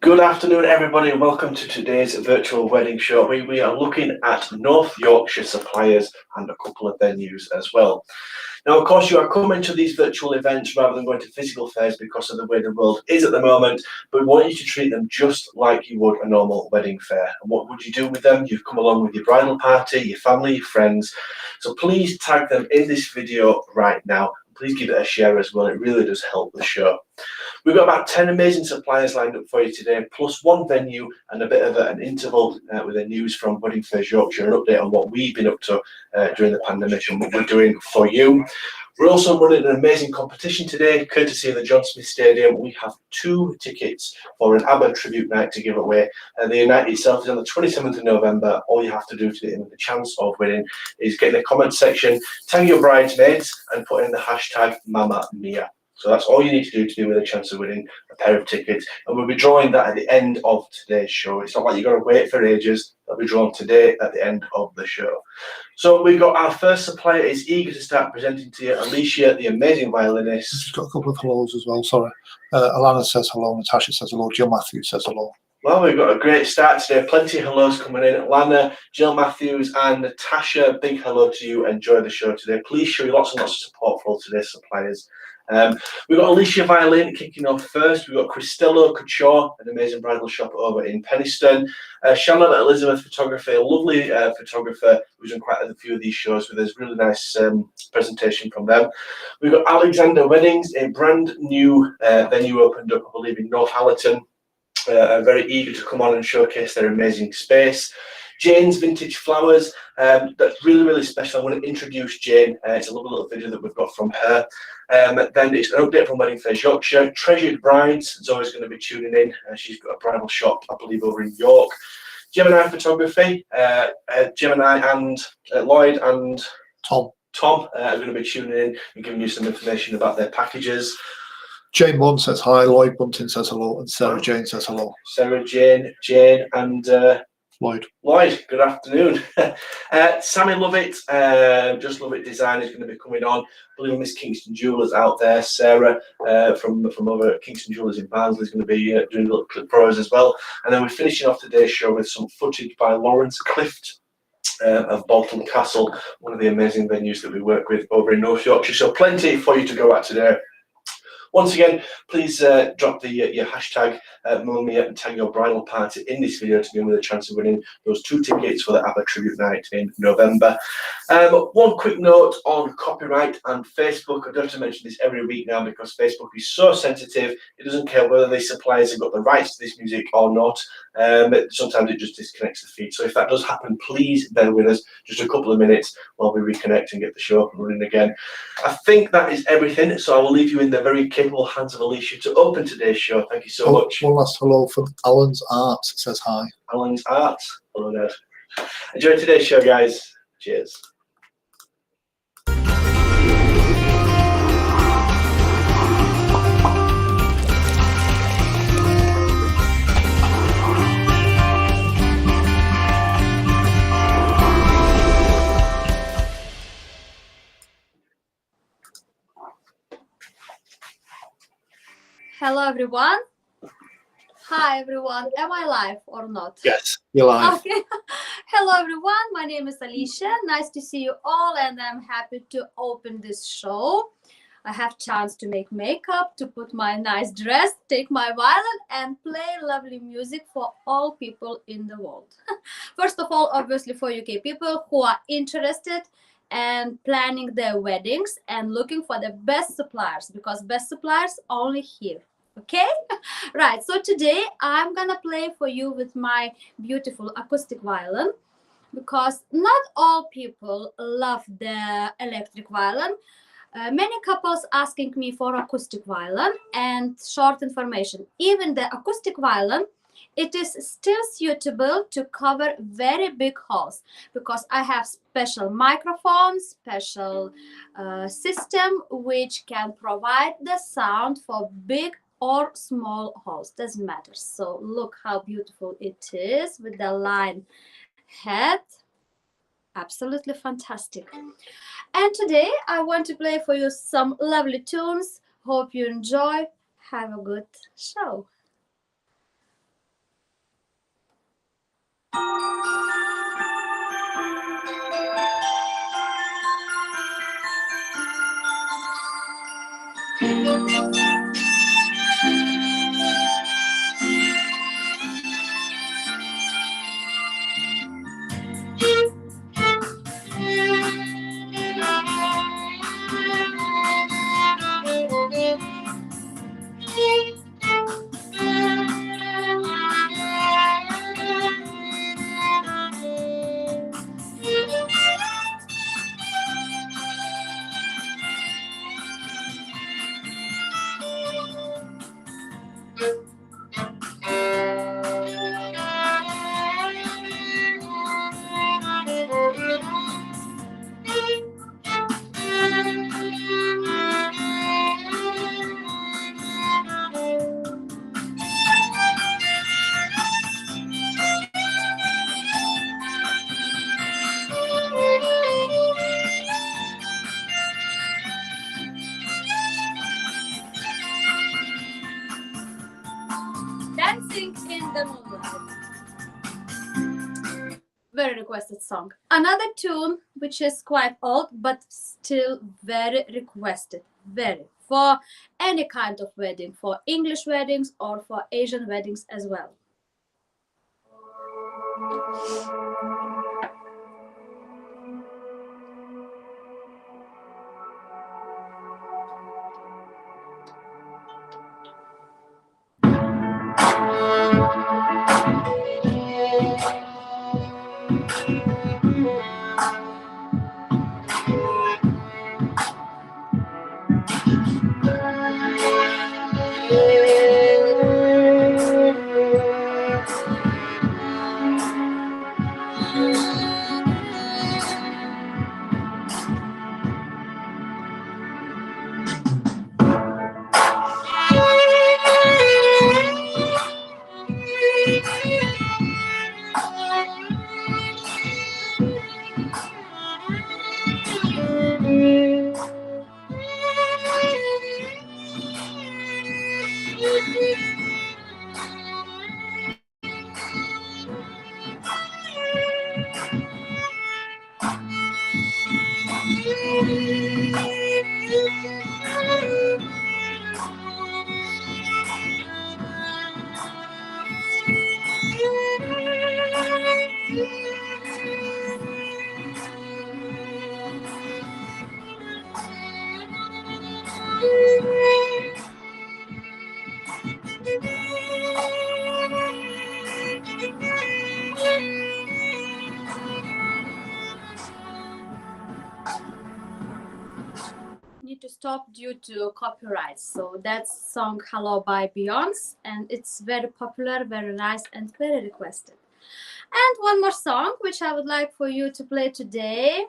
Good afternoon, everybody, and welcome to today's virtual wedding show. We are looking at North Yorkshire suppliers and a couple of venues as well. Now, of course, you are coming to these virtual events rather than going to physical fairs because of the way the world is at the moment, but we want you to treat them just like you would a normal wedding fair. And what would you do with them? You've come along with your bridal party, your family, your friends. So please tag them in this video right now. Please give it a share as well. It really does help the show. We've got about 10 amazing suppliers lined up for you today, plus one venue and a bit of an interval with the news from Wedding Fairs Yorkshire, an update on what we've been up to during the pandemic and what we're doing for you. We're also running an amazing competition today, courtesy of the John Smith Stadium. We have 2 tickets for an ABBA tribute night to give away. The night itself is on the 27th of November. All you have to do to get the chance of winning is get in the comment section, tag your bridesmaids, and put in the hashtag Mamma Mia. So that's all you need to do to with a chance of winning a pair of tickets. And we'll be drawing that at the end of today's show. It's not like you've got to wait for ages. They'll be drawn today at the end of the show. So we've got our first supplier is eager to start presenting to you, Alicia, the amazing violinist. She's got a couple of hellos as well, sorry. Alana says hello, Natasha says hello, Jill Matthews says hello. Well, we've got a great start today. Plenty of hellos coming in. Lana, Jill Matthews, and Natasha, big hello to you. Enjoy the show today. Please show you lots and lots of support for all today's suppliers. We've got Alicia Violin kicking off first. We've got Cristello Couture, an amazing bridal shop over in Penistone. Shannon Elizabeth Photography, a lovely photographer who's done quite a few of these shows with us. Really nice presentation from them. We've got Alexander Weddings, a brand new venue opened up, I believe, in North Allerton. Very eager to come on and showcase their amazing space. Jane's Vintage Flowers, that's really, really special. I want to introduce Jane. It's a lovely little video that we've got from her. Then it's an update from Wedding Fairs Yorkshire. Treasured Brides is always going to be tuning in. She's got a bridal shop, I believe, over in York. Gemini Photography, Gemini and Lloyd and Tom are going to be tuning in and giving you some information about their packages. Jane Munn says hi, Lloyd Bunting says hello, and Sarah Jane says hello. Sarah Jane, and Lloyd, good afternoon. Sammy Lovett, Just Love It Design is going to be coming on. I believe Miss Kingston Jewelers out there. Sarah from over at Kingston Jewelers in Barnsley is going to be doing a little clip for us as well. And then we're finishing off today's show with some footage by Lawrence Clift of Bolton Castle, one of the amazing venues that we work with over in North Yorkshire. So plenty for you to go at today. Once again, please drop your hashtag Mamma Mia and tag your bridal party in this video to be with a chance of winning those 2 tickets for the ABBA tribute night in November. One quick note on copyright and Facebook. I don't have to mention this every week now because Facebook is so sensitive. It doesn't care whether the suppliers have got the rights to this music or not. Sometimes it just disconnects the feed. So if that does happen, please bear with us just a couple of minutes while we reconnect and get the show up and running again. I think that is everything. So I will leave you in the very capable hands of Alicia to open today's show. Thank you so much. One last hello from Alan's Art says hi. Alan's Art. Hello there. Enjoy today's show, guys. Cheers. Hello everyone. Hi everyone. Am I live or not? Yes, you're live. Okay. Hello everyone. My name is Alicia. Nice to see you all, and I'm happy to open this show. I have chance to make makeup, to put my nice dress, take my violin, and play lovely music for all people in the world. First of all, obviously for UK people who are interested and planning their weddings and looking for the best suppliers, because best suppliers only here. Okay, right, so today I'm gonna play for you with my beautiful acoustic violin, because not all people love the electric violin. Many couples asking me for acoustic violin, and short information, even the acoustic violin, it is still suitable to cover very big halls, because I have special microphones, special system which can provide the sound for big or small halls, doesn't matter. So look how beautiful it is with the line head. Absolutely fantastic. And today I want to play for you some lovely tunes. Hope you enjoy. Have a good show. Dancing in the Moonlight. Very requested song. Another tune which is quite old but still very requested. Very. For any kind of wedding, for English weddings or for Asian weddings as well. Need to stop due to copyright. So that's song Hello by Beyonce, and it's very popular, very nice, and very requested. And one more song which I would like for you to play today.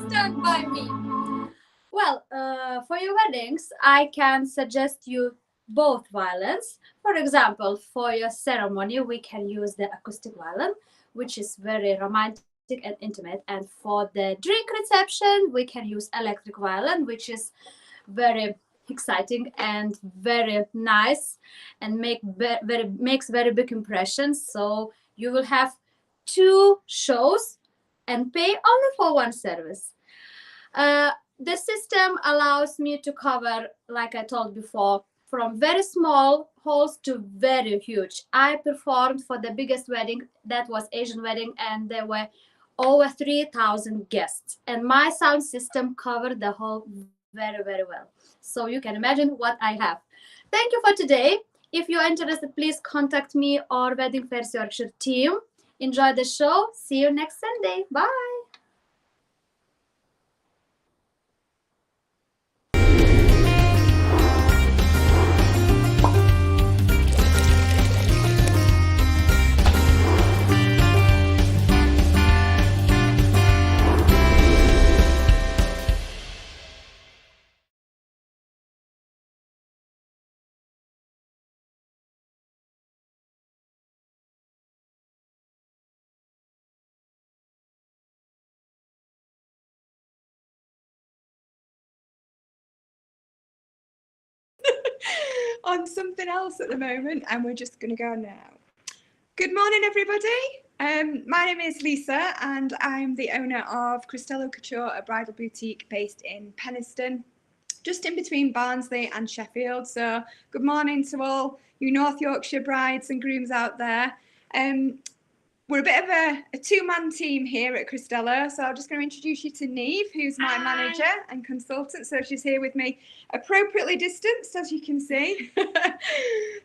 Stand by me. Well, for your weddings, I can suggest you both violins. For example, for your ceremony, we can use the acoustic violin, which is very romantic and intimate. And for the drink reception, we can use electric violin, which is very exciting and very nice, and makes very big impressions. So you will have 2 shows and pay only for 1 service. The system allows me to cover, like I told before, from very small halls to very huge. I performed for the biggest wedding, that was Asian wedding, and there were over 3,000 guests. And my sound system covered the hall very, very well. So you can imagine what I have. Thank you for today. If you're interested, please contact me or Wedding Fairs Yorkshire team. Enjoy the show. See you next Sunday. Bye. On something else at the moment, and we're just going to go now. Good morning, everybody. My name is Lisa, and I'm the owner of Cristello Couture, a bridal boutique based in Penistone, just in between Barnsley and Sheffield. So good morning to all you North Yorkshire brides and grooms out there. We're a bit of a two-man team here at Cristello, so I'm just going to introduce you to Neve, who's my manager and consultant. So she's here with me, appropriately distanced, as you can see.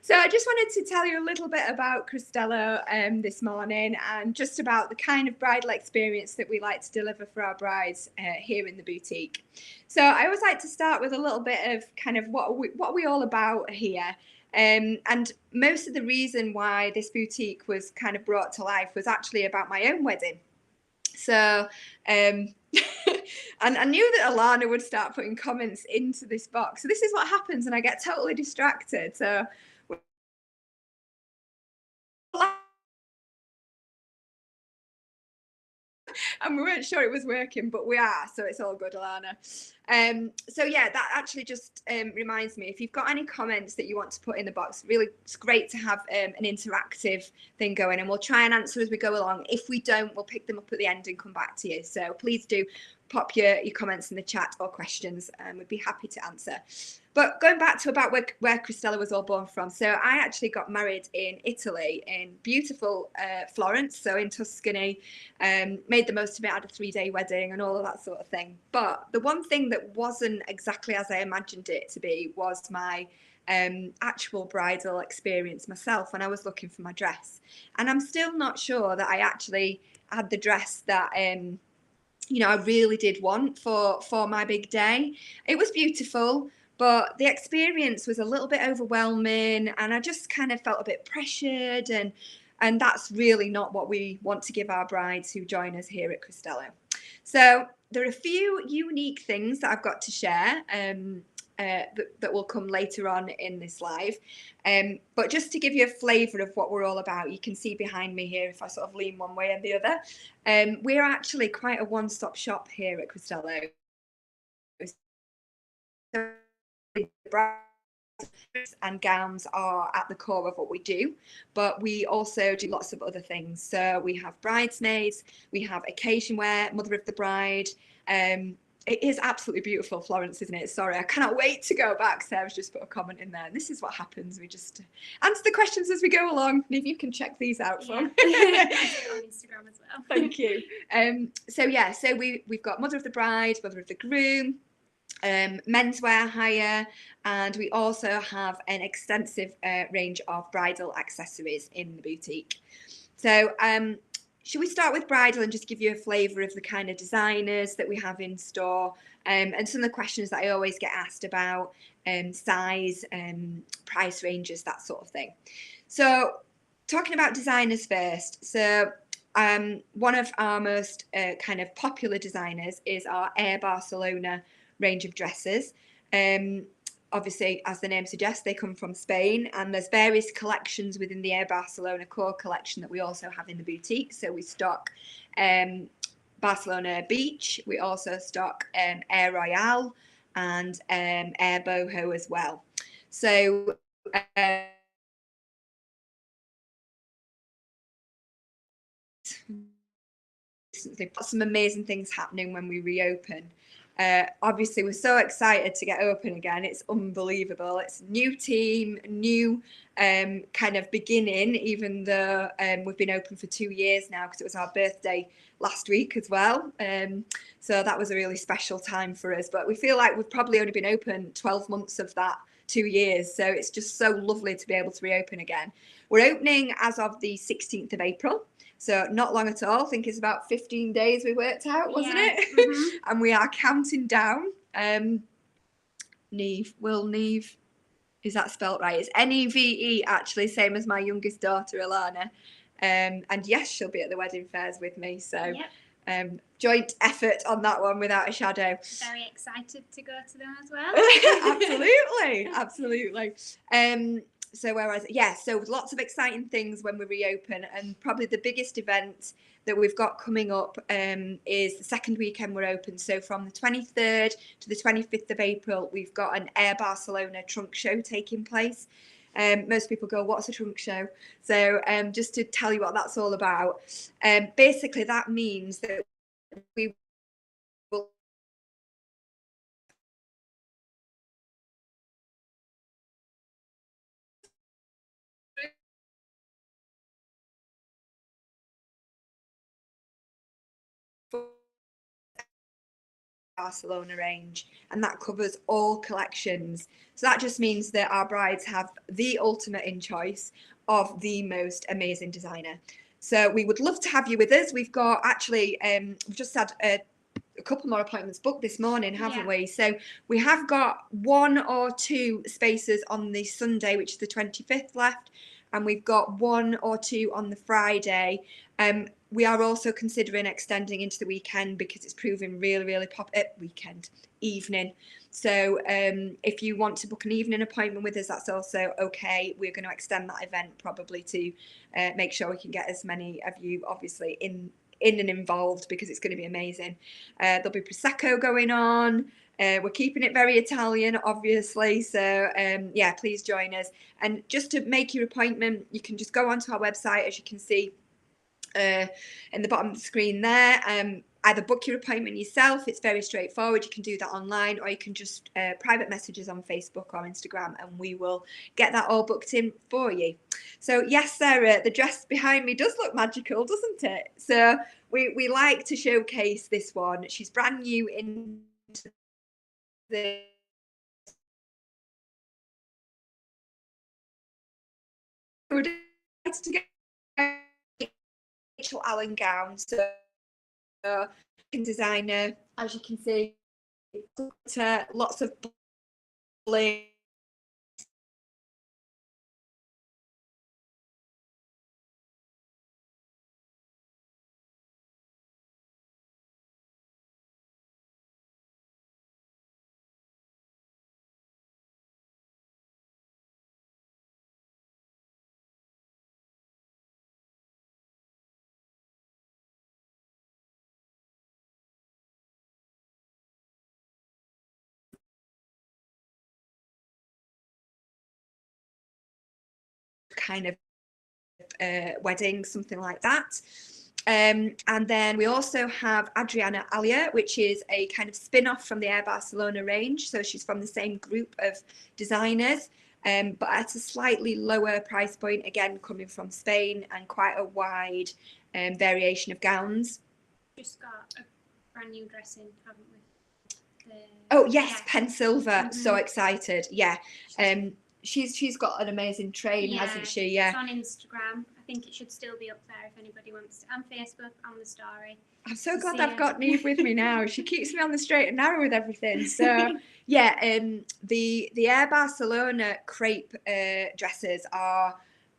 So I just wanted to tell you a little bit about Cristello this morning, and just about the kind of bridal experience that we like to deliver for our brides here in the boutique. So I always like to start with a little bit of kind of what are we all about here. And most of the reason why this boutique was kind of brought to life was actually about my own wedding. So, and I knew that Alana would start putting comments into this box. So this is what happens, and I get totally distracted. So, and we weren't sure it was working, but we are, so it's all good, Alana. So yeah, that actually just reminds me, if you've got any comments that you want to put in the box, really, it's great to have an interactive thing going, and we'll try and answer as we go along. If we don't, we'll pick them up at the end and come back to you. So please do pop your comments in the chat or questions, and we'd be happy to answer. But going back to about where Cristello was all born from. So I actually got married in Italy, in beautiful Florence, so in Tuscany, made the most of it, had a 3-day wedding and all of that sort of thing. But the one thing that wasn't exactly as I imagined it to be was my actual bridal experience myself when I was looking for my dress. And I'm still not sure that I actually had the dress that you know, I really did want for my big day. It was beautiful, but the experience was a little bit overwhelming, and I just kind of felt a bit pressured, and that's really not what we want to give our brides who join us here at Cristello. So there are a few unique things that I've got to share that will come later on in this live. But just to give you a flavour of what we're all about, you can see behind me here, if I sort of lean one way and the other, we're actually quite a one-stop shop here at Cristello. And gowns are at the core of what we do, but we also do lots of other things. So we have bridesmaids, we have occasion wear, mother of the bride. It is absolutely beautiful, Florence, isn't it? Sorry, I cannot wait to go back. Sarah's just put a comment in there. And this is what happens. We just answer the questions as we go along. And if you can check these out for me. On Instagram as well. Thank you. So yeah, so we've got mother of the bride, mother of the groom, menswear hire, and we also have an extensive range of bridal accessories in the boutique. So should we start with bridal and just give you a flavour of the kind of designers that we have in store, and some of the questions that I always get asked about, size, price ranges, that sort of thing. So talking about designers first. So one of our most kind of popular designers is our Air Barcelona range of dresses. Obviously, as the name suggests, they come from Spain, and there's various collections within the Air Barcelona core collection that we also have in the boutique. So we stock Barcelona Beach, we also stock Air Royale, and Air Boho as well. So they've got some amazing things happening when we reopen. Obviously, we're so excited to get open again. It's unbelievable. It's a new team, new kind of beginning, even though we've been open for 2 years now, because it was our birthday last week as well. So that was a really special time for us. But we feel like we've probably only been open 12 months of that 2 years. So it's just so lovely to be able to reopen again. We're opening as of the 16th of April. So not long at all. I think it's about 15 days we worked out, wasn't it? Mm-hmm. And we are counting down. Neve, is that spelt right? It's Neve, actually, same as my youngest daughter, Alana. And yes, she'll be at the wedding fairs with me. So joint effort on that one without a shadow. Very excited to go to them as well. Absolutely. So whereas, so lots of exciting things when we reopen, and probably the biggest event that we've got coming up is the second weekend we're open. So from the 23rd to the 25th of April, we've got an Air Barcelona trunk show taking place. Most people go, what's a trunk show? So just to tell you what that's all about, basically that means that we will Barcelona range, and that covers all collections. So that just means that our brides have the ultimate in choice of the most amazing designer. So we would love to have you with us. We've got actually we've just had a couple more appointments booked this morning, haven't we? So we have got 1 or 2 spaces on the Sunday, which is the 25th, left, and we've got 1 or 2 on the Friday. We are also considering extending into the weekend because it's proving really evening. So if you want to book an evening appointment with us, that's also okay. We're going to extend that event probably to make sure we can get as many of you obviously in and involved, because it's going to be amazing. There'll be Prosecco going on. We're keeping it very Italian, obviously. So please join us. And just to make your appointment, you can just go onto our website, as you can see in the bottom of the screen there. Either book your appointment yourself, it's very straightforward, you can do that online, or you can just private messages on Facebook or Instagram, and we will get that all booked in for you. So yes, Sarah, the dress behind me does look magical, doesn't it? So we like to showcase this one. She's brand new into the to get Rachel Allen gown. So designer, as you can see, lots of bling. Kind of wedding, something like that. And then we also have Adriana Alia, which is a kind of spin-off from the Air Barcelona range. So she's from the same group of designers, but at a slightly lower price point, again, coming from Spain, and quite a wide variation of gowns. Just got a brand new dress in, haven't we? Oh yes, Pensilva. So excited. She's got an amazing train, hasn't she? It's on Instagram. I think it should still be up there if anybody wants to. On Facebook, on the story. I'm so glad I've got Neve with me now. She keeps me on the straight and narrow with everything. So the Air Barcelona crepe dresses are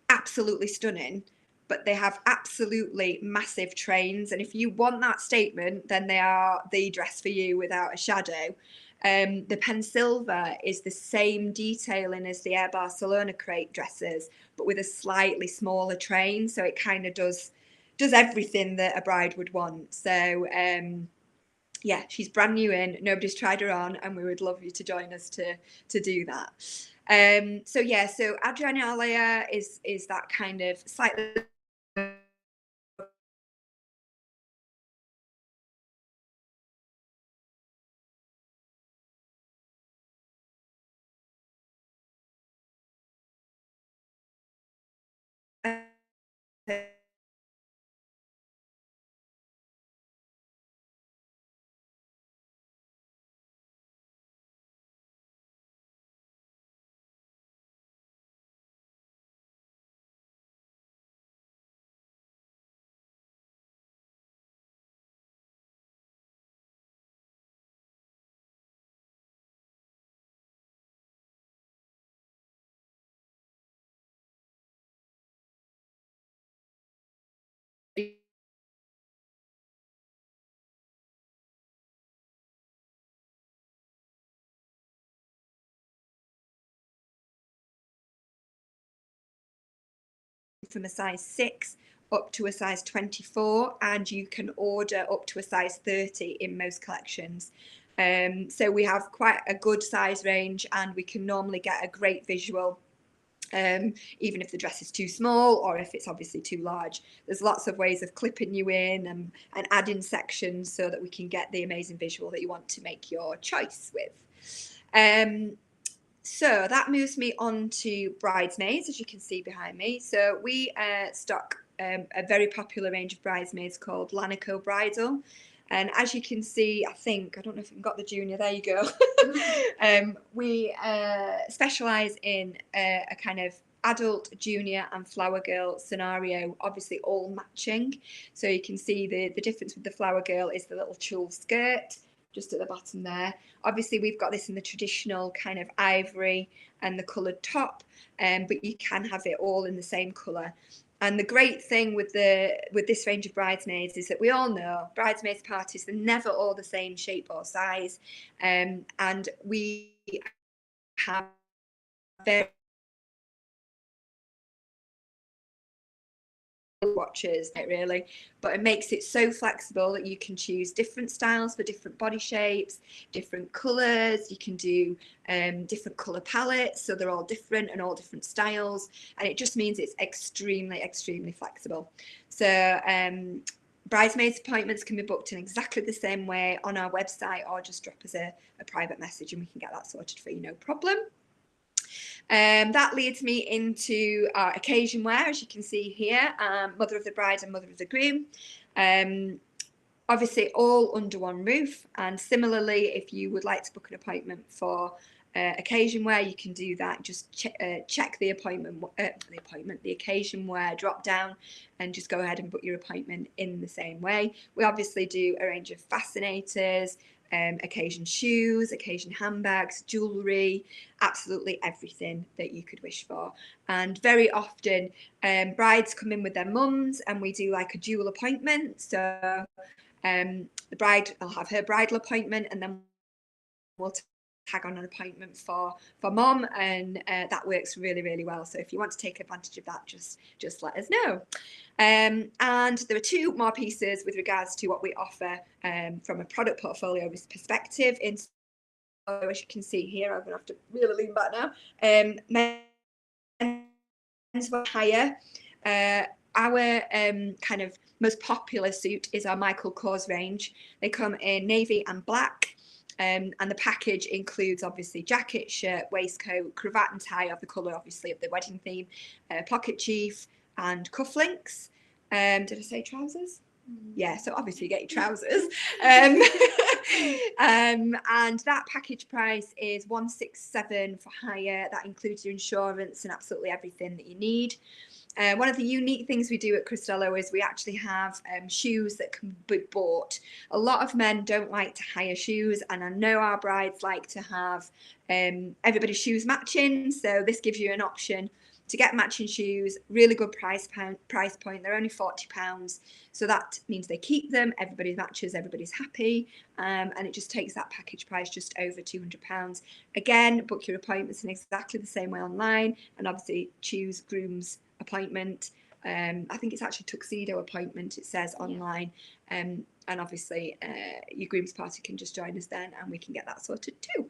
absolutely stunning, but they have absolutely massive trains, and if you want that statement, then they are the dress for you without a shadow. The Pensilva is the same detailing as the Air Barcelona crepe dresses, but with a slightly smaller train, so it kind of does everything that a bride would want. So yeah, she's brand new in, nobody's tried her on, and we would love you to join us to do that. So yeah, so Adrianalia is that kind of slightly from a size 6 up to a size 24, and you can order up to a size 30 in most collections. So we have quite a good size range, and we can normally get a great visual, even if the dress is too small or if it's obviously too large. There's lots of ways of clipping you in and adding sections so that we can get the amazing visual that you want to make your choice with. So that moves me on to bridesmaids, as you can see behind me. So we stock a very popular range of bridesmaids called Lanico Bridal. And as you can see, I don't know if you've got the junior, there you go. We specialise in a kind of adult, junior and flower girl scenario, obviously all matching. So you can see the difference with the flower girl is the little tulle skirt just at the bottom there. Obviously we've got this in the traditional kind of ivory and the coloured top, but you can have it all in the same colour. And the great thing with this range of bridesmaids is that we all know bridesmaids parties, they're never all the same shape or size, and we have very watches really, but it makes it so flexible that you can choose different styles for different body shapes, different colors. You can do different color palettes, so they're all different and all different styles, and it just means it's extremely flexible. So bridesmaids appointments can be booked in exactly the same way on our website, or just drop us a private message and we can get that sorted for you, no problem. That leads me into our occasion wear, as you can see here, mother of the bride and mother of the groom. Obviously all under one roof, and similarly if you would like to book an appointment for occasion wear, you can do that. Just check the occasion wear drop down and just go ahead and book your appointment in the same way. We obviously do a range of fascinators, occasion shoes, occasion handbags, jewellery, absolutely everything that you could wish for. And very often brides come in with their mums and we do like a dual appointment. So the bride will have her bridal appointment and then we'll tag on an appointment for mom, and that works really well. So if you want to take advantage of that, just let us know. And there are two more pieces with regards to what we offer from a product portfolio perspective. As you can see here, I'm going to have to really lean back now. Menswear hire. Our kind of most popular suit is our Michael Kors range. They come in navy and black. And the package includes obviously jacket, shirt, waistcoat, cravat and tie of the colour obviously of the wedding theme, pocket chief and cufflinks. Did I say trousers? Yeah, so obviously you get your trousers. And that package price is $167 for hire. That includes your insurance and absolutely everything that you need. One of the unique things we do at Cristello is we actually have shoes that can be bought. A lot of men don't like to hire shoes, and I know our brides like to have everybody's shoes matching, so this gives you an option to get matching shoes. Really good price point. They're only £40, so that means they keep them, everybody matches, everybody's happy, and it just takes that package price just over £200. Again, book your appointments in exactly the same way online, and obviously choose groom's appointment I think it's actually tuxedo appointment, it says online. And obviously your groom's party can just join us then and we can get that sorted too.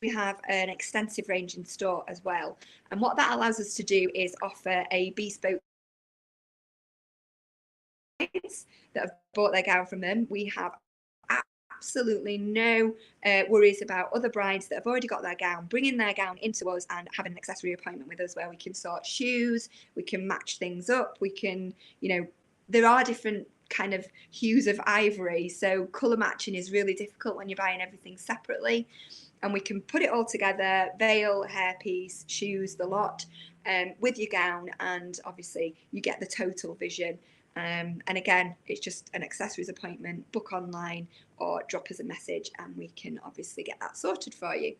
We have an extensive range in store as well, and what that allows us to do is offer a bespoke that have bought their gown from them. We have absolutely no worries about other brides that have already got their gown bringing their gown into us and having an accessory appointment with us where we can sort shoes, we can match things up, we can, you know, there are different kind of hues of ivory, so colour matching is really difficult when you're buying everything separately. And we can put it all together, veil, hairpiece, shoes, the lot, with your gown, and obviously you get the total vision. And again, it's just an accessories appointment, book online or drop us a message and we can obviously get that sorted for you.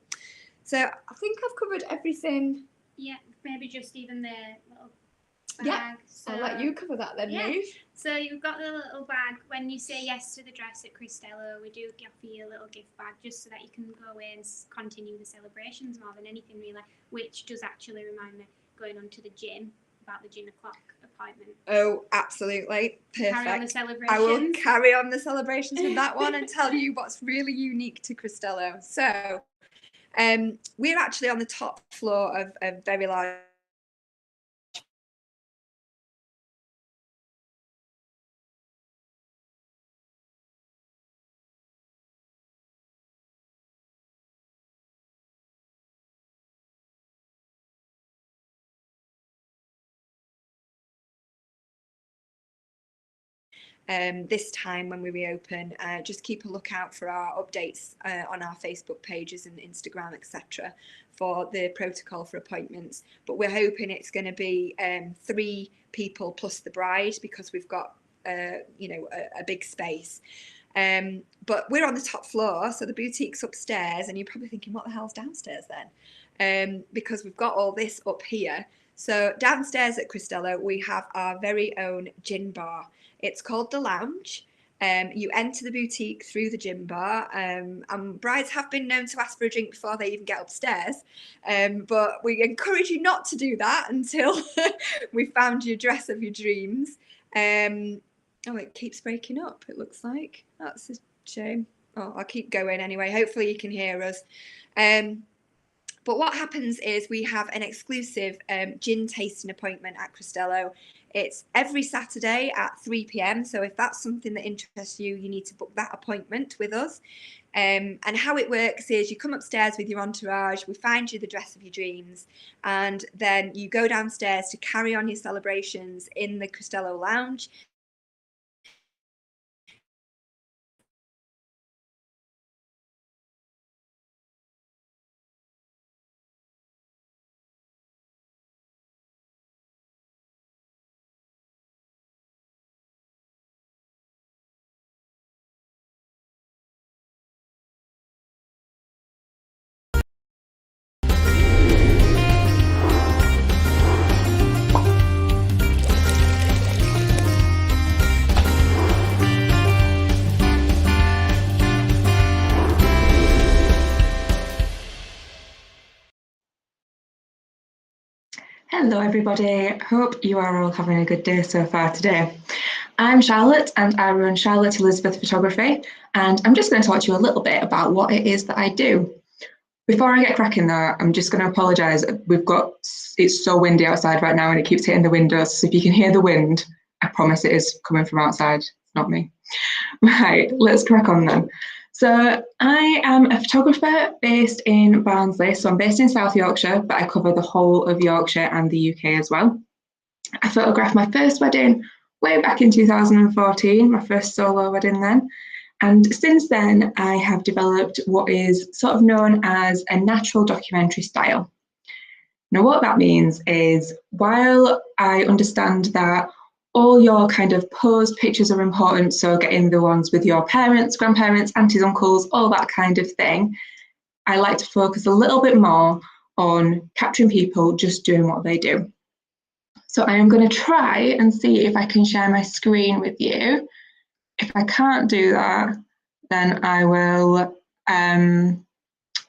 So I think I've covered everything. Yeah, maybe just even the little bag. Yeah, So, I'll let you cover that then, yeah. Neve. So you've got the little bag. When you say yes to the dress at Cristello, we do offer you a little gift bag just so that you can go away and continue the celebrations more than anything really, which does actually remind me going on to the gym about the gym o'clock appointment. Oh, absolutely. Perfect. Carry on the celebrations. I will carry on the celebrations with that one and tell you what's really unique to Cristello. So we're actually on the top floor of a very large this time when we reopen. Just keep a lookout for our updates on our Facebook pages and Instagram, etc., for the protocol for appointments. But we're hoping it's going to be 3 people plus the bride because we've got you know, a big space. But we're on the top floor, so the boutique's upstairs, and you're probably thinking, what the hell's downstairs then? Because we've got all this up here. So downstairs at Cristello, we have our very own gin bar. It's called The Lounge. You enter the boutique through the gin bar, and brides have been known to ask for a drink before they even get upstairs. But we encourage you not to do that until we found your dress of your dreams. Oh, it keeps breaking up, it looks like. That's a shame. Oh, I'll keep going anyway. Hopefully you can hear us. But what happens is we have an exclusive gin tasting appointment at Cristello. It's every Saturday at 3 p.m. So if that's something that interests you, you need to book that appointment with us. And how it works is you come upstairs with your entourage, we find you the dress of your dreams, and then you go downstairs to carry on your celebrations in the Cristello Lounge. Hello everybody, hope you are all having a good day so far today. I'm Charlotte and I run Charlotte Elizabeth Photography, and I'm just going to talk to you a little bit about what it is that I do. Before I get cracking though, I'm just going to apologise. It's so windy outside right now and it keeps hitting the windows, so if you can hear the wind, I promise it is coming from outside, not me. Right, let's crack on then. So I am a photographer based in Barnsley. So I'm based in South Yorkshire, but I cover the whole of Yorkshire and the UK as well. I photographed my first wedding way back in 2014, my first solo wedding then. And since then, I have developed what is sort of known as a natural documentary style. Now, what that means is, while I understand that all your kind of posed pictures are important, so getting the ones with your parents, grandparents, aunties, uncles, all that kind of thing, I like to focus a little bit more on capturing people just doing what they do. So I am going to try and see if I can share my screen with you. If I can't do that, then I will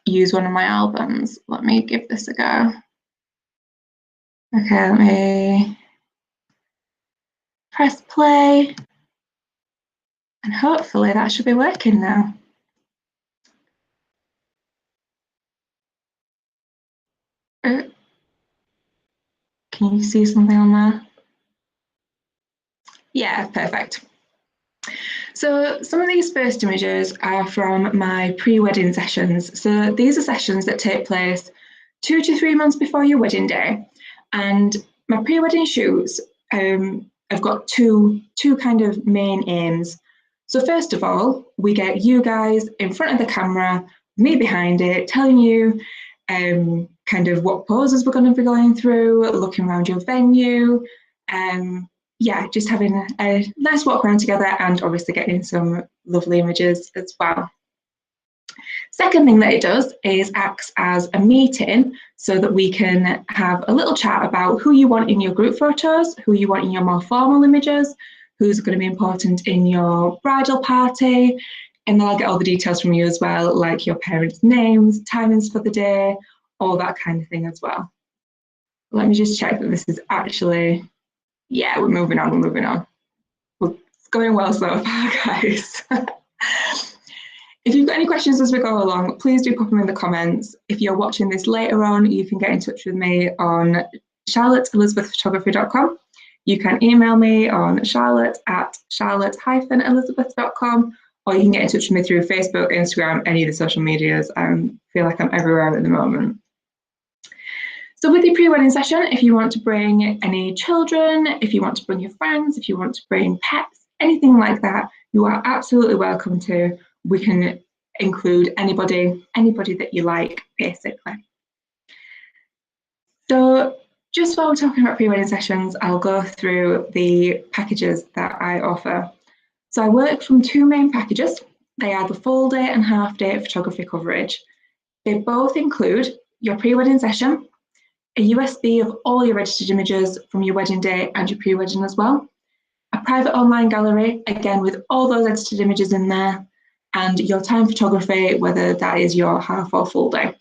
use one of my albums. Let me give this a go. Okay, let me press play. And hopefully that should be working now. Can you see something on there? Yeah, perfect. So some of these first images are from my pre-wedding sessions. So these are sessions that take place 2 to 3 months before your wedding day. And my pre-wedding shoots, I've got two kind of main aims. So first of all, we get you guys in front of the camera, me behind it, telling you kind of what poses we're going to be going through, looking around your venue, yeah, just having a nice walk around together and obviously getting some lovely images as well. Second thing that it does is acts as a meeting so that we can have a little chat about who you want in your group photos, who you want in your more formal images, who's going to be important in your bridal party, and then I'll get all the details from you as well, like your parents' names, timings for the day, all that kind of thing as well. Let me just check that this is actually, yeah, we're moving on. Well, it's going well so far, guys. If you've got any questions as we go along, please do pop them in the comments. If you're watching this later on, you can get in touch with me on charlotteelizabethphotography.com. You can email me on charlotte@charlotte-elizabeth.com, or you can get in touch with me through Facebook, Instagram, any of the social medias. I feel like I'm everywhere at the moment. So with your pre-wedding session, if you want to bring any children, if you want to bring your friends, if you want to bring pets, anything like that, you are absolutely welcome to. We can include anybody that you like, basically. So just while we're talking about pre-wedding sessions, I'll go through the packages that I offer. So I work from 2 main packages. They are the full day and half day photography coverage. They both include your pre-wedding session, a USB of all your registered images from your wedding day and your pre-wedding as well, a private online gallery, again with all those edited images in there, and your time photography, whether that is your half or full day.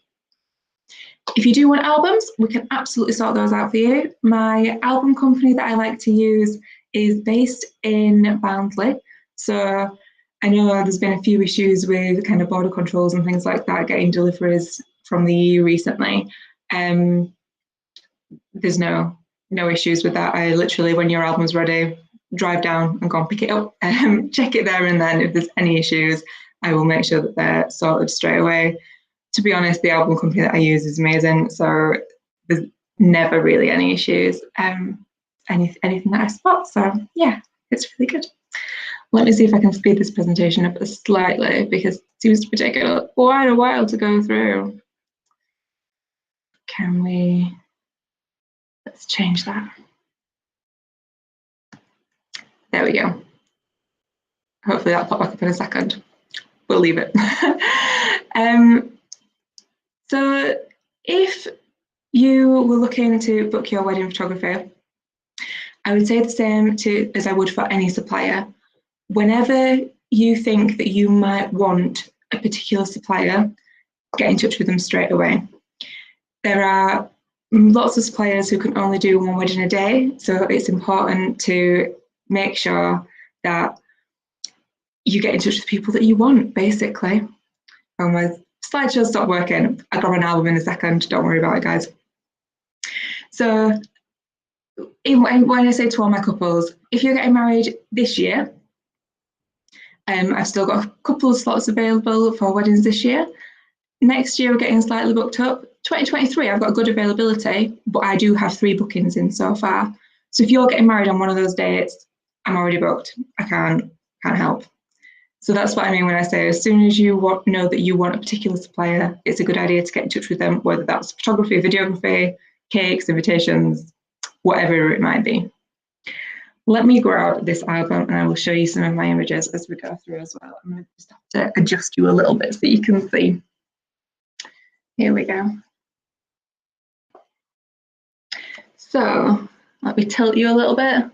If you do want albums, we can absolutely sort those out for you. My album company that I like to use is based in Barnsley. So I know there's been a few issues with kind of border controls and things like that, getting deliveries from the EU recently. There's no issues with that. I literally, when your album's ready, drive down and go and pick it up, check it there and then. If there's any issues, I will make sure that they're sorted straight away. To be honest, the album company that I use is amazing, so there's never really any issues, anything that I spot. So yeah, it's really good. Let me see if I can speed this presentation up slightly because it seems to be taking quite a while to go through. Can we? Let's change that. There we go. Hopefully that'll pop back up in a second. We'll leave it. So if you were looking to book your wedding photography, I would say the same as I would for any supplier. Whenever you think that you might want a particular supplier, get in touch with them straight away. There are lots of suppliers who can only do 1 wedding a day, so it's important to make sure that you get in touch with people that you want, basically. Oh, my slideshow stopped working. I'll grab an album in a second, don't worry about it, guys. So when I say to all my couples, if you're getting married this year, I've still got a couple of slots available for weddings this year. Next year, we're getting slightly booked up. 2023, I've got good availability, but I do have 3 bookings in so far. So if you're getting married on one of those dates, I'm already booked. I can't help. So that's what I mean when I say as soon as you know that you want a particular supplier, it's a good idea to get in touch with them, whether that's photography, videography, cakes, invitations, whatever it might be. Let me grab this album and I will show you some of my images as we go through as well. I'm going to just have to adjust you a little bit so you can see. Here we go. So let me tilt you a little bit.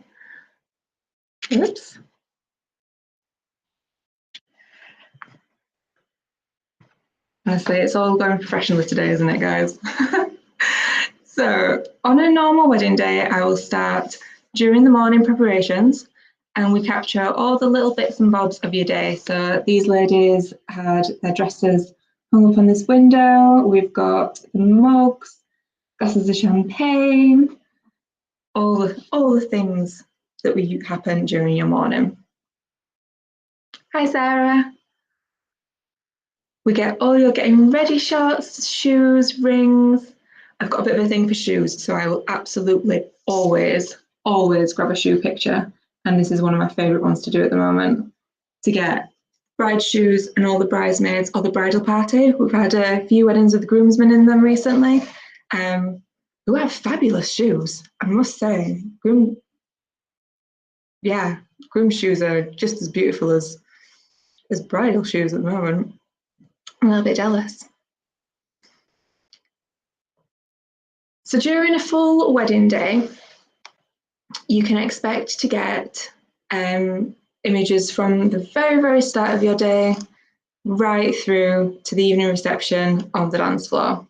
Oops. Honestly, it's all going professionally today, isn't it, guys? So on a normal wedding day, I will start during the morning preparations and we capture all the little bits and bobs of your day. So these ladies had their dresses hung up on this window. We've got the mugs, glasses of champagne, all the things that will happen during your morning. Hi, Sarah. We get all your getting ready shots, shoes, rings. I've got a bit of a thing for shoes, so I will absolutely always grab a shoe picture. And this is one of my favourite ones to do at the moment, to get bride shoes and all the bridesmaids or the bridal party. We've had a few weddings with the groomsmen in them recently, who have fabulous shoes, I must say. Groom shoes are just as beautiful as bridal shoes at the moment. I'm a little bit jealous. So during a full wedding day, you can expect to get images from the very, very start of your day right through to the evening reception on the dance floor.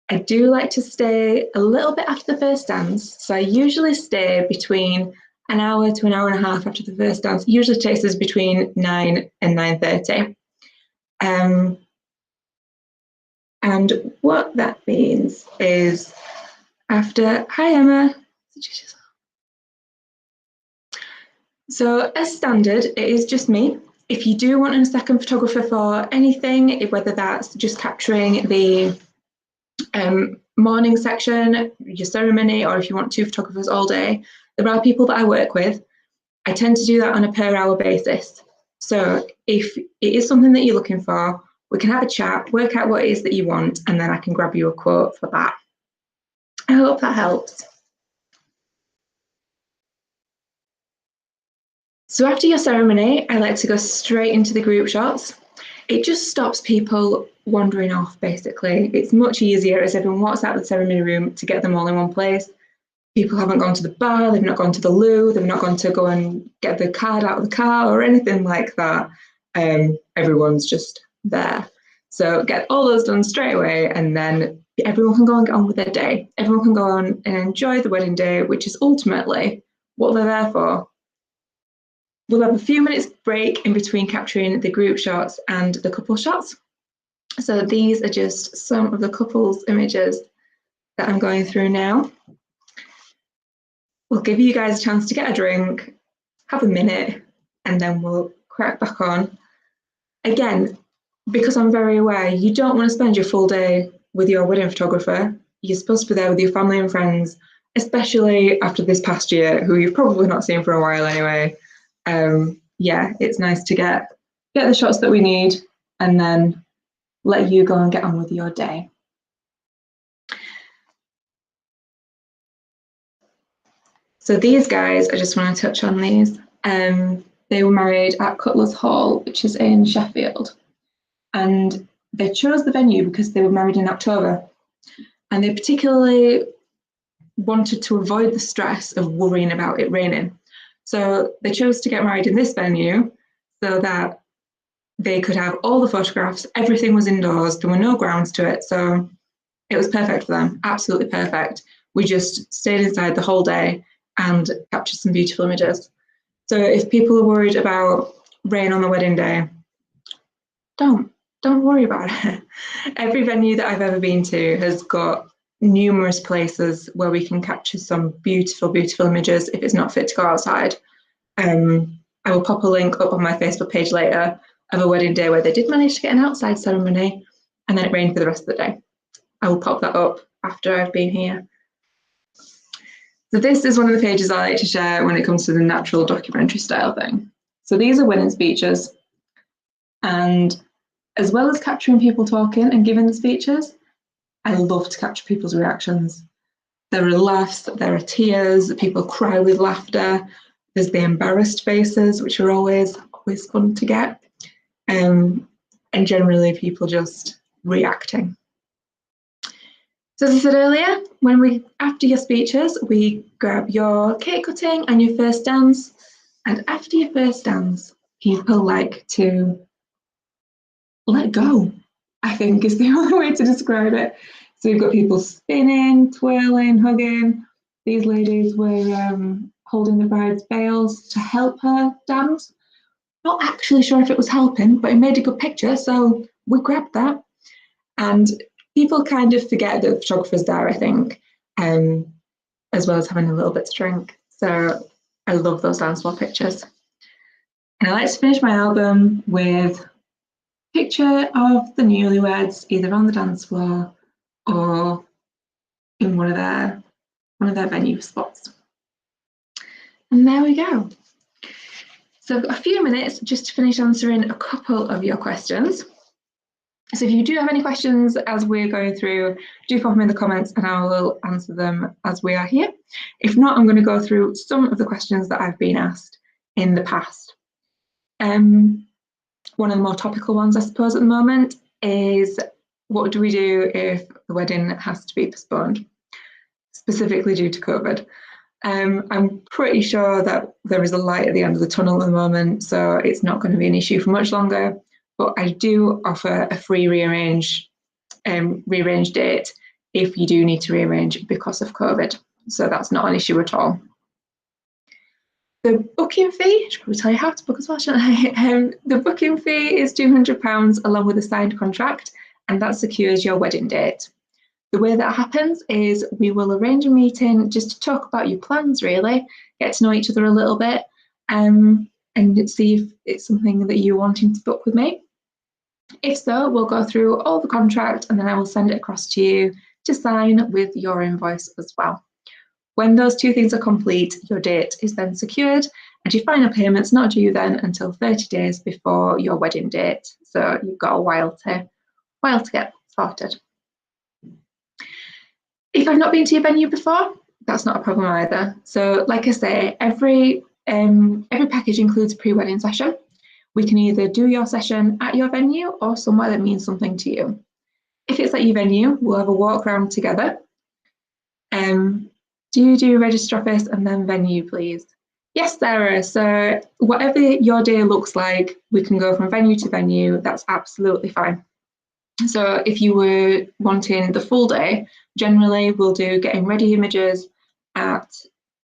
I do like to stay a little bit after the first dance. So I usually stay between an hour to an hour and a half after the first dance. It usually takes us between 9 and 9:30. And what that means is after, hi Emma. So as standard, it is just me. If you do want a second photographer for anything, whether that's just capturing the morning section, your ceremony, or if you want 2 photographers all day, there are people that I work with. I tend to do that on a per hour basis. So if it is something that you're looking for, we can have a chat, work out what it is that you want, and then I can grab you a quote for that. I hope that helps. So after your ceremony, I like to go straight into the group shots. It just stops people wandering off, basically. It's much easier as everyone walks out of the ceremony room to get them all in one place. People haven't gone to the bar, they've not gone to the loo, they've not gone to go and get the card out of the car or anything like that. Everyone's just there. So get all those done straight away, and then everyone can go and get on with their day. Everyone can go on and enjoy the wedding day, which is ultimately what they're there for. We'll have a few minutes break in between capturing the group shots and the couple shots. So these are just some of the couples images that I'm going through now. We'll give you guys a chance to get a drink, have a minute, and then we'll crack back on. Again, because I'm very aware, you don't want to spend your full day with your wedding photographer. You're supposed to be there with your family and friends, especially after this past year, who you've probably not seen for a while anyway. Yeah, it's nice to get the shots that we need and then let you go and get on with your day. So these guys, I just want to touch on these. They were married at Cutlers Hall, which is in Sheffield. And they chose the venue because they were married in October. And they particularly wanted to avoid the stress of worrying about it raining. So they chose to get married in this venue so that they could have all the photographs, everything was indoors, there were no grounds to it. So it was perfect for them, absolutely perfect. We just stayed inside the whole day and captured some beautiful images. So if people are worried about rain on the wedding day, don't worry about it. Every venue that I've ever been to has got numerous places where we can capture some beautiful, beautiful images if it's not fit to go outside. I will pop a link up on my Facebook page later of a wedding day where they did manage to get an outside ceremony and then it rained for the rest of the day. I will pop that up after I've been here. So this is one of the pages I like to share when it comes to the natural documentary style thing. So these are wedding speeches. And as well as capturing people talking and giving the speeches, I love to capture people's reactions. There are laughs, there are tears, people cry with laughter. There's the embarrassed faces, which are always fun to get. And generally people just reacting. So as I said earlier, after your speeches, we grab your cake cutting and your first dance. And after your first dance, people like to let go, I think is the only way to describe it. So we've got people spinning, twirling, hugging. These ladies were holding the bride's veils to help her dance. Not actually sure if it was helping, but it made a good picture, so we grabbed that. And people kind of forget that the photographer's there, I think, as well as having a little bit to drink. So I love those dance floor pictures. And I like to finish my album with a picture of the newlyweds, either on the dance floor or in one of their venue spots. And there we go. So I've got a few minutes just to finish answering a couple of your questions. So if you do have any questions as we're going through, do pop them in the comments and I will answer them as we are here. If not, I'm going to go through some of the questions that I've been asked in the past. One of the more topical ones, I suppose, at the moment is, what do we do if the wedding has to be postponed, specifically due to COVID? I'm pretty sure that there is a light at the end of the tunnel at the moment, so it's not going to be an issue for much longer. But I do offer a free rearrange date if you do need to rearrange because of COVID. So that's not an issue at all. The booking fee, I should probably tell you how to book as well, shouldn't I? The booking fee is £200 along with a signed contract, and that secures your wedding date. The way that happens is we will arrange a meeting just to talk about your plans, really, get to know each other a little bit, and see if it's something that you're wanting to book with me. If so, we'll go through all the contract and then I will send it across to you to sign with your invoice as well. When those two things are complete, your date is then secured and your final payment's not due then until 30 days before your wedding date. So you've got a while to get sorted. If I've not been to your venue before, that's not a problem either. So like I say, every package includes a pre-wedding session. We can either do your session at your venue or somewhere that means something to you. If it's at your venue, we'll have a walk around together. Do you do register office and then venue, please? Yes, Sarah. So whatever your day looks like, we can go from venue to venue. That's absolutely fine. So if you were wanting the full day, generally we'll do getting ready images at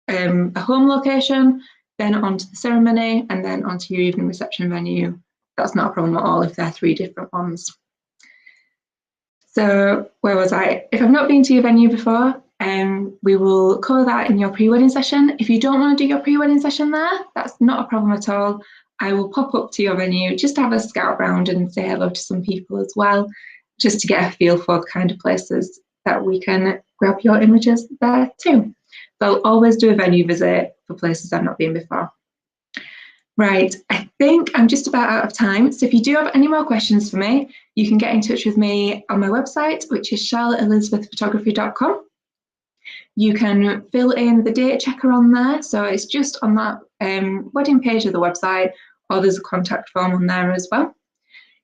a home location, then onto the ceremony, and then onto your evening reception venue. That's not a problem at all if they're 3 different ones. So where was I? If I've not been to your venue before, we will cover that in your pre-wedding session. If you don't want to do your pre-wedding session there, that's not a problem at all. I will pop up to your venue just to have a scout round and say hello to some people as well, just to get a feel for the kind of places that we can grab your images there too. So I'll always do a venue visit for places I've not been before. Right, I think I'm just about out of time. So if you do have any more questions for me, you can get in touch with me on my website, which is charlotteelizabethphotography.com. You can fill in the date checker on there. So it's just on that wedding page of the website, or there's a contact form on there as well.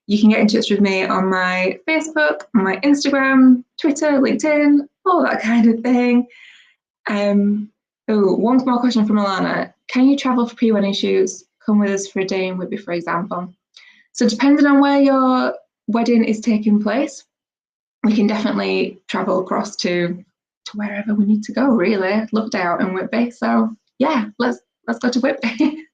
You can get in touch with me on my Facebook, on my Instagram, Twitter, LinkedIn, all that kind of thing. One more question from Alana. Can you travel for pre-wedding shoots? Come with us for a day in Whitby, for example. So depending on where your wedding is taking place, we can definitely travel across to wherever we need to go, really. I'd love to out in Whitby. So yeah, let's go to Whitby.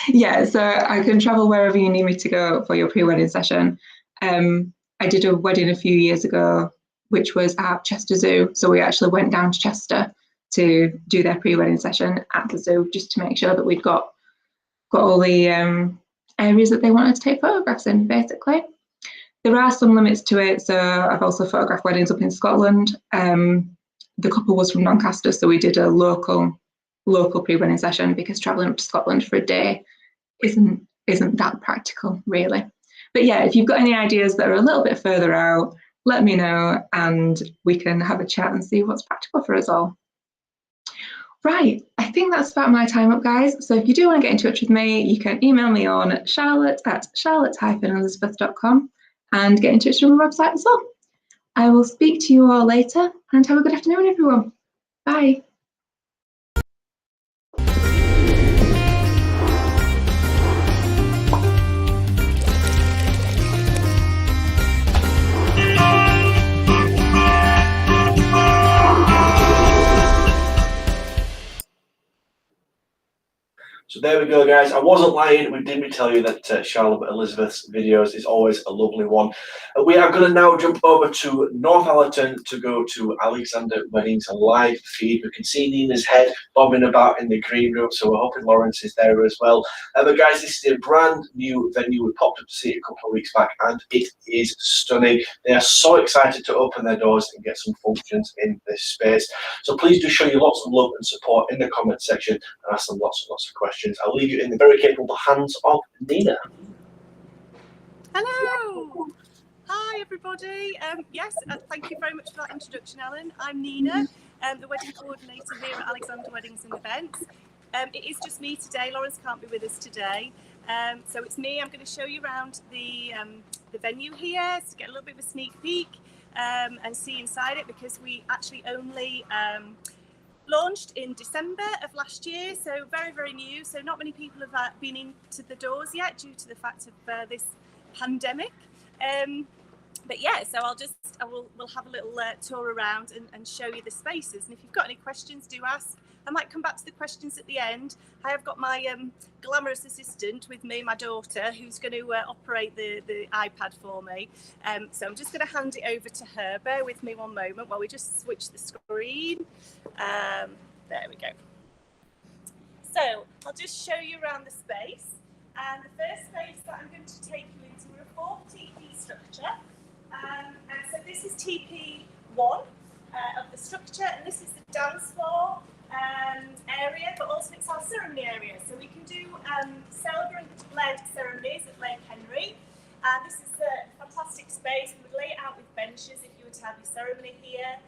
Yeah, so I can travel wherever you need me to go for your pre-wedding session. I did a wedding a few years ago, which was at Chester Zoo. So we actually went down to Chester to do their pre-wedding session at the zoo, just to make sure that we'd got all the areas that they wanted to take photographs in, basically. There are some limits to it. So I've also photographed weddings up in Scotland. The couple was from Doncaster, so we did a local pre-wedding session because travelling up to Scotland for a day isn't that practical, really. But yeah, if you've got any ideas that are a little bit further out, let me know and we can have a chat and see what's practical for us all. Right, I think that's about my time up, guys. So if you do want to get in touch with me, you can email me on charlotte@charlotte-elizabeth.com and get in touch with my website as well. I will speak to you all later and have a good afternoon, everyone. Bye. So there we go, guys. I wasn't lying. We didn't tell you that Charlotte Elizabeth's videos is always a lovely one. We are going to now jump over to Northallerton to go to Alexander Wedding's live feed. We can see Nina's head bobbing about in the green room, so we're hoping Lawrence is there as well. But guys, this is a brand new venue. We popped up to see it a couple of weeks back, and it is stunning. They are so excited to open their doors and get some functions in this space. So please do show you lots of love and support in the comment section and ask them lots and lots of questions. I'll leave you in the very capable hands of Nina. Hello. Hi, everybody. Yes, thank you very much for that introduction, Ellen. I'm Nina, the wedding coordinator here at Alexander Weddings and Events. It is just me today. Lawrence can't be with us today. So it's me. I'm going to show you around the venue here to get a little bit of a sneak peek and see inside it, because we actually only launched in December of last year, so very, very new. So not many people have been into the doors yet due to the fact of this pandemic. But yeah, so we'll have a little tour around and show you the spaces. And if you've got any questions, do ask. I might come back to the questions at the end. I have got my glamorous assistant with me, my daughter, who's going to operate the iPad for me. So I'm just going to hand it over to her. Bear with me one moment while we just switch the screen. There we go. So I'll just show you around the space. And the first space that I'm going to take you into, we're a 4 TP structure. And so this is TP1 of the structure, and this is the dance floor area, but also it's our ceremony area. So we can do celebrant-led ceremonies at Lake Henry. And this is a fantastic space. We would lay it out with benches if you were to have your ceremony here.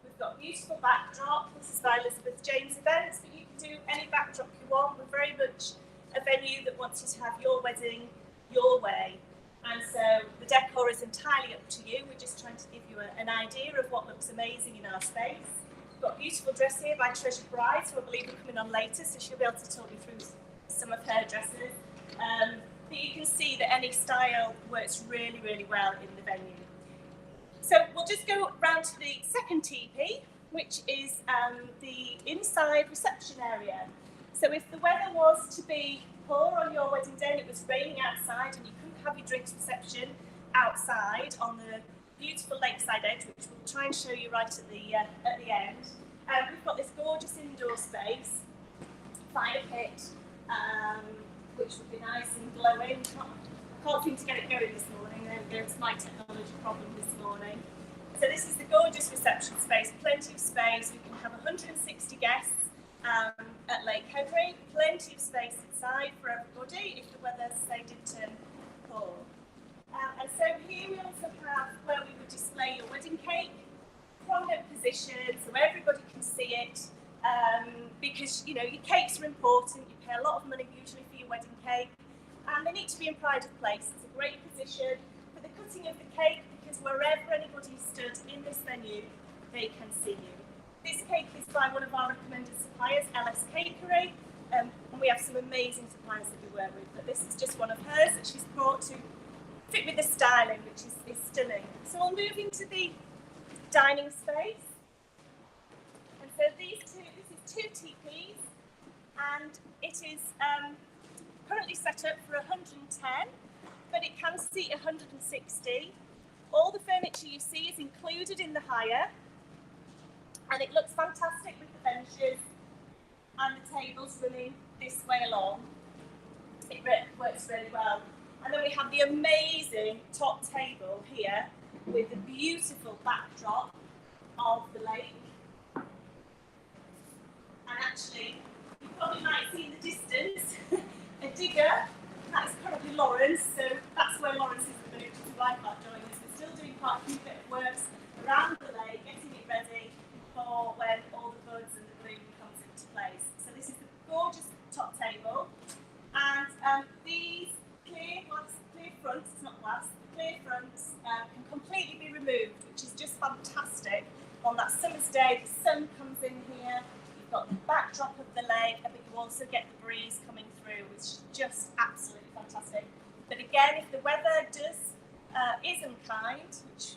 We've got a beautiful backdrop. This is by Elizabeth James Events, but you can do any backdrop you want. We're very much a venue that wants you to have your wedding your way. And so the decor is entirely up to you. We're just trying to give you an idea of what looks amazing in our space. We've got a beautiful dress here by Treasure Bride, who I believe will come in on later, so she'll be able to talk you through some of her dresses. But you can see that any style works really, really well in the venue. So we'll just go round to the second TP, which is the inside reception area. So if the weather was to be poor on your wedding day and it was raining outside and you couldn't have your drinks reception outside on the beautiful lakeside edge, which we'll try and show you right at the end, we've got this gorgeous indoor space, fire pit, which would be nice and glowing. I can't seem to get it going this morning. There we go, it's my technology problem this morning. So this is the gorgeous reception space, plenty of space. We can have 160 guests at Lake Henry, plenty of space inside for everybody if the weather, say, did turn poor. And so here we also have where we would display your wedding cake, prominent position so everybody can see it, because you know your cakes are important. You pay a lot of money usually for your wedding cake, and they need to be in pride of place. It's a great position for the cutting of the cake, because wherever anybody stood in this venue, they can see you. This cake is by one of our recommended suppliers, LS Cakery, and we have some amazing suppliers that we work with, but this is just one of hers that she's brought to fit with the styling, which is stunning. So we'll move into the dining space. And so this is 2 TPs, and it is currently set up for 110, but it can seat 160. All the furniture you see is included in the hire, and it looks fantastic with the benches and the tables running this way along. It works really well. And then we have the amazing top table here with the beautiful backdrop of the lake. And actually, you probably might see in the distance a digger. That is currently Lawrence, so that's where Lawrence is right back join us. We're still doing quite a few bit of works around the lake, getting it ready for when all the buds and the bloom comes into place. So this is the gorgeous top table, and these clear fronts, it's not glass, the clear fronts can completely be removed, which is just fantastic. On that summer's day, the sun comes in here, you've got the backdrop of the lake, but you also get the breeze coming through, which is just absolutely fantastic. But again, if the weather is unkind, which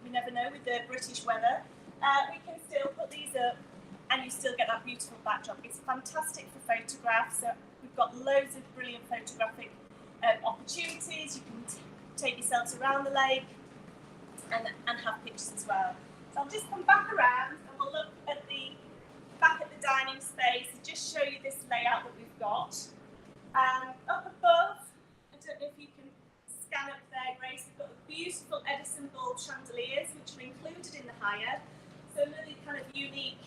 we never know with the British weather, we can still put these up and you still get that beautiful backdrop. It's fantastic for photographs. So we've got loads of brilliant photographic opportunities. You can take yourselves around the lake and have pictures as well. So I'll just come back around and we'll look at the back at the dining space and just show you this layout that we've got. Up above, I don't know if you can scan up there, Grace, we've got the beautiful Edison bulb chandeliers, which are included in the hire. So another kind of unique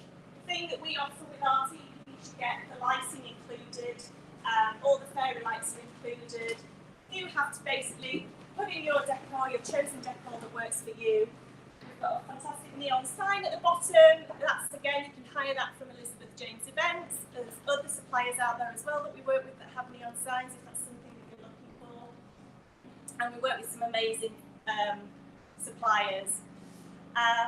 thing that we offer with our TV, you get the lighting included, all the fairy lights are included. You have to basically put in your decor, your chosen decor that works for you. We've got a fantastic neon sign at the bottom. That's, again, you can hire that from Elizabeth James Events. There's other suppliers out there as well that we work with that have neon signs if that's something that you're looking for. And we work with some amazing suppliers.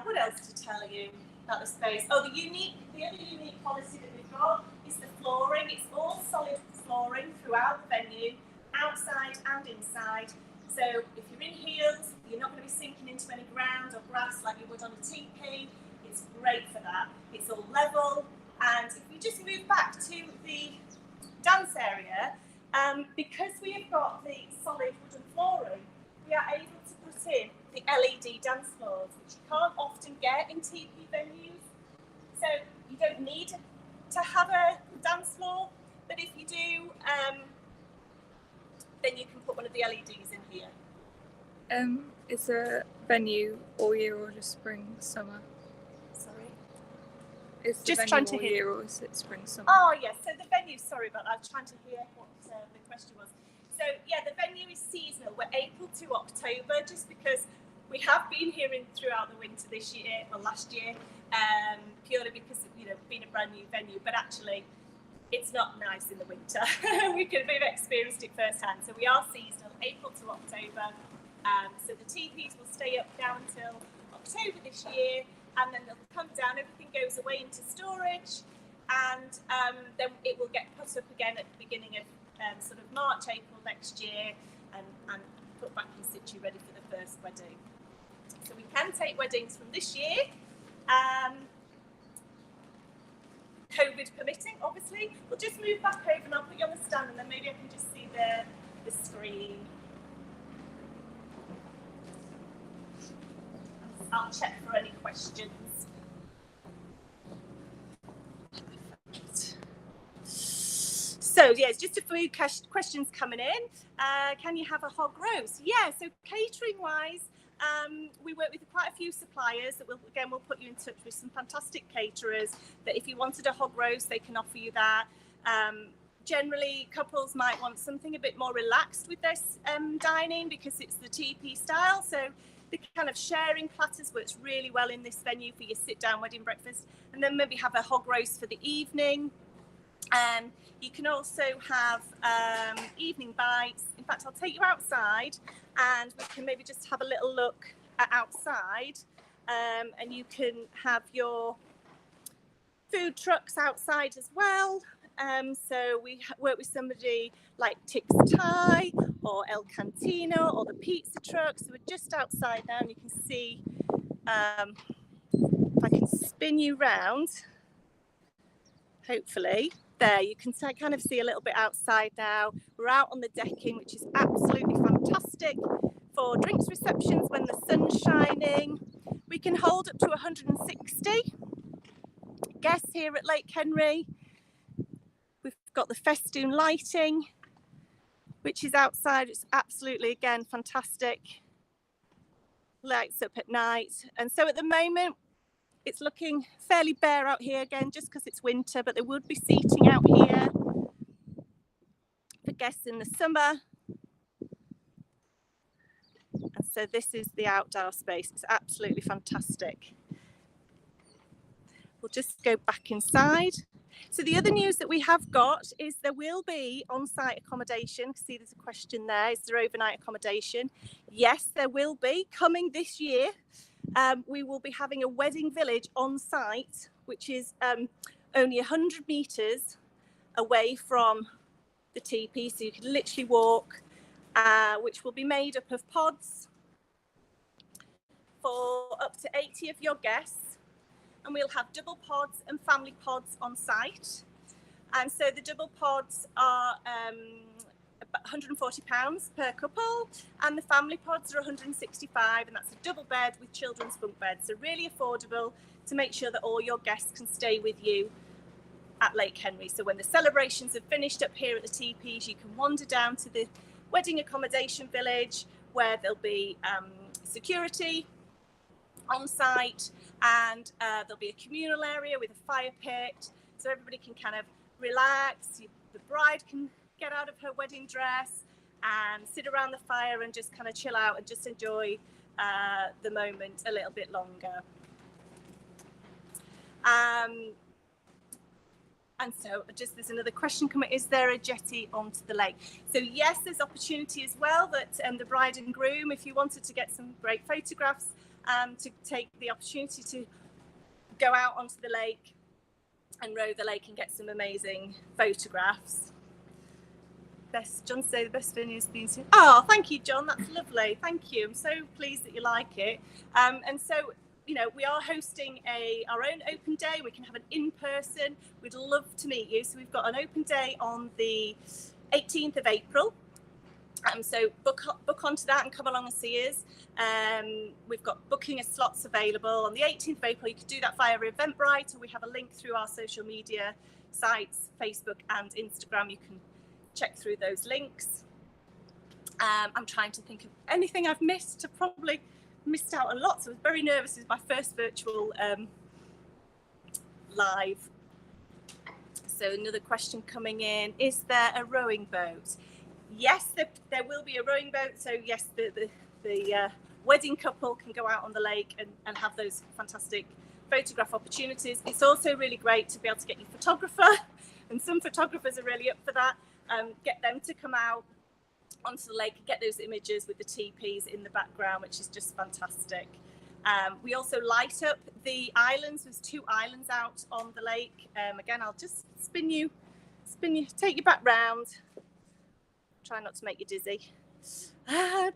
What else to tell you about the space? Oh, the other unique policy that we've got is the flooring. It's all solid flooring throughout the venue, outside and inside. So if you're in heels, you're not going to be sinking into any ground or grass like you would on a teepee. It's great for that. It's all level. And if you just move back to the dance area, because we have got the solid wooden flooring, we are able to put in the LED dance floors, which you can't often get in teepee venues. So you don't need to have a dance floor, but if you do, then you can put one of the LEDs in here. Is the venue all year or just spring, summer? Sorry. Is the Just venue trying to all hear. year or is it spring, summer? Oh, yes. So the venue, sorry about that. I was trying to hear what the question was. So, yeah, the venue is seasonal. We're April to October, just because we have been here throughout the winter this year, well, last year, purely because of, being a brand new venue. But actually, it's not nice in the winter. We've experienced it firsthand. So we are seasonal, April to October. So the teepees will stay up now until October this year, and then they'll come down. Everything goes away into storage, and then it will get put up again at the beginning of sort of March, April next year, and put back in situ ready for the first wedding. So we can take weddings from this year. COVID permitting, obviously. We'll just move back over and I'll put you on the stand, and then maybe I can just see the screen. I'll check for any questions. So, yeah, it's just a few questions coming in. Can you have a hog roast? Yeah, so catering-wise, we work with quite a few suppliers that we'll put you in touch with some fantastic caterers that if you wanted a hog roast, they can offer you that. Generally, couples might want something a bit more relaxed with their dining because it's the teepee style. So the kind of sharing platters works really well in this venue for your sit-down wedding breakfast. And then maybe have a hog roast for the evening. You can also have evening bites. In fact, I'll take you outside and we can maybe just have a little look at outside, and you can have your food trucks outside as well. So we work with somebody like Tix Thai or El Cantino or the pizza truck. So we're just outside now, and you can see, if I can spin you round, hopefully. There, you can kind of see a little bit outside now. We're out on the decking, which is absolutely fantastic for drinks receptions when the sun's shining. We can hold up to 160 guests here at Lake Henry. We've got the festoon lighting, which is outside. It's absolutely, again, fantastic. Lights up at night. And so at the moment, it's looking fairly bare out here again, just because it's winter, but there would be seating out here for guests in the summer. And So this is the outdoor space. It's absolutely fantastic. We'll just go back inside. So the other news that we have got is there will be on-site accommodation. See, there's a question there. Is there overnight accommodation? Yes, there will be. Coming this year, we will be having a wedding village on site, which is only 100 metres away from the teepee. So you can literally walk, which will be made up of pods for up to 80 of your guests. And we'll have double pods and family pods on site. And so the double pods are about £140 per couple, and the family pods are £165, and that's a double bed with children's bunk beds. So really affordable to make sure that all your guests can stay with you at Lake Henry. So when the celebrations have finished up here at the teepees, you can wander down to the wedding accommodation village, where there'll be security on site, and there'll be a communal area with a fire pit, so everybody can kind of relax. The bride can get out of her wedding dress and sit around the fire and just kind of chill out and just enjoy the moment a little bit longer. And so just there's another question coming, is there a jetty onto the lake? So yes, there's opportunity as well that the bride and groom, if you wanted to get some great photographs, to take the opportunity to go out onto the lake and row the lake and get some amazing photographs. John say the best venue has been seen. Oh, thank you, John. That's lovely. Thank you. I'm so pleased that you like it. And so, you know, we are hosting our own open day. We can have an in-person. We'd love to meet you. So we've got an open day on the 18th of April. So book onto that and come along and see us. We've got booking slots available on the 18th of April. You could do that via Eventbrite, or we have a link through our social media sites, Facebook and Instagram. You can check through those links. I'm trying to think of anything I've missed. I've probably missed out a lot, so I was very nervous. It's my first virtual live. So another question coming in, is there a rowing boat? Yes, there will be a rowing boat. So yes, the wedding couple can go out on the lake and have those fantastic photograph opportunities. It's also really great to be able to get your photographer, and some photographers are really up for that. Get them to come out onto the lake and get those images with the teepees in the background, which is just fantastic. We also light up the islands. There's 2 islands out on the lake. Again, I'll just spin you, take you back round. Try not to make you dizzy.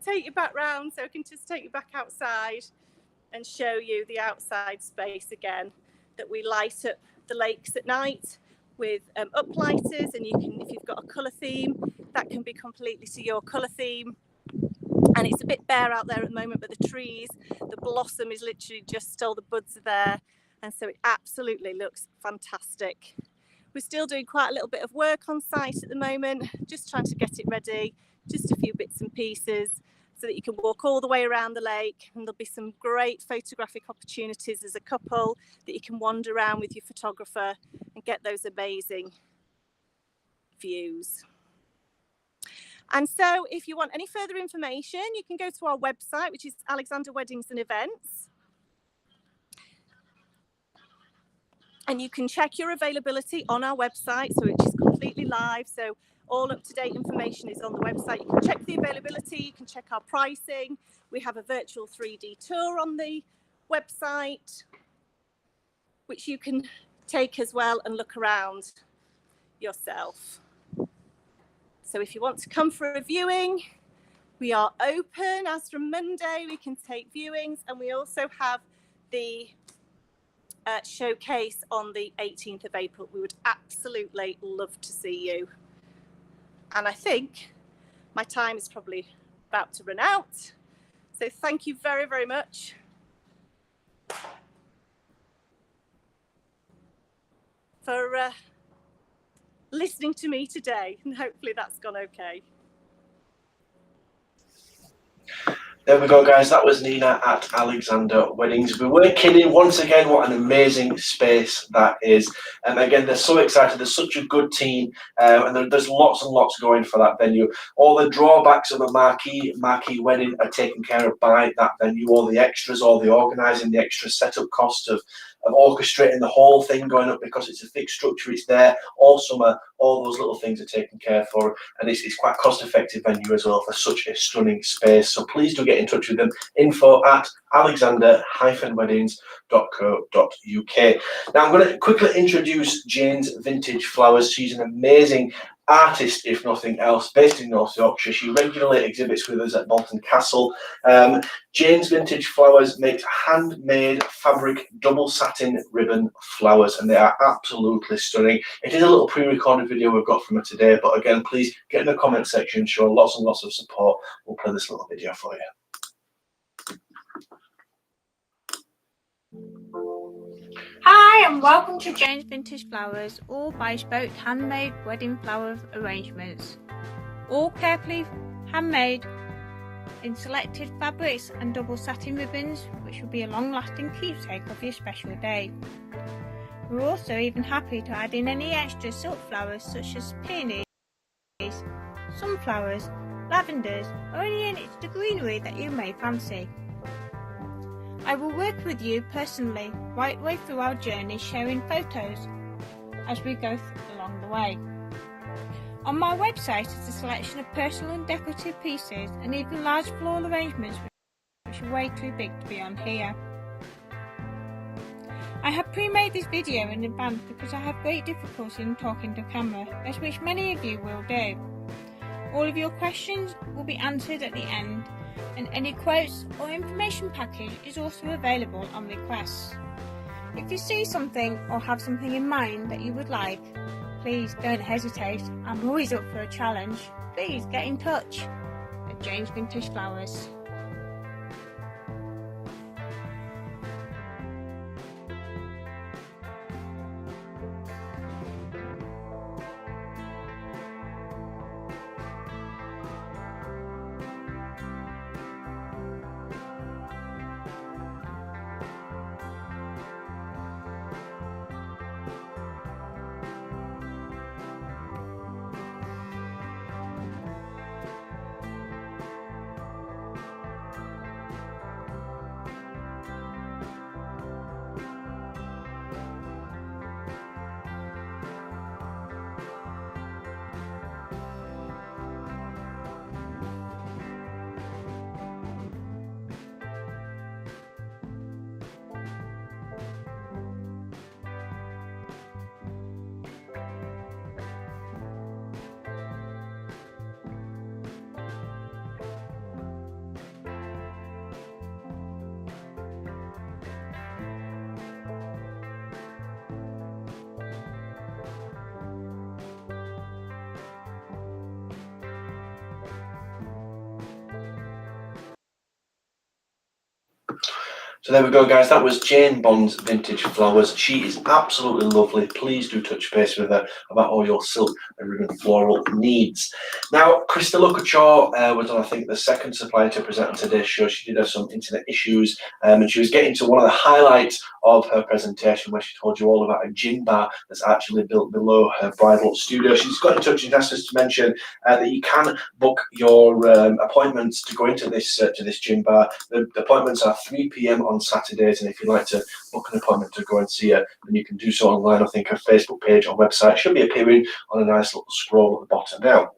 Take you back round so I can just take you back outside and show you the outside space again, that we light up the lakes at night with uplighters, and you can, if you've got a colour theme, that can be completely to your colour theme. And it's a bit bare out there at the moment, but the trees, the blossom is literally just all the buds are there, and so it absolutely looks fantastic. We're still doing quite a little bit of work on site at the moment, just trying to get it ready, just a few bits and pieces, so that you can walk all the way around the lake, and there'll be some great photographic opportunities as a couple that you can wander around with your photographer and get those amazing views. And so if you want any further information, you can go to our website, which is Alexander Weddings and Events. And you can check your availability on our website, so it is completely live. So all up-to-date information is on the website. You can check the availability, you can check our pricing. We have a virtual 3D tour on the website, which you can take as well and look around yourself. So if you want to come for a viewing, we are open as from Monday. We can take viewings, and we also have the showcase on the 18th of April. We would absolutely love to see you. And I think my time is probably about to run out. So thank you very, very much. For listening to me today, and hopefully that's gone okay. There we go, guys. That was Nina at Alexander Weddings. We weren't kidding. Once again, what an amazing space that is. And again, they're so excited. There's such a good team, and there's lots and lots going for that venue. All the drawbacks of a marquee wedding are taken care of by that venue. All the extras, all the organising, the extra setup cost of orchestrating the whole thing going up, because it's a fixed structure, it's there all summer, all those little things are taken care for, and it's quite cost-effective venue as well for such a stunning space. So please do get in touch with them. Info at alexander-weddings.co.uk. Now I'm going to quickly introduce Jane's Vintage Flowers. She's an amazing artist, if nothing else, based in North Yorkshire. She regularly exhibits with us at Bolton Castle. Jane's Vintage Flowers makes handmade fabric double satin ribbon flowers, and they are absolutely stunning. It is a little pre-recorded video we've got from her today, but again, please get in the comment section, show lots and lots of support. We'll play this little video for you. Hi and welcome to Jane's Vintage Flowers, all bespoke handmade wedding flower arrangements. All carefully handmade in selected fabrics and double satin ribbons, which will be a long-lasting keepsake of your special day. We're also even happy to add in any extra silk flowers such as peonies, sunflowers, lavenders, or any extra greenery that you may fancy. I will work with you personally right way through our journey, sharing photos as we go along the way. On my website is a selection of personal and decorative pieces and even large floral arrangements which are way too big to be on here. I have pre-made this video in advance because I have great difficulty in talking to camera, as which many of you will do. All of your questions will be answered at the end, and any quotes or information package is also available on request. If you see something or have something in mind that you would like, please don't hesitate. I'm always up for a challenge. Please get in touch at Jane's Vintage Flowers. So there we go, guys. That was Jane Bond's Vintage Flowers. She is absolutely lovely. Please do touch base with her about all your silk and ribbon floral needs. Now, Christella Couture was, I think, the second supplier to present on today's show. She did have some internet issues, and she was getting to one of the highlights of her presentation where she told you all about a gin bar that's actually built below her bridal studio. She's got in touch and asked us to mention that you can book your appointments to go into this gin bar. The appointments are 3 p.m. on Saturdays, and if you'd like to book an appointment to go and see her, then you can do so online. I think her Facebook page or website should be appearing on a nice little scroll at the bottom now.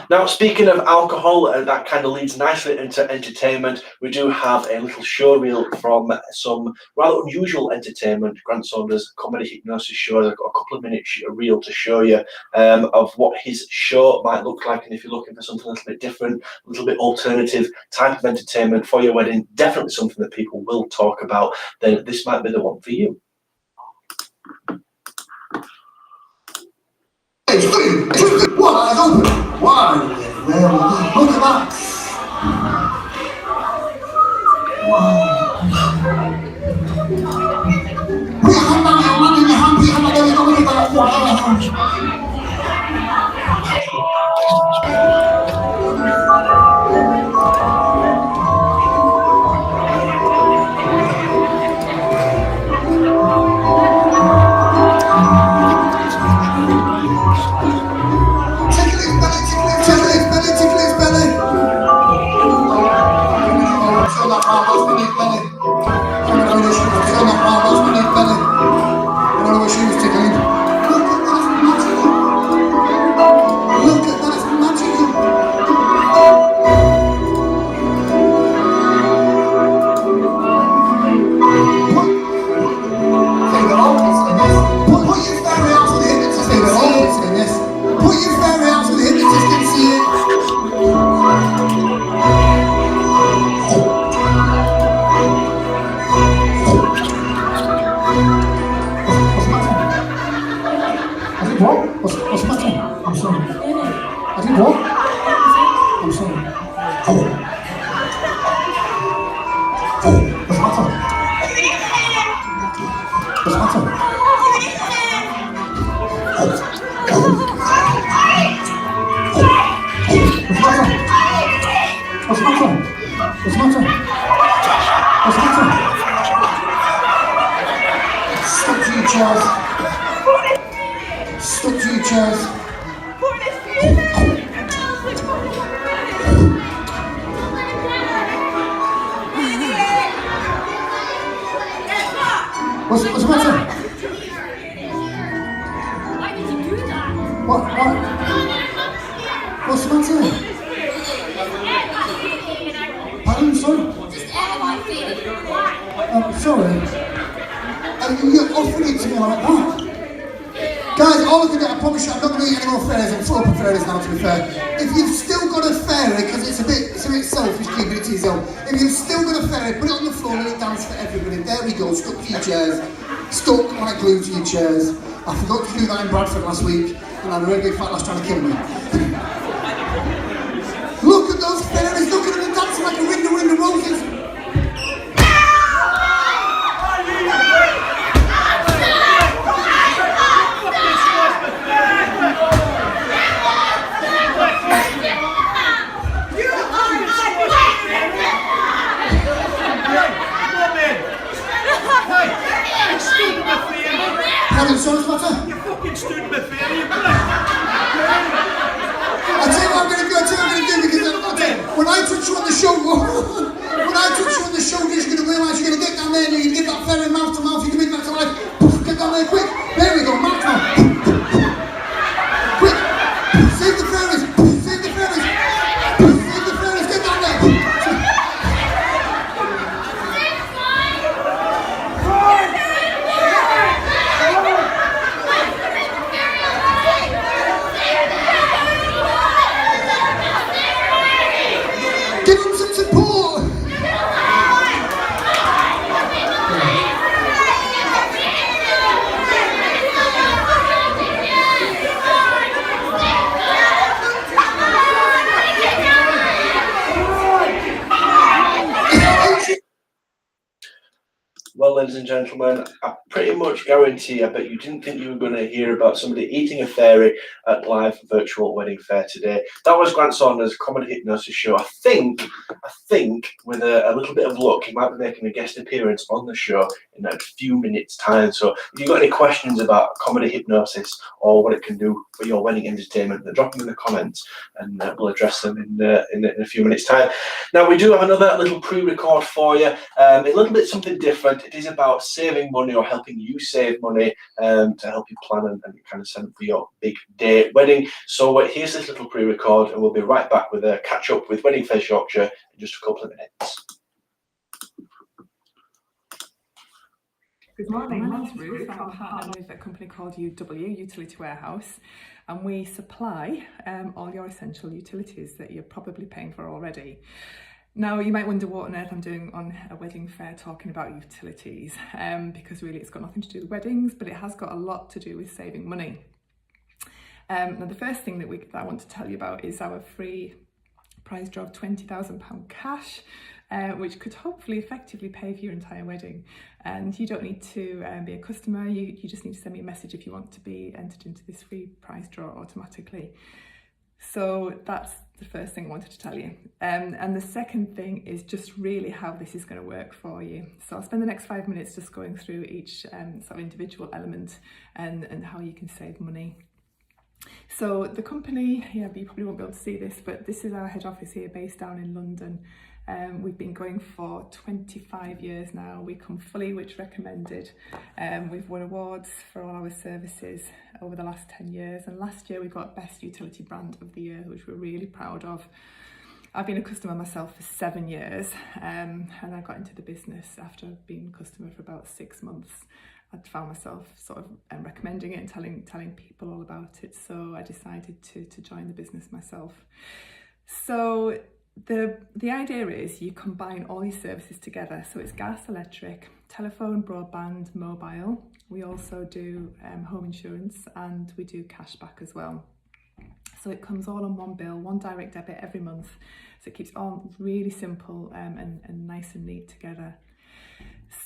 Now, speaking of alcohol, that kind of leads nicely into entertainment. We do have a little show reel from some rather unusual entertainment. Grant Saunders' Comedy Hypnosis show. I've got a couple of minutes reel to show you of what his show might look like. And if you're looking for something a little bit different, a little bit alternative type of entertainment for your wedding, definitely something that people will talk about, then this might be the one for you. One eye open. One. Look at that. Put your hand down, your hand in your hand, put your hand down, you don't need that. Wow. What's the matter? Stuck to your chairs. Stuck to your chairs. What's the matter? Why did you do that? What? What's the matter? Pardon, sorry? Just air my feet. Why? Sorry. You're offering it to me like that. Guys, all I can do, I promise you, I'm not going to eat any more fairies. I'm full up of fairies now, to be fair. If you've still got a fairy, because it's a bit selfish keeping it to yourself. If you've still got a fairy, put it on the floor and let it dance for everybody. There we go, stuck to your chairs. Stuck like glue to your chairs. I forgot to do that in Bradford last week, and I had a really big fat lass trying to kill me. Look at those fairies, look at them dancing like a ring the roses. Pardon, sorry, what's the matter? You fucking stood in my face, you I tell you what I'm going to do, because when I touch you on the shoulder, you're going to realise you're going to get down there and you can get that fairy mouth to mouth, you can make that to life. Get down there quick. There we go, mouth to mouth. Quick. Save the fairies. Save the fairies. Save the fairies. Get down there. Give them some support! Well, ladies and gentlemen, I pretty much guarantee I bet you didn't think you were going to hear about somebody eating a fairy at live virtual wedding fair today. That was Grant Saunders' Comedy Hypnosis show. I think with a little bit of luck, he might be making a guest appearance on the show in a few minutes' time. So if you've got any questions about comedy hypnosis or what it can do for your wedding entertainment, then drop them in the comments and we'll address them in a few minutes' time. Now, we do have another little pre-record for you, a little bit something different. It is about saving money or helping you save money to help you plan and kind of set up for your big day wedding. So here's this little pre-record and we'll be right back with a catch up with Wedding Fairs Yorkshire in just a couple of minutes. Good morning, my name's Ruth. I'm partnered with a company called UW, Utility Warehouse, and we supply all your essential utilities that you're probably paying for already. Now, you might wonder what on earth I'm doing on a wedding fair talking about utilities, because really it's got nothing to do with weddings, but it has got a lot to do with saving money. Now, the first thing that I want to tell you about is our free prize draw of £20,000 cash, which could hopefully effectively pay for your entire wedding. And you don't need to be a customer, you just need to send me a message if you want to be entered into this free prize draw automatically. So that's the first thing I wanted to tell you. And the second thing is just really how this is going to work for you. So I'll spend the next 5 minutes just going through each sort of individual element and how you can save money. So the company, you probably won't be able to see this, but this is our head office here based down in London. We've been going for 25 years now. We come fully which recommended. We've won awards for all our services over the last 10 years, and last year we got Best Utility Brand of the Year, which we're really proud of. I've been a customer myself for 7 years, and I got into the business after being a customer for about 6 months. I'd found myself sort of recommending it and telling people all about it, so I decided to join the business myself. So the idea is you combine all your services together. So it's gas, electric, telephone, broadband, mobile. We also do home insurance, and we do cashback as well. So it comes all on one bill, one direct debit every month. So it keeps all really simple and nice and neat together.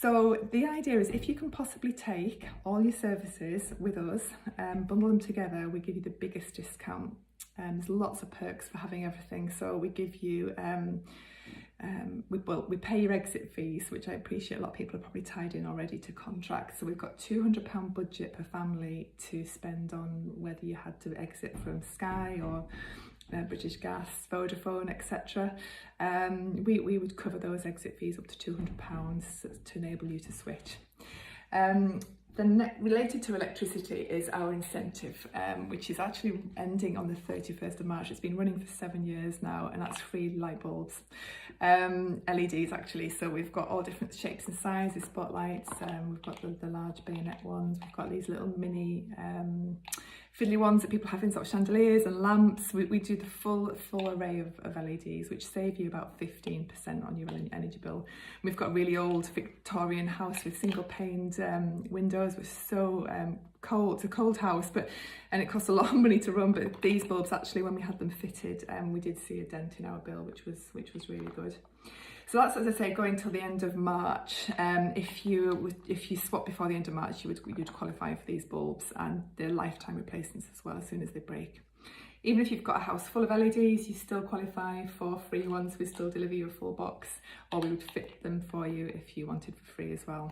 So the idea is if you can possibly take all your services with us, bundle them together, we give you the biggest discount. There's lots of perks for having everything. So we give you we pay your exit fees, which I appreciate a lot of people are probably tied in already to contracts. So we've got £200 budget per family to spend on whether you had to exit from Sky or British Gas, Vodafone, etc. We would cover those exit fees up to £200 to enable you to switch. Related to electricity is our incentive, which is actually ending on the 31st of March. It's been running for 7 years now, and that's free light bulbs, LEDs actually. So we've got all different shapes and sizes, spotlights. We've got the large bayonet ones. We've got these little mini fiddly ones that people have in sort of chandeliers and lamps. We do the full array of LEDs, which save you about 15% on your energy bill. We've got a really old Victorian house with single paned windows. We're so cold. It's a cold house, and it costs a lot of money to run. But these bulbs, actually, when we had them fitted, we did see a dent in our bill, which was really good. So that's, as I say, going till the end of March. If you swap before the end of March, you'd qualify for these bulbs, and they're lifetime replacements as well as soon as they break. Even if you've got a house full of LEDs, you still qualify for free ones. We still deliver you a full box, or we would fit them for you if you wanted for free as well.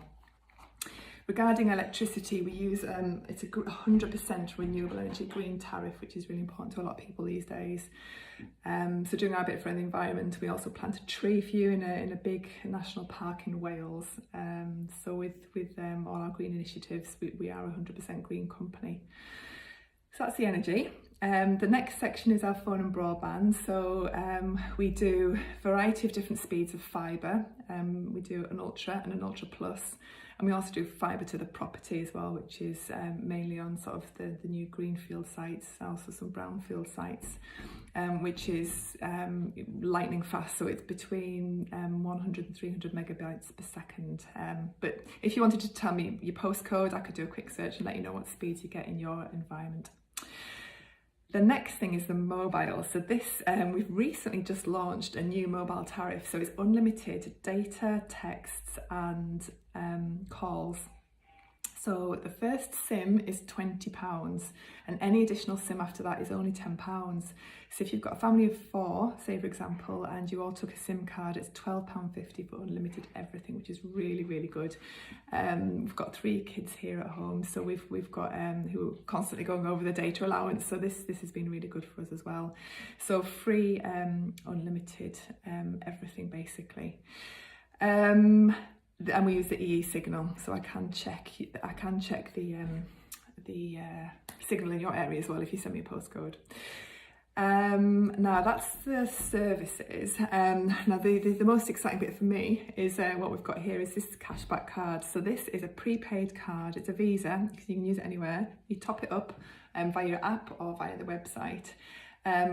Regarding electricity, we use it's a 100% renewable energy green tariff, which is really important to a lot of people these days. So doing our bit for the environment, we also plant a tree for you in a big national park in Wales. So with all our green initiatives, we are a 100% green company. So that's the energy. The next section is our phone and broadband. So we do a variety of different speeds of fibre. We do an Ultra and an Ultra Plus. And we also do fibre to the property as well, which is mainly on sort of the new greenfield sites, also some brownfield sites, which is lightning fast. So it's between 100 and 300 megabytes per second. But if you wanted to tell me your postcode, I could do a quick search and let you know what speeds you get in your environment. The next thing is the mobile. So this, we've recently just launched a new mobile tariff. So it's unlimited data, texts and calls. So the first SIM is £20 and any additional SIM after that is only £10. So if you've got a family of 4, say for example, and you all took a SIM card, it's £12.50 for unlimited everything, which is really, really good. We've got 3 kids here at home, so we've got who are constantly going over the data allowance, so this has been really good for us as well. So free, unlimited, everything basically. And we use the EE signal, so I can check the signal in your area as well if you send me a postcode. Now that's the services. Now the most exciting bit for me is what we've got here is this cashback card. So this is a prepaid card. It's a Visa, because you can use it anywhere. You top it up via your app or via the website.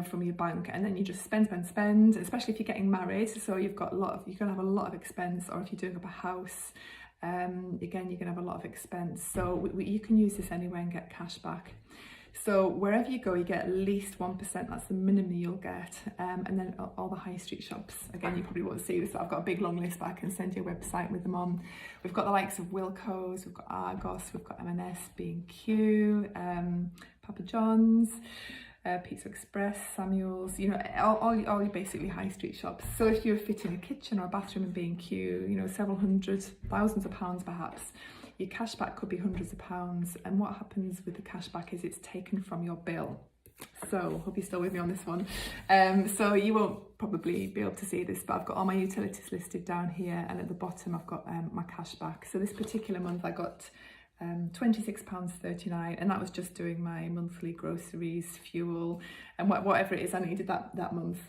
From your bank, and then you just spend, especially if you're getting married. So you're gonna have a lot of expense, or if you're doing up a house, again, you're gonna have a lot of expense. So you can use this anywhere and get cash back. So wherever you go, you get at least 1%. That's the minimum you'll get. And then all the high street shops, again, you probably won't see this, but I've got a big long list, but I can send you a website with them on. We've got the likes of Wilko's, we've got Argos, we've got M&S, B&Q, Papa John's, Pizza Express, Samuel's, you know, all your basically high street shops. So if you're fitting a kitchen or a bathroom in B&Q, you know, several hundred, thousands of pounds perhaps, your cashback could be hundreds of pounds. And what happens with the cashback is it's taken from your bill. So hope you're still with me on this one. So you won't probably be able to see this, but I've got all my utilities listed down here, and at the bottom I've got my cashback. So this particular month I got £26.39, and that was just doing my monthly groceries, fuel, and whatever it is I needed that month.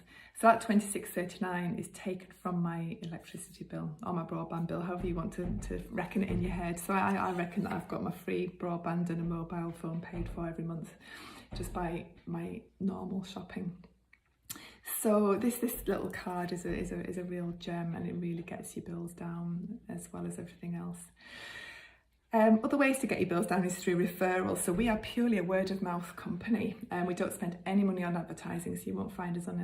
So that £26.39 is taken from my electricity bill or my broadband bill, however you want to reckon it in your head. So I reckon that I've got my free broadband and a mobile phone paid for every month just by my normal shopping. So this little card is a real gem, and it really gets your bills down as well as everything else. Other ways to get your bills down is through referrals. So we are purely a word of mouth company, and we don't spend any money on advertising, so you won't find us on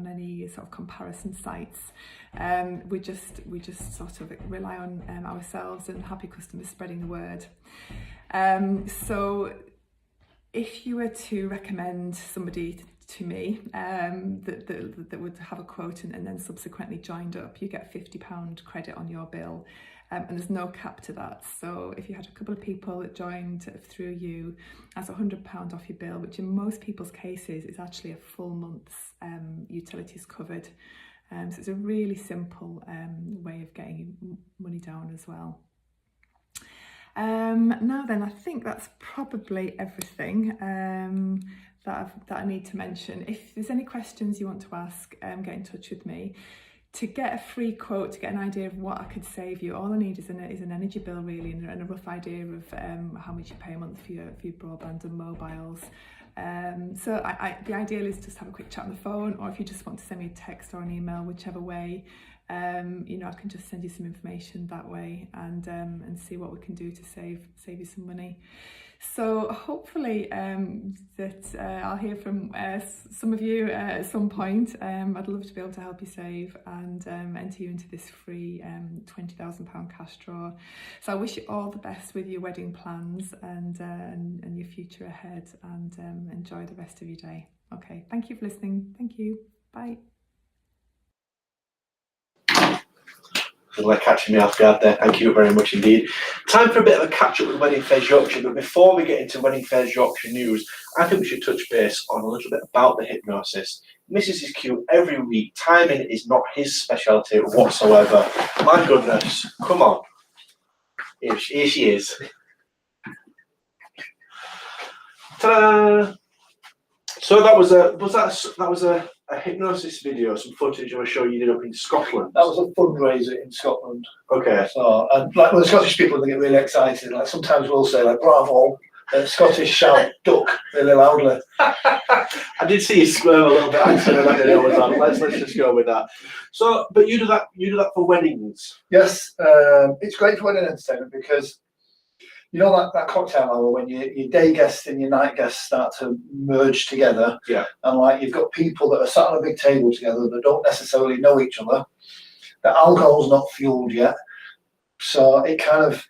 any sort of comparison sites. We just sort of rely on ourselves and happy customers spreading the word. So if you were to recommend somebody to me that would have a quote and then subsequently joined up, you get £50 credit on your bill. And there's no cap to that. So if you had a couple of people that joined through you, that's £100 off your bill, which in most people's cases is actually a full month's utilities covered. So it's a really simple way of getting money down as well. Now then, I think that's probably everything that I need to mention. If there's any questions you want to ask, get in touch with me. To get a free quote, to get an idea of what I could save you, all I need is an energy bill really, and a rough idea of how much you pay a month for your broadband and mobiles. So the ideal is just have a quick chat on the phone, or if you just want to send me a text or an email, whichever way, you know, I can just send you some information that way and see what we can do to save you some money. So hopefully that I'll hear from some of you at some point. I'd love to be able to help you save and enter you into this free £20,000 cash draw. So I wish you all the best with your wedding plans and your future ahead, and enjoy the rest of your day. Okay, thank you for listening. Thank you. Bye. Like catching me off guard there. Thank you very much indeed. Time for a bit of a catch up with Wedding Fairs Yorkshire, but before we get into Wedding Fairs Yorkshire news, I think we should touch base on a little bit about the hypnosis. Mrs. is cute every week. Timing is not his specialty whatsoever. My goodness, come on. Here she is. Ta-da! So that was a hypnosis video, some footage of a show you did up in Scotland. That was a fundraiser in Scotland. Okay. So, and like when the Scottish people, they get really excited. Like sometimes we'll say like "bravo," Scottish shout "duck" really loudly. I did see you squirm a little bit actually when that video was on. Let's just go with that. So, but you do that for weddings. Yes, it's great for wedding entertainment because you know that cocktail hour when your day guests and your night guests start to merge together. Yeah. And like you've got people that are sat on a big table together that don't necessarily know each other. The alcohol's not fueled yet, so it kind of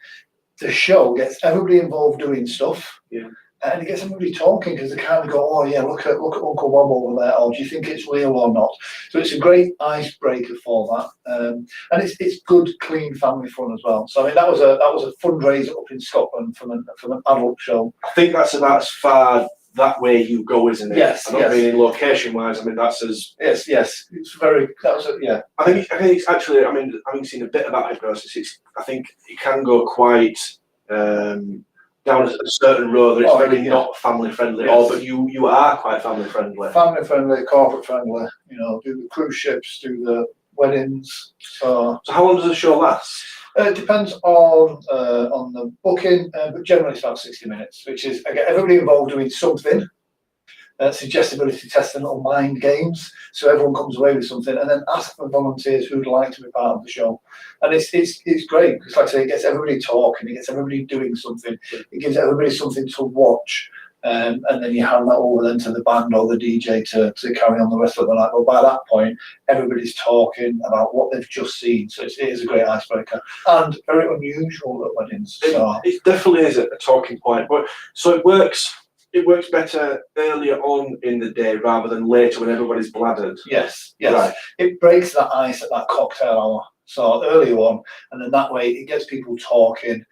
the show gets everybody involved doing stuff. Yeah. And it gets everybody talking because they kind of go, oh yeah, look at Uncle Bob over there. Oh, do you think it's real or not? So it's a great icebreaker for that, and it's good, clean family fun as well. So I mean, that was a fundraiser up in Scotland from an adult show. I think that's about as far that way you go, isn't it? Yes. I don't mean location wise. I mean that's as yes. It's very yeah. I think it's actually. I mean, having seen a bit about hypnosis, I think it can go quite. Down a certain road that it's very not family friendly, but you are quite family friendly. Family friendly, corporate friendly, you know, do the cruise ships, do the weddings. So how long does the show last? It depends on the booking, but generally it's about 60 minutes, which is again everybody involved doing something. Suggestibility tests and little mind games, so everyone comes away with something, and then ask for volunteers who'd like to be part of the show. And it's great because, like I say, it gets everybody talking, it gets everybody doing something, it gives everybody something to watch, and then you hand that over then to the band or the DJ to carry on the rest of the night. But by that point, everybody's talking about what they've just seen, so it is a great icebreaker and very unusual at weddings. So it definitely is a talking point, but so it works. It works better earlier on in the day rather than later when everybody's bladdered. Yes. Right. It breaks that ice at that cocktail hour. So earlier on, and then that way it gets people talking.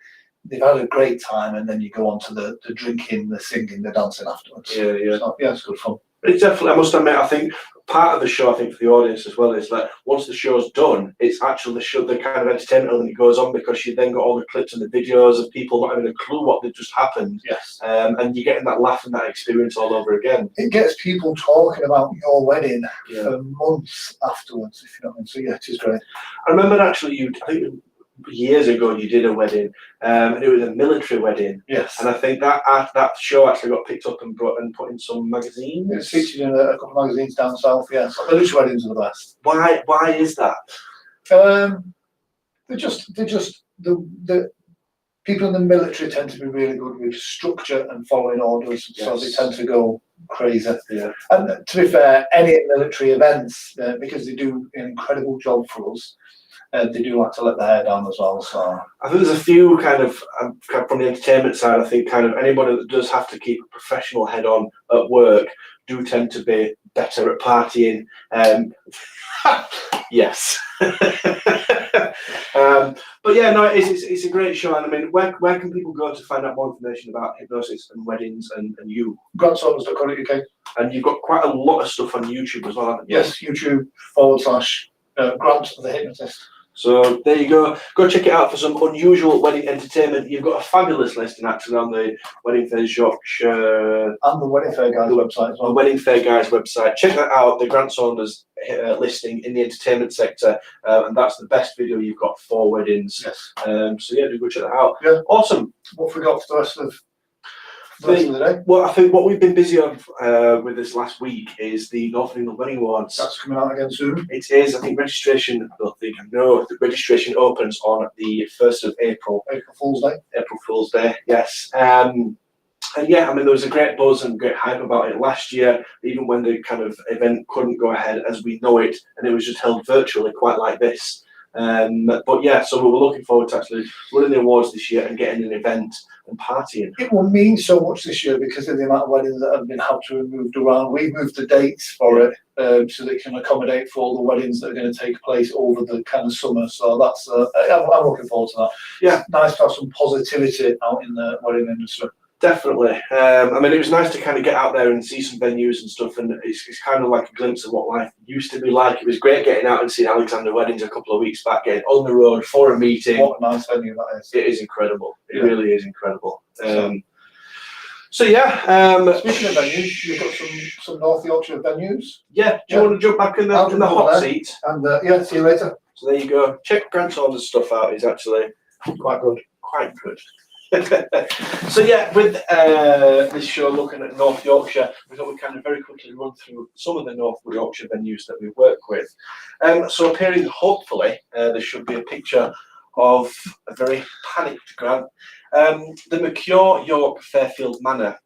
They've had a great time, and then you go on to the drinking, the singing, the dancing afterwards. Yeah. So, yeah, it's good fun. It's definitely, I must admit, I think part of the show, I think for the audience as well, is that once the show's done, it's actually the kind of entertainment element that goes on because you then got all the clips and the videos of people not having a clue what had just happened. Yes. And you're getting that laugh and that experience all over again. It gets people talking about your wedding for months afterwards, if you know what I mean. So yeah, it is great. I remember actually I think years ago you did a wedding, and it was a military wedding. Yes. And I think that show actually got picked up and put in some magazines. It's featured in a couple of magazines down south. Yes, military weddings are the best. Why is that? They're just the people in the military tend to be really good with structure and following orders, so they tend to go crazy. Yeah. And to be fair, any military events, because they do an incredible job for us, they do like to let the hair down as well. So I think there's a few kind of from the entertainment side. I think kind of anybody that does have to keep a professional head on at work do tend to be better at partying. Yes. But yeah, no, it's a great show. And I mean, where can people go to find out more information about hypnosis and weddings and you? Grandsons.co.uk. And you've got quite a lot of stuff on YouTube as well, haven't you? Yes, YouTube / Grant the Hypnotist. So there you go. Go check it out for some unusual wedding entertainment. You've got a fabulous listing actually on the Wedding Fairs Yorkshire and the Wedding Fair Guys website as well. The Wedding Fair Guys website. Check that out. The Grant Saunders listing in the entertainment sector, and that's the best video you've got for weddings. Yes. So yeah, do go check that out. Yeah. Awesome. What have we got for the rest of the day? Well, I think what we've been busy on with this last week is the North of England Wedding Awards. That's coming out again soon. It is. I think registration. The registration opens on the 1st of April. April Fool's Day. April Fool's Day. Yes. And yeah, I mean, there was a great buzz and great hype about it last year, even when the kind of event couldn't go ahead as we know it, and it was just held virtually, quite like this. But yeah, so we were looking forward to actually running the awards this year and getting an event and partying. It will mean so much this year because of the amount of weddings that have been had to be moved around. We've moved the dates for it so that it can accommodate for all the weddings that are going to take place over the kind of summer. So that's I'm looking forward to that. Yeah, nice to have some positivity out in the wedding industry. Definitely. I mean, it was nice to kind of get out there and see some venues and stuff, and it's kind of like a glimpse of what life used to be like. It was great getting out and seeing Alexander Weddings a couple of weeks back, getting on the road for a meeting. What a nice venue that is. It is incredible. It really is incredible. So yeah. Speaking of venues, you've got some North Yorkshire venues. Yeah. Do you want to jump back in the hot seat? And yeah, see you later. So there you go. Check Grant Saunders' stuff out. It's actually quite good. Quite good. So yeah, with this show looking at North Yorkshire, we thought we'd kind of very quickly run through some of the North Yorkshire venues that we work with. So appearing, hopefully, there should be a picture of a very panicked Grant. The McCure York Fairfield Manor,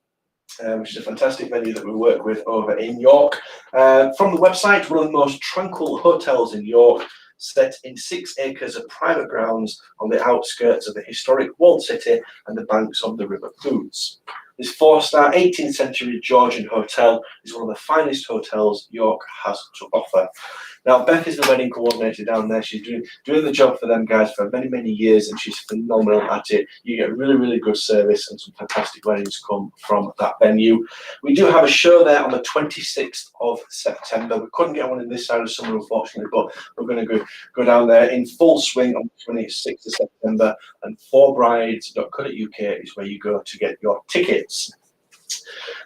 which is a fantastic venue that we work with over in York. From the website, one of the most tranquil hotels in York, set in 6 acres of private grounds on the outskirts of the historic walled city and the banks of the River Boots. This 4-star 18th century Georgian hotel is one of the finest hotels York has to offer. Now, Beth is the wedding coordinator down there. She's doing the job for them guys for many, many years, and she's phenomenal at it. You get really, really good service, and some fantastic weddings come from that venue. We do have a show there on the 26th of September. We couldn't get one in this side of summer, unfortunately, but we're going to go down there in full swing on the 26th of September, and forbrides.co.uk is where you go to get your tickets.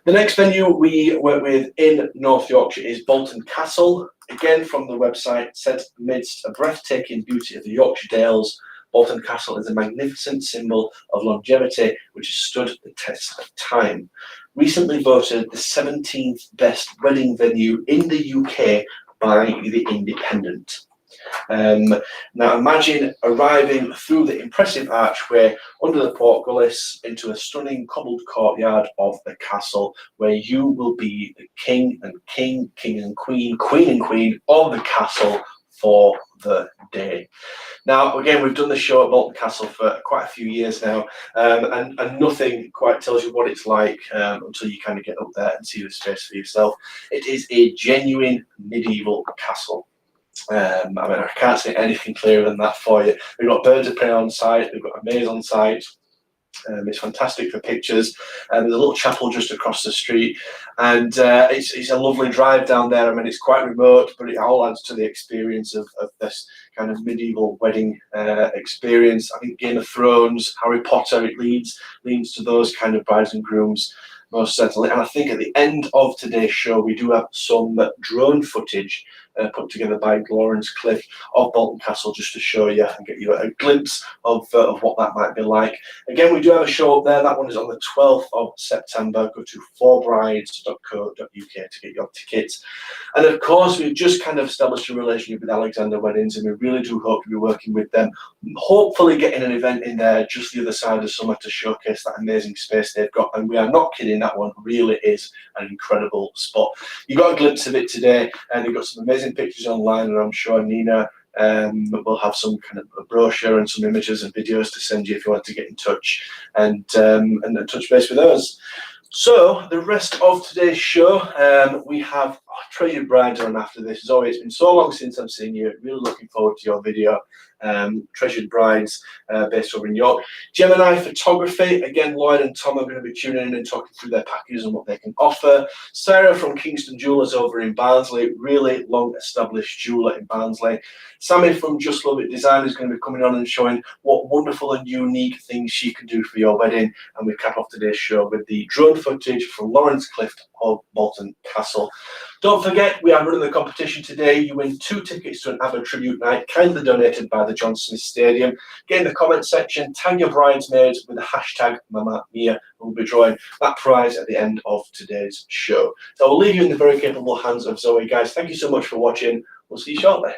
The next venue we work with in North Yorkshire is Bolton Castle. Again, from the website, set amidst a breathtaking beauty of the Yorkshire Dales, Bolton Castle is a magnificent symbol of longevity which has stood the test of time. Recently voted the 17th best wedding venue in the UK by The Independent. Now imagine arriving through the impressive archway under the portcullis into a stunning cobbled courtyard of the castle, where you will be the king and queen of the castle for the day. Now, again, we've done the show at Bolton Castle for quite a few years now, and nothing quite tells you what it's like until you kind of get up there and see the space for yourself. It is a genuine medieval castle. I mean, I can't say anything clearer than that for you. We've got birds of prey on site, we've got a maze on site. It's fantastic for pictures. There's a little chapel just across the street, and it's a lovely drive down there. I mean, it's quite remote, but it all adds to the experience of this kind of medieval wedding experience. I think Game of Thrones, Harry Potter, it leads to those kind of brides and grooms, most certainly. And I think at the end of today's show, we do have some drone footage put together by Lawrence Cliff of Bolton Castle, just to show you and get you a glimpse of what that might be like. Again, we do have a show up there. That one is on the 12th of September. Go to forbrides.co.uk to get your tickets. And of course, we've just kind of established a relationship with Alexander Weddings, and we really do hope to be working with them, hopefully getting an event in there just the other side of summer to showcase that amazing space they've got. And we are not kidding, that one really is an incredible spot. You got a glimpse of it today, and you've got some amazing pictures online, and I'm sure Nina will have some kind of a brochure and some images and videos to send you if you want to get in touch and touch base with us. So the rest of today's show, we have Treasured Brides on after this. As always, it's been so long since I've seen you. Really looking forward to your video. Treasured Brides based over in York. Gemini Photography, again, Lloyd and Tom are going to be tuning in and talking through their packages and what they can offer. Sarah from Kingston Jewellers over in Barnsley, really long established jeweller in Barnsley. Sammy from Just Love It Design is going to be coming on and showing what wonderful and unique things she can do for your wedding. And we cap off today's show with the drone footage from Lawrence Clift of Bolton Castle. Don't forget, we are running the competition today. You win 2 tickets to an ABBA tribute night, kindly donated by the John Smith Stadium. Get in the comment section, tag your bridesmaids with the hashtag Mama Mia, and we'll be drawing that prize at the end of today's show. So I'll leave you in the very capable hands of Zoe. Guys, thank you so much for watching. We'll see you shortly.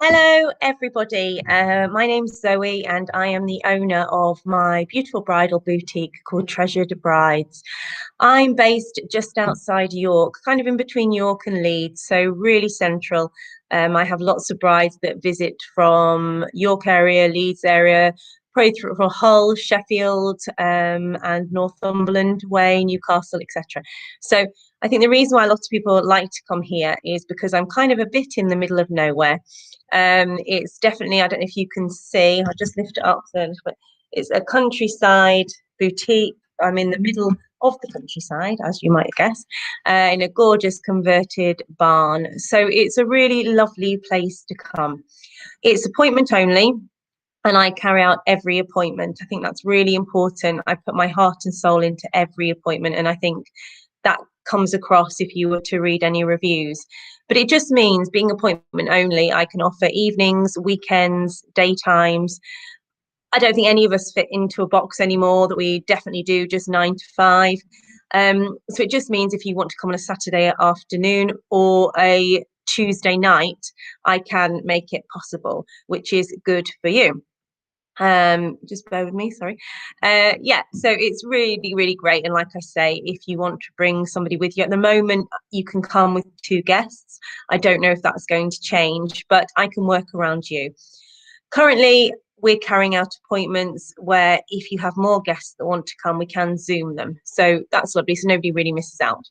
Hello everybody, my name's Zoe and I am the owner of my beautiful bridal boutique called Treasured Brides. I'm based just outside York, kind of in between York and Leeds, so really central. I have lots of brides that visit from York area, Leeds area, probably from Hull, Sheffield and Northumberland way, Newcastle, etc. So I think the reason why a lot of people like to come here is because I'm kind of a bit in the middle of nowhere. It's definitely, I don't know if you can see, I'll just lift it up there, but it's a countryside boutique. I'm in the middle of the countryside, as you might guess, in a gorgeous converted barn. So it's a really lovely place to come. It's appointment only, and I carry out every appointment. I think that's really important. I put my heart and soul into every appointment, and I think that comes across if you were to read any reviews. But it just means being appointment only, I can offer evenings, weekends, daytimes. I don't think any of us fit into a box anymore, that we definitely do just 9 to 5. So it just means if you want to come on a Saturday afternoon or a Tuesday night, I can make it possible, which is good for you. Just bear with me, sorry. Yeah, so it's really, really great. And like I say, if you want to bring somebody with you, at the moment, you can come with 2 guests. I don't know if that's going to change, but I can work around you. Currently, we're carrying out appointments where if you have more guests that want to come, we can Zoom them. So that's lovely, so nobody really misses out.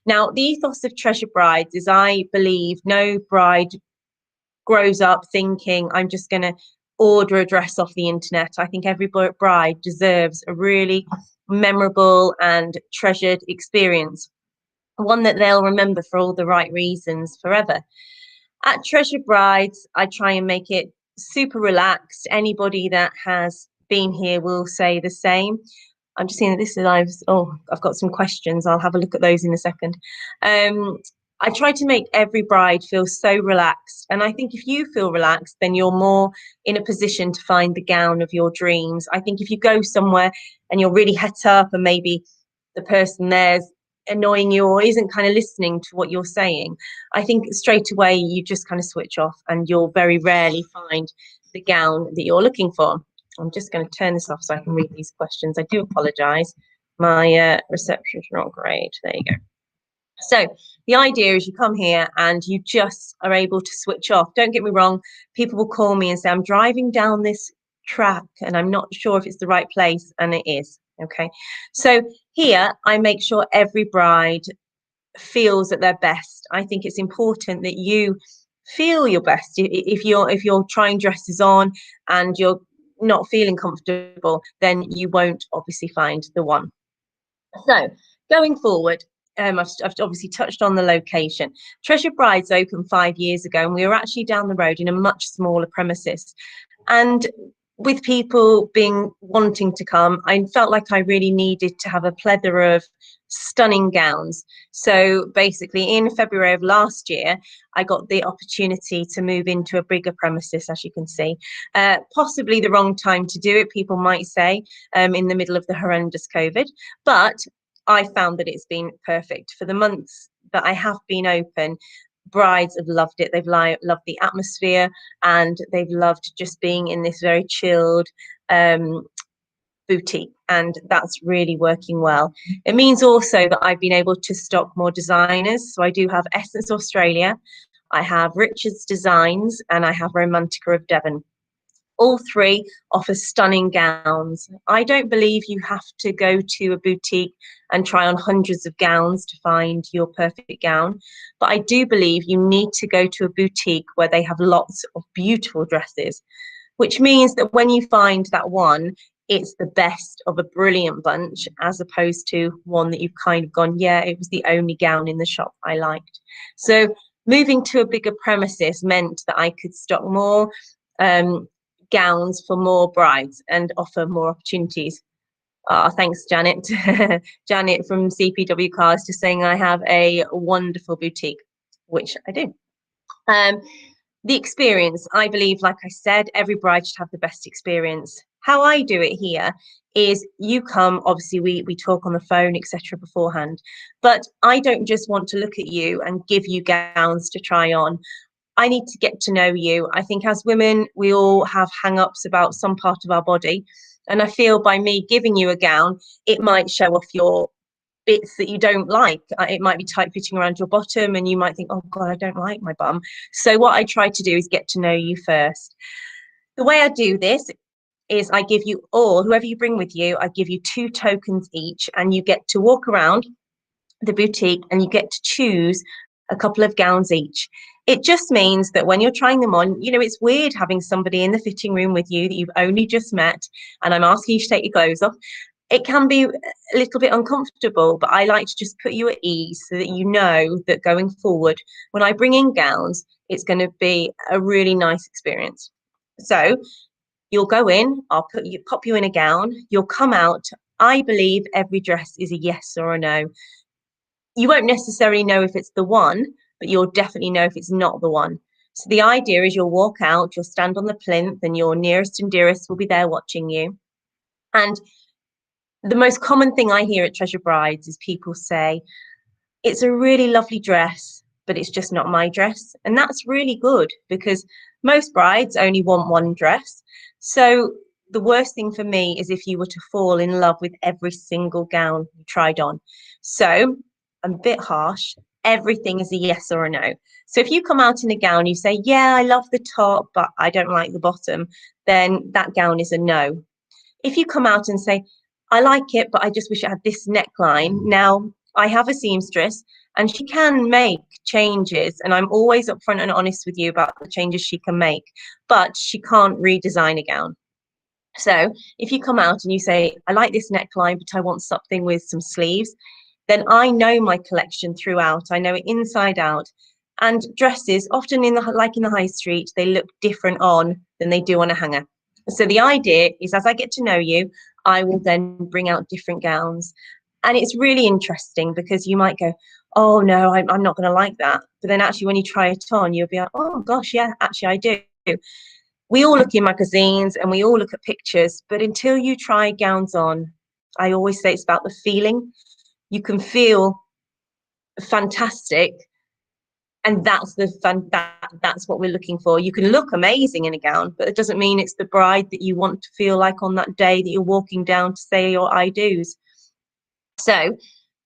Now, the ethos of Treasured Brides is I believe no bride grows up thinking, I'm just going to order a dress off the internet. I think every bride deserves a really memorable and treasured experience, one that they'll remember for all the right reasons forever. At Treasured Brides, I try and make it super relaxed. Anybody that has been here will say the same. I'm just seeing that this is I've got some questions. I'll have a look at those in a second. I try to make every bride feel so relaxed. And I think if you feel relaxed, then you're more in a position to find the gown of your dreams. I think if you go somewhere and you're really het up and maybe the person there's annoying you or isn't kind of listening to what you're saying, I think straight away you just kind of switch off and you'll very rarely find the gown that you're looking for. I'm just going to turn this off so I can read these questions. I do apologize. My reception's not great. There you go. So the idea is you come here and you just are able to switch off. Don't get me wrong. People will call me and say, I'm driving down this track and I'm not sure if it's the right place, and it is. Okay. So here I make sure every bride feels at their best. I think it's important that you feel your best. If you're trying dresses on and you're not feeling comfortable, then you won't obviously find the one. So going forward, I've obviously touched on the location. Treasured Brides opened 5 years ago, and we were actually down the road in a much smaller premises. And with people wanting to come, I felt like I really needed to have a plethora of stunning gowns. So basically in February of last year, I got the opportunity to move into a bigger premises, as you can see. Possibly the wrong time to do it, people might say, in the middle of the horrendous COVID, but I found that it's been perfect. For the months that I have been open, brides have loved it. They've loved the atmosphere, and they've loved just being in this very chilled boutique, and that's really working well. It means also that I've been able to stock more designers. So I do have Essence Australia, I have Richards Designs, and I have Romantica of Devon. All three offer stunning gowns. I don't believe you have to go to a boutique and try on hundreds of gowns to find your perfect gown, but I do believe you need to go to a boutique where they have lots of beautiful dresses, which means that when you find that one, it's the best of a brilliant bunch, as opposed to one that you've kind of gone, yeah, it was the only gown in the shop I liked. So moving to a bigger premises meant that I could stock more gowns for more brides and offer more opportunities. Thanks, Janet. Janet from CPW Cars just saying I have a wonderful boutique, which I do. The experience, I believe, like I said, every bride should have the best experience. How I do it here is you come, obviously we talk on the phone, etc. beforehand, but I don't just want to look at you and give you gowns to try on. I need to get to know you. I think as women, we all have hang-ups about some part of our body. And I feel by me giving you a gown, it might show off your bits that you don't like. It might be tight fitting around your bottom and you might think, oh God, I don't like my bum. So what I try to do is get to know you first. The way I do this is I give you all, whoever you bring with you, I give you 2 tokens each, and you get to walk around the boutique and you get to choose a couple of gowns each. It just means that when you're trying them on, you know, it's weird having somebody in the fitting room with you that you've only just met and I'm asking you to take your clothes off. It can be a little bit uncomfortable, but I like to just put you at ease so that you know that going forward, when I bring in gowns, it's going to be a really nice experience. So you'll go in, I'll pop you in a gown, you'll come out. I believe every dress is a yes or a no. You won't necessarily know if it's the one, but you'll definitely know if it's not the one. So the idea is you'll walk out, you'll stand on the plinth, and your nearest and dearest will be there watching you. And the most common thing I hear at Treasure Brides is people say, it's a really lovely dress, but it's just not my dress. And that's really good because most brides only want one dress. So the worst thing for me is if you were to fall in love with every single gown you tried on. So I'm a bit harsh. Everything is a yes or a no. So if you come out in a gown, you say, yeah, I love the top, but I don't like the bottom, then that gown is a no. If you come out and say, I like it, but I just wish it had this neckline. Now, I have a seamstress and she can make changes, and I'm always upfront and honest with you about the changes she can make, but she can't redesign a gown. So if you come out and you say, I like this neckline, but I want something with some sleeves, then I know my collection throughout. I know it inside out. And dresses, often like in the high street, they look different on than they do on a hanger. So the idea is, as I get to know you, I will then bring out different gowns. And it's really interesting because you might go, oh no, I'm not going to like that. But then actually when you try it on, you'll be like, oh gosh, yeah, actually I do. We all look in magazines and we all look at pictures, but until you try gowns on, I always say it's about the feeling. You can feel fantastic, and that's the fun. That's what we're looking for. You can look amazing in a gown, but it doesn't mean it's the bride that you want to feel like on that day that you're walking down to say your I do's. So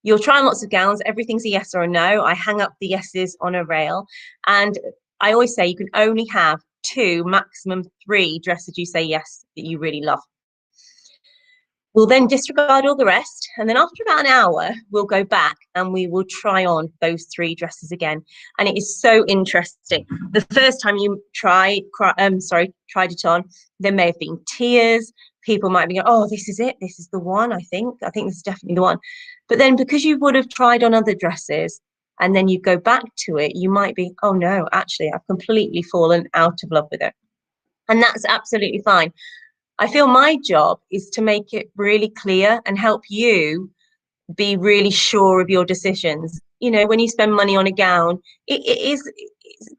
you'll try on lots of gowns. Everything's a yes or a no. I hang up the yeses on a rail, and I always say you can only have 2, maximum 3 dresses you say yes that you really love. We'll then disregard all the rest, and then after about an hour, we'll go back and we will try on those 3 dresses again. And it is so interesting. The first time you tried it on, there may have been tears. People might be going, oh, this is it. This is the one, I think this is definitely the one. But then because you would have tried on other dresses and then you go back to it, you might be, oh no, actually, I've completely fallen out of love with it. And that's absolutely fine. I feel my job is to make it really clear and help you be really sure of your decisions. You know, when you spend money on a gown, it is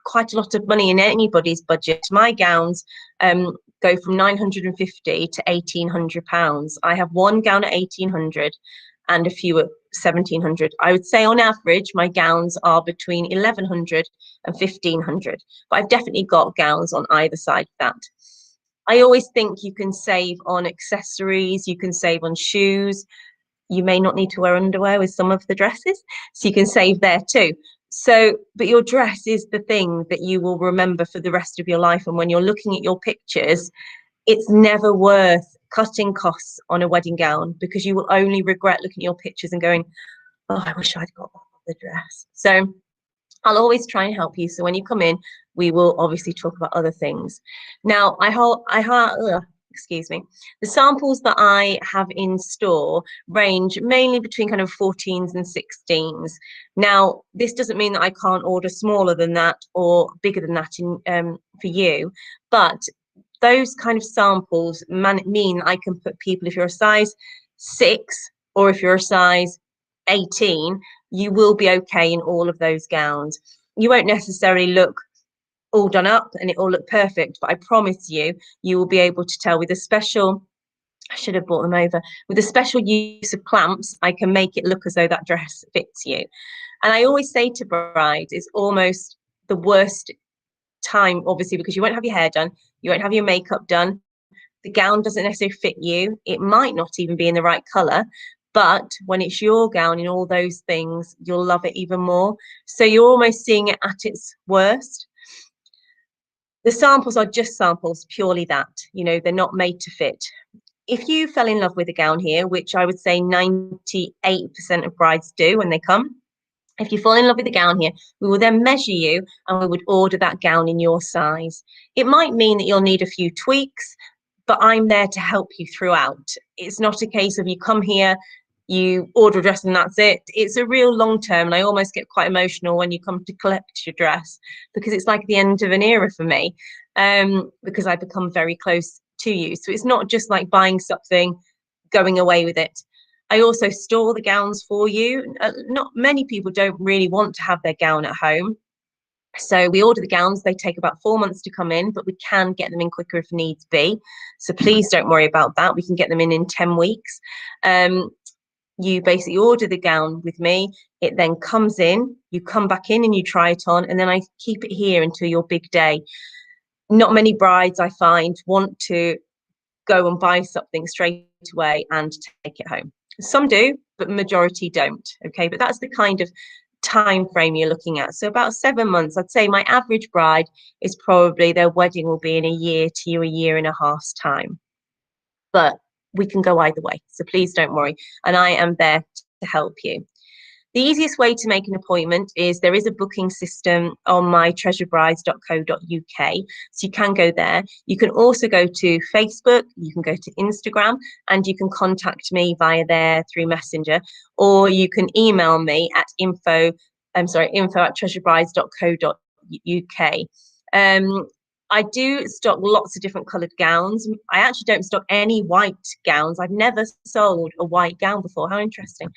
quite a lot of money in anybody's budget. My gowns go from £950 to £1,800. I have one gown at £1,800 and a few at 1,700. I would say on average, my gowns are between 1,100 and 1,500, but I've definitely got gowns on either side of that. I always think you can save on accessories, you can save on shoes. You may not need to wear underwear with some of the dresses, so you can save there too. So, but your dress is the thing that you will remember for the rest of your life. And when you're looking at your pictures, it's never worth cutting costs on a wedding gown, because you will only regret looking at your pictures and going, oh, I wish I'd got the dress. So I'll always try and help you. So when you come in, we will obviously talk about other things. Now, excuse me, the samples that I have in store range mainly between kind of 14s and 16s. Now, this doesn't mean that I can't order smaller than that or bigger than that for you, but those kind of samples mean I can put people, if you're a size 6 or if you're a size 18, you will be okay in all of those gowns. You won't necessarily look all done up and it all look perfect, but I promise you, you will be able to tell with a special, I should have brought them over, with a special use of clamps, I can make it look as though that dress fits you. And I always say to brides, it's almost the worst time, obviously, because you won't have your hair done, you won't have your makeup done, the gown doesn't necessarily fit you, it might not even be in the right color, but when it's your gown in all those things, you'll love it even more. So you're almost seeing it at its worst. The samples are just samples, purely that, you know, they're not made to fit. If you fell in love with a gown here, which I would say 98% of brides do when they come, if you fall in love with the gown here, we will then measure you and we would order that gown in your size. It might mean that you'll need a few tweaks, but I'm there to help you throughout. It's not a case of you come here, you order a dress and that's it. It's a real long term, and I almost get quite emotional when you come to collect your dress, because it's like the end of an era for me, because I become very close to you. So it's not just like buying something, going away with it. I also store the gowns for you. Not many people don't really want to have their gown at home. So we order the gowns, they take about 4 months to come in, but we can get them in quicker if needs be. So please don't worry about that. We can get them in 10 weeks. You basically order the gown with me, it then comes in, you come back in and you try it on, and then I keep it here until your big day. Not many brides, I find, want to go and buy something straight away and take it home. Some do, but majority don't, okay? But that's the kind of time frame you're looking at. So about 7 months, I'd say my average bride is probably, their wedding will be in a year to a year and a half's time. But we can go either way, so please don't worry, and I am there to help you. The easiest way to make an appointment is there is a booking system on my treasuredbrides.co.uk, so you can go there. You can also go to Facebook, you can go to Instagram, and you can contact me via there through Messenger, or you can email me at info@treasuredbrides.co.uk. I do stock lots of different coloured gowns. I actually don't stock any white gowns. I've never sold a white gown before. How interesting.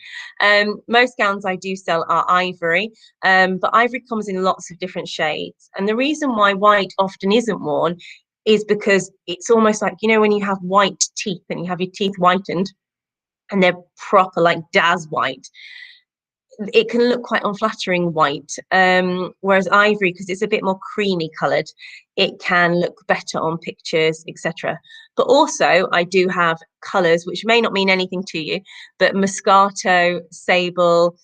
Most gowns I do sell are ivory, but ivory comes in lots of different shades. And the reason why white often isn't worn is because it's almost like, you know, when you have white teeth and you have your teeth whitened and they're proper like Daz white, it can look quite unflattering white, whereas ivory, because it's a bit more creamy coloured, it can look better on pictures, etc. But also I do have colours which may not mean anything to you, but Moscato, Sable,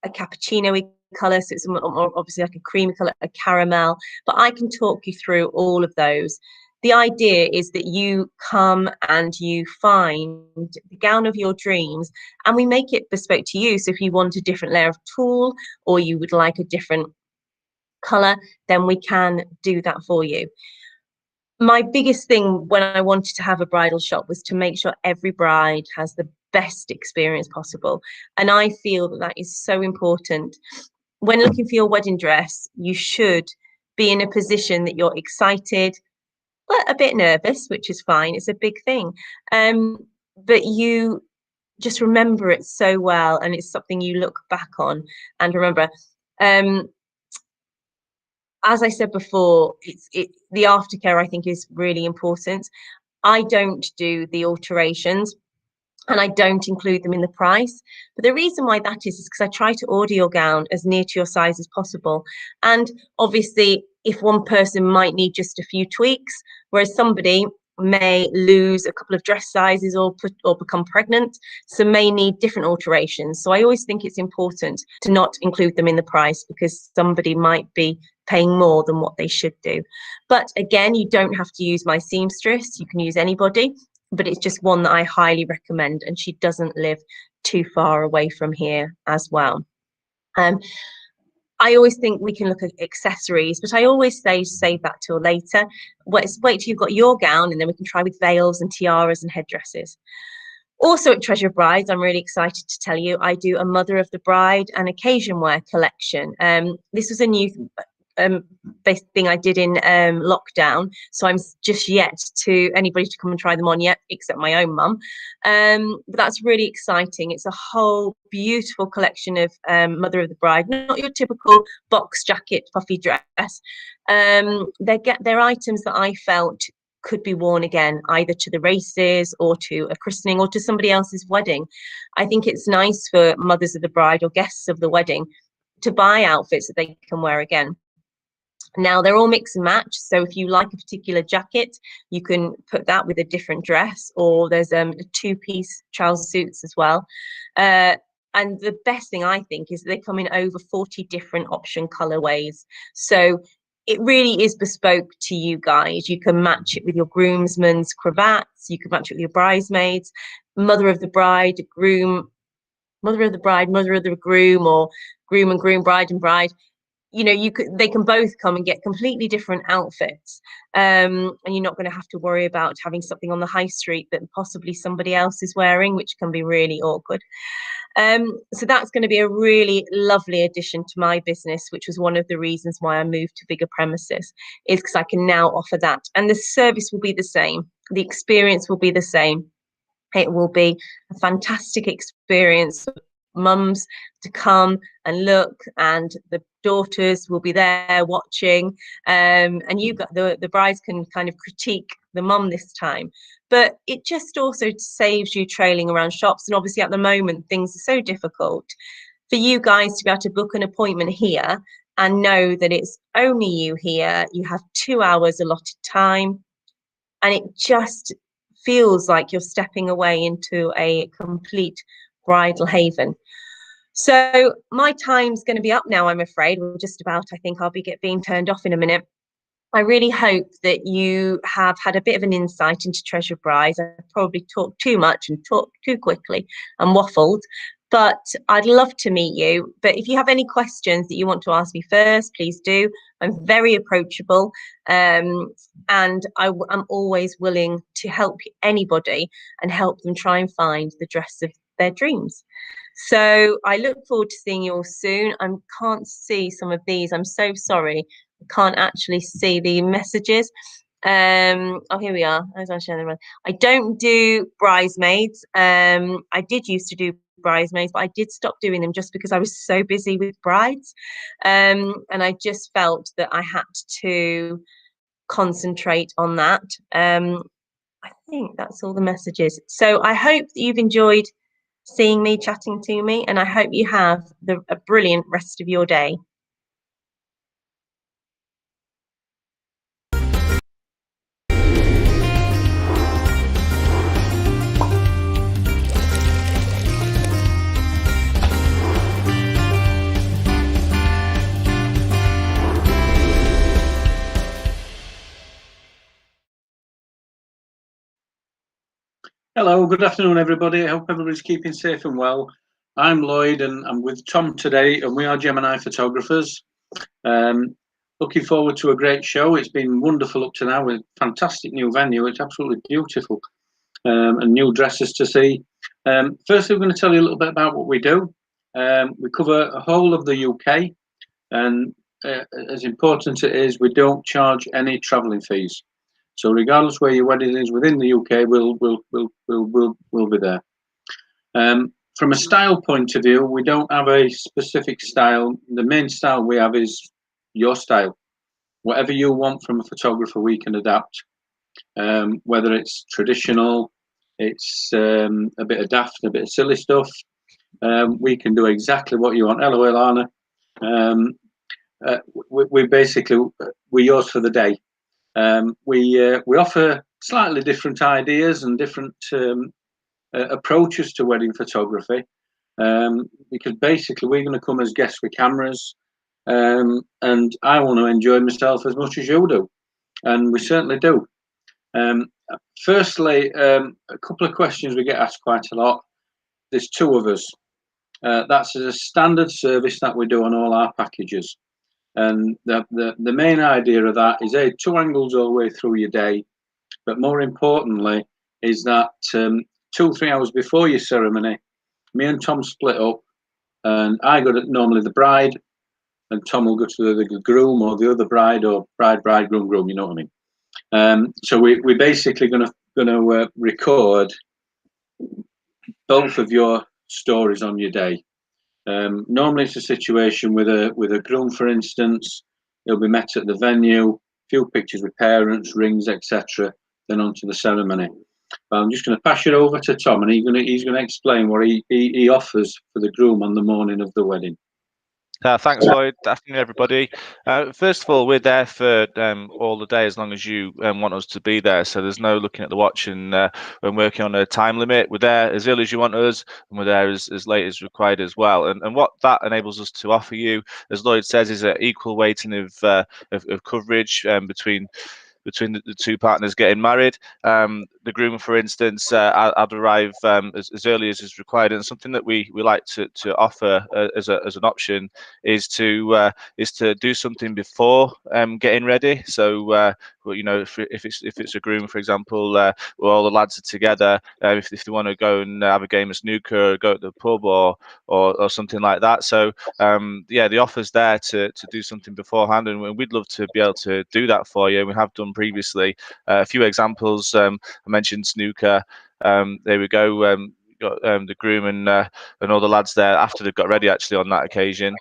a cappuccino-y colour, so it's more obviously like a creamy colour, a caramel, but I can talk you through all of those. The idea is that you come and you find the gown of your dreams and we make it bespoke to you. So if you want a different layer of tulle or you would like a different colour, then we can do that for you. My biggest thing when I wanted to have a bridal shop was to make sure every bride has the best experience possible. And I feel that that is so important. When looking for your wedding dress, you should be in a position that you're excited, but a bit nervous, which is fine. It's a big thing. But you just remember it so well, and it's something you look back on and remember. As I said before, the aftercare I think is really important. I don't do the alterations. and I don't include them in the price. But the reason why that is because I try to order your gown as near to your size as possible. And obviously, if one person might need just a few tweaks, whereas somebody may lose a couple of dress sizes or become pregnant, so may need different alterations. So I always think it's important to not include them in the price because somebody might be paying more than what they should do. But again, you don't have to use my seamstress, you can use anybody, but it's just one that I highly recommend, and she doesn't live too far away from here as well. I always think we can look at accessories, but I always say save that till later. Wait till you've got your gown, and then we can try with veils and tiaras and headdresses. Also at Treasure Brides, I'm really excited to tell you, I do a Mother of the Bride and occasion wear collection. This was a new basic thing I did in lockdown, so I'm just yet to anybody to come and try them on yet, except my own mum. But that's really exciting. It's a whole beautiful collection of Mother of the Bride, not your typical box jacket puffy dress. They're items that I felt could be worn again, either to the races or to a christening or to somebody else's wedding. I think it's nice for mothers of the bride or guests of the wedding to buy outfits that they can wear again. Now they're all mix and match, so if you like a particular jacket, you can put that with a different dress, or there's a two-piece trouser suits as well. And the best thing I think is they come in over 40 different option colorways. So it really is bespoke to you guys. You can match it with your groomsmen's cravats, you can match it with your bridesmaids, mother of the bride, groom, mother of the bride, mother of the groom, or groom and groom, bride and bride. You know, they can both come and get completely different outfits, and you're not going to have to worry about having something on the high street that possibly somebody else is wearing, which can be really awkward. So that's going to be a really lovely addition to my business, which was one of the reasons why I moved to bigger premises, is because I can now offer that, and the service will be the same, the experience will be the same. It will be a fantastic experience for mums to come and look, and the daughters will be there watching, and you got the brides can kind of critique the mum this time, but it just also saves you trailing around shops. And obviously at the moment things are so difficult for you guys to be able to book an appointment here and know that it's only you here, you have 2 hours allotted time, and it just feels like you're stepping away into a complete bridal haven. So my time's going to be up now, I'm afraid. We're just about, I think I'll be being turned off in a minute. I really hope that you have had a bit of an insight into Treasure Brides. I probably talked too much and talked too quickly and waffled, but I'd love to meet you. But if you have any questions that you want to ask me first, please do. I'm very approachable, and I'm always willing to help anybody and help them try and find the dress of their dreams. So I look forward to seeing you all soon. I can't see some of these. I'm so sorry. I can't actually see the messages. Oh, here we are. I don't do bridesmaids. I did used to do bridesmaids, but I did stop doing them just because I was so busy with brides. And I just felt that I had to concentrate on that. I think that's all the messages. So I hope that you've enjoyed seeing me, chatting to me, and I hope you have a brilliant rest of your day. Hello, good afternoon everybody. I hope everybody's keeping safe and well. I'm Lloyd and I'm with Tom today, and we are Gemini photographers. Looking forward to a great show. It's been wonderful up to now with fantastic new venue. It's absolutely beautiful, and new dresses to see. Firstly, we're going to tell you a little bit about what we do. We cover a whole of the UK, and as important as it is, we don't charge any travelling fees. So regardless where your wedding is within the UK, we'll be there. From a style point of view, we don't have a specific style. The main style we have is your style. Whatever you want from a photographer, we can adapt. Whether it's traditional, it's a bit of daft and a bit of silly stuff. We can do exactly what you want. Hello, Ilana. We basically, we're yours for the day. We offer slightly different ideas and different approaches to wedding photography, because basically we're going to come as guests with cameras, and I want to enjoy myself as much as you do, and we certainly do. Firstly, a couple of questions we get asked quite a lot. There's two of us. That's a standard service that we do on all our packages. And the main idea of that is 2 angles all the way through your day, but more importantly is that 2-3 hours before your ceremony, me and Tom split up, and I go to normally the bride, and Tom will go to the groom or the other bride, or bride, groom, you know what I mean. So we're basically going to record both of your stories on your day. Normally it's a situation with a groom, for instance. He'll be met at the venue, few pictures with parents, rings, etc. Then on to the ceremony. But I'm just going to pass it over to Tom, and he's going to explain what he offers for the groom on the morning of the wedding. Thanks, Lloyd. Afternoon, everybody. First of all, we're there for all the day as long as you want us to be there. So there's no looking at the watch and when working on a time limit. We're there as early as you want us, and we're there as late as required as well. And what that enables us to offer you, as Lloyd says, is an equal weighting of coverage between the two partners getting married. The groom, for instance, I'd arrive as early as is required, and something that we like to offer as an option is to do something before getting ready. So well, you know, if it's a groom, for example, where all the lads are together, if they want to go and have a game of snooker, or go to the pub, or something like that. So yeah, the offer's there to do something beforehand, and we'd love to be able to do that for you. We have done previously. A few examples. I mentioned snooker. There we go. Got the groom and all the lads there after they've got ready, actually, on that occasion.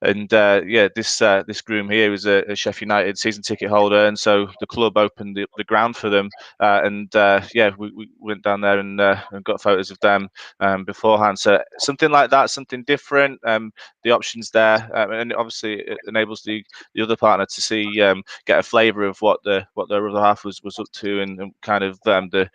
Yeah, this groom here is a Sheffield United season ticket holder, and so the club opened the ground for them, yeah, we went down there and got photos of them beforehand. So something like that, something different. The options there, and obviously it enables the other partner to see, get a flavour of what their other half was up to, and kind of the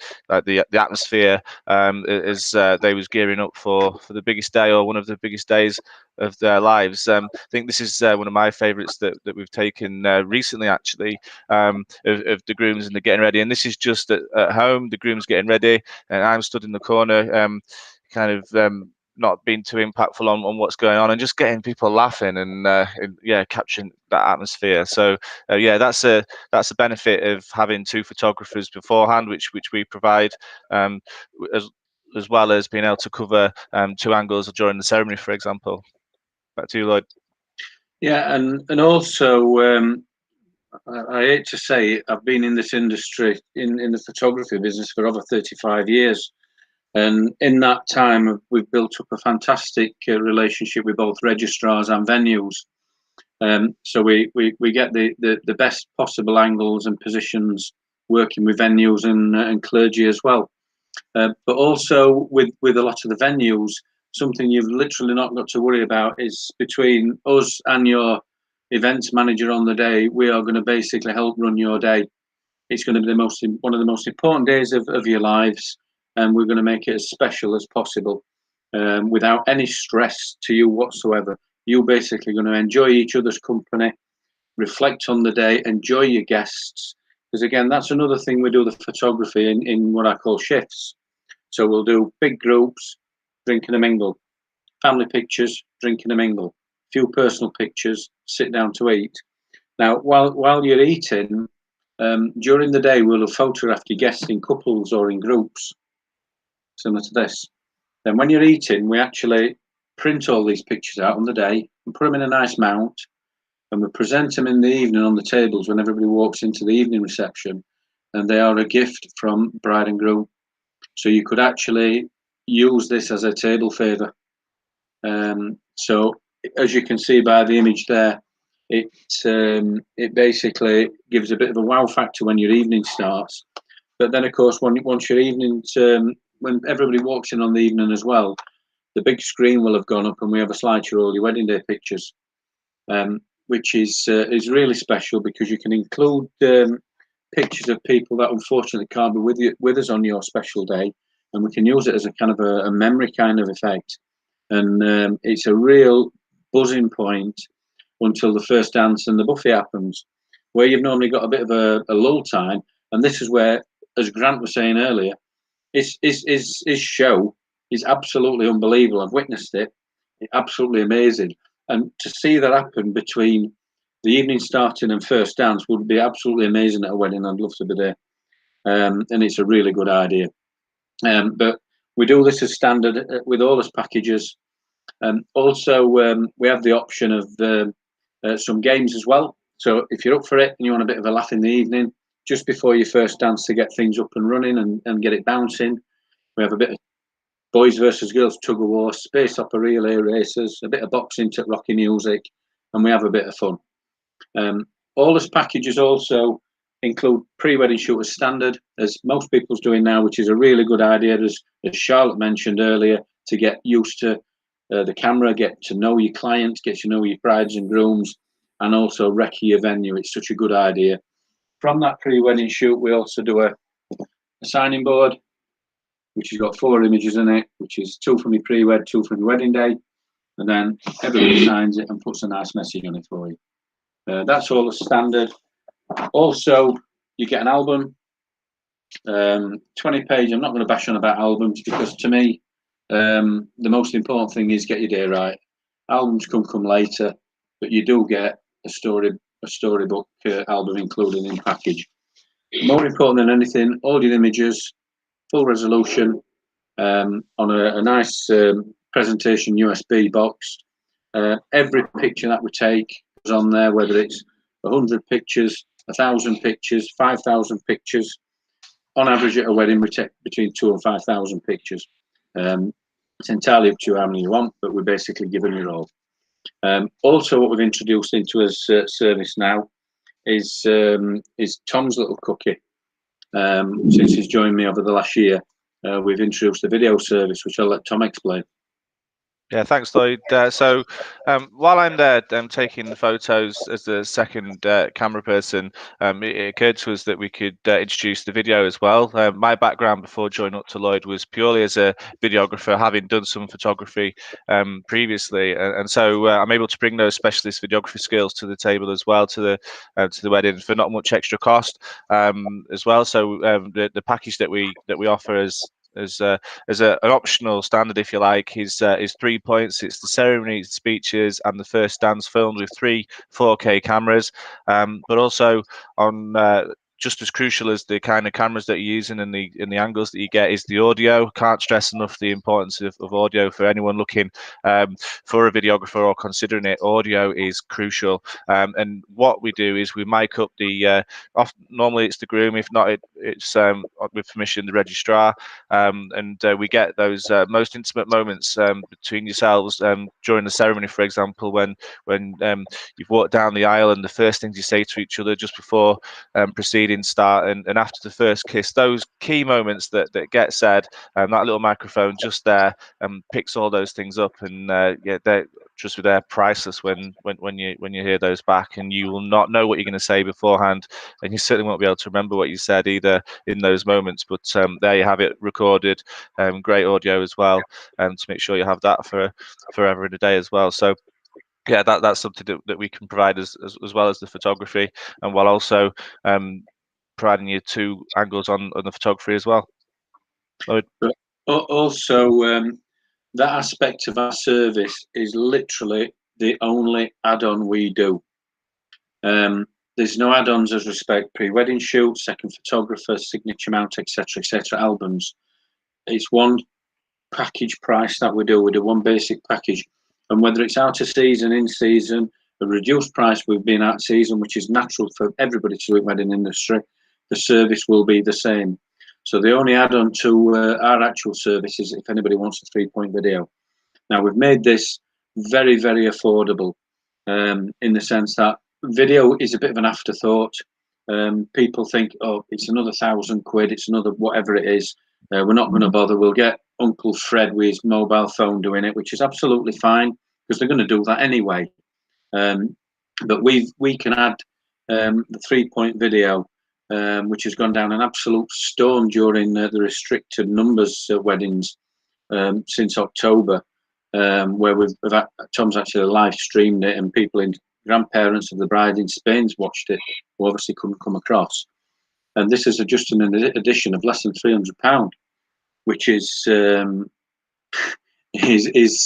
atmosphere as they was gearing up for the biggest day, or one of the biggest days of their lives. I think this is one of my favourites that we've taken recently, actually, of the grooms and the getting ready. And this is just at home, the groom's getting ready, and I'm stood in the corner, kind of not being too impactful on what's going on, and just getting people laughing and yeah, capturing that atmosphere. So yeah, that's a benefit of having 2 photographers beforehand, which we provide, as well as being able to cover 2 angles during the ceremony, for example. Back to you, Lloyd. Yeah, and also I hate to say it, I've been in this industry, in the photography business, for over 35 years. And in that time, we've built up a fantastic relationship with both registrars and venues. So we get the best possible angles and positions working with venues and clergy as well. But also with a lot of the venues, something you've literally not got to worry about is between us and your events manager on the day, we are going to basically help run your day. It's going to be one of the most important days of your lives, and we're going to make it as special as possible, without any stress to you whatsoever. You're basically going to enjoy each other's company, reflect on the day, enjoy your guests. Because again, that's another thing we do the photography in what I call shifts. So we'll do big groups, drink and a mingle, family pictures, drink and a mingle, few personal pictures, sit down to eat. Now, while you're eating, during the day, we'll have photographed your guests in couples or in groups, similar to this. Then when you're eating, we actually print all these pictures out on the day and put them in a nice mount, and we present them in the evening on the tables when everybody walks into the evening reception, and they are a gift from bride and groom. So you could actually use this as a table favour. So as you can see by the image there, it basically gives a bit of a wow factor when your evening starts. But then, of course, once your evening, when everybody walks in on the evening as well, the big screen will have gone up, and we have a slideshow of all your wedding day pictures, which is really special because you can include pictures of people that unfortunately can't be with us on your special day, and we can use it as a kind of a memory kind of effect. And it's a real buzzing point until the first dance and the buffet happens, where you've normally got a bit of a lull time. And this is where, as Grant was saying earlier, his show is absolutely unbelievable. I've witnessed it. It's absolutely amazing. And to see that happen between the evening starting and first dance would be absolutely amazing at a wedding. I'd love to be there. And it's a really good idea. But we do this as standard with all his packages. Also, we have the option of some games as well. So if you're up for it and you want a bit of a laugh in the evening, just before your first dance to get things up and running and get it bouncing, we have a bit of boys versus girls tug of war, space opera relay races, a bit of boxing to rocky music, and we have a bit of fun. All his packages also include pre-wedding shoot as standard, as most people's doing now, which is a really good idea, as Charlotte mentioned earlier, to get used to the camera, get to know your clients, get to know your brides and grooms, and also recce your venue. It's such a good idea. From that pre-wedding shoot, we also do a signing board, which has got 4 images in it, which is 2 from your pre-wed, 2 from your wedding day, and then everybody signs it and puts a nice message on it for you. That's all as standard. Also, you get an album, 20-page. I'm not going to bash on about albums because to me, the most important thing is get your day right. Albums come later, but you do get a storybook album included in package. More important than anything, all your images, full resolution, on a nice presentation USB box. Every picture that we take is on there, whether it's 100 pictures, 1,000 pictures, 5,000 pictures. On average at a wedding, we take between 2,000 and 5,000 pictures. It's entirely up to you how many you want, but we're basically giving you all. Also, what we've introduced into his service now is Tom's little cookie. Since he's joined me over the last year, we've introduced the video service, which I'll let Tom explain. Yeah, thanks, Lloyd. So while I'm there taking the photos as the second camera person, it occurred to us that we could introduce the video as well. My background before joining up to Lloyd was purely as a videographer, having done some photography previously, and so I'm able to bring those specialist videography skills to the table as well, to the wedding for not much extra cost as well. So the package that we offer as an optional standard, if you like, is 3 points. It's the ceremony, speeches, and the first dance filmed with 3 4K cameras, but also on just as crucial as the kind of cameras that you're using and the angles that you get is the audio. Can't stress enough the importance of audio for anyone looking for a videographer or considering it. Audio is crucial, and what we do is we mic up the normally it's the groom, if not it's with permission the registrar, and we get those most intimate moments between yourselves during the ceremony, for example, when you've walked down the aisle and the first things you say to each other just before proceeding start and after the first kiss. Those key moments that get said, that little microphone just there picks all those things up, and yeah, they're priceless when you hear those back, and you will not know what you're going to say beforehand, and you certainly won't be able to remember what you said either in those moments. But there you have it recorded, great audio as well, to make sure you have that for forever and a day as well. So yeah, that's something that we can provide as well as the photography, and while also providing you 2 angles on the photography as well. Lloyd? Also, that aspect of our service is literally the only add-on we do. There's no add-ons as respect pre-wedding shoot, second photographer, signature mount, etc., albums. It's one package price that we do. We do one basic package, and whether it's out of season, in season, a reduced price we've been out of season, which is natural for everybody to do in the wedding industry, the service will be the same. So the only add-on to our actual service is if anybody wants a 3-point video. Now, we've made this very, very affordable in the sense that video is a bit of an afterthought. people think, oh, it's another £1,000, it's another whatever it is. We're not going to bother. We'll get Uncle Fred with his mobile phone doing it, which is absolutely fine because they're going to do that anyway. But we can add the 3-point video, which has gone down an absolute storm during the restricted numbers weddings since October, where Tom's actually live streamed it, and grandparents of the bride in Spain's watched it, who obviously couldn't come across. And this is just an addition of less than £300, which is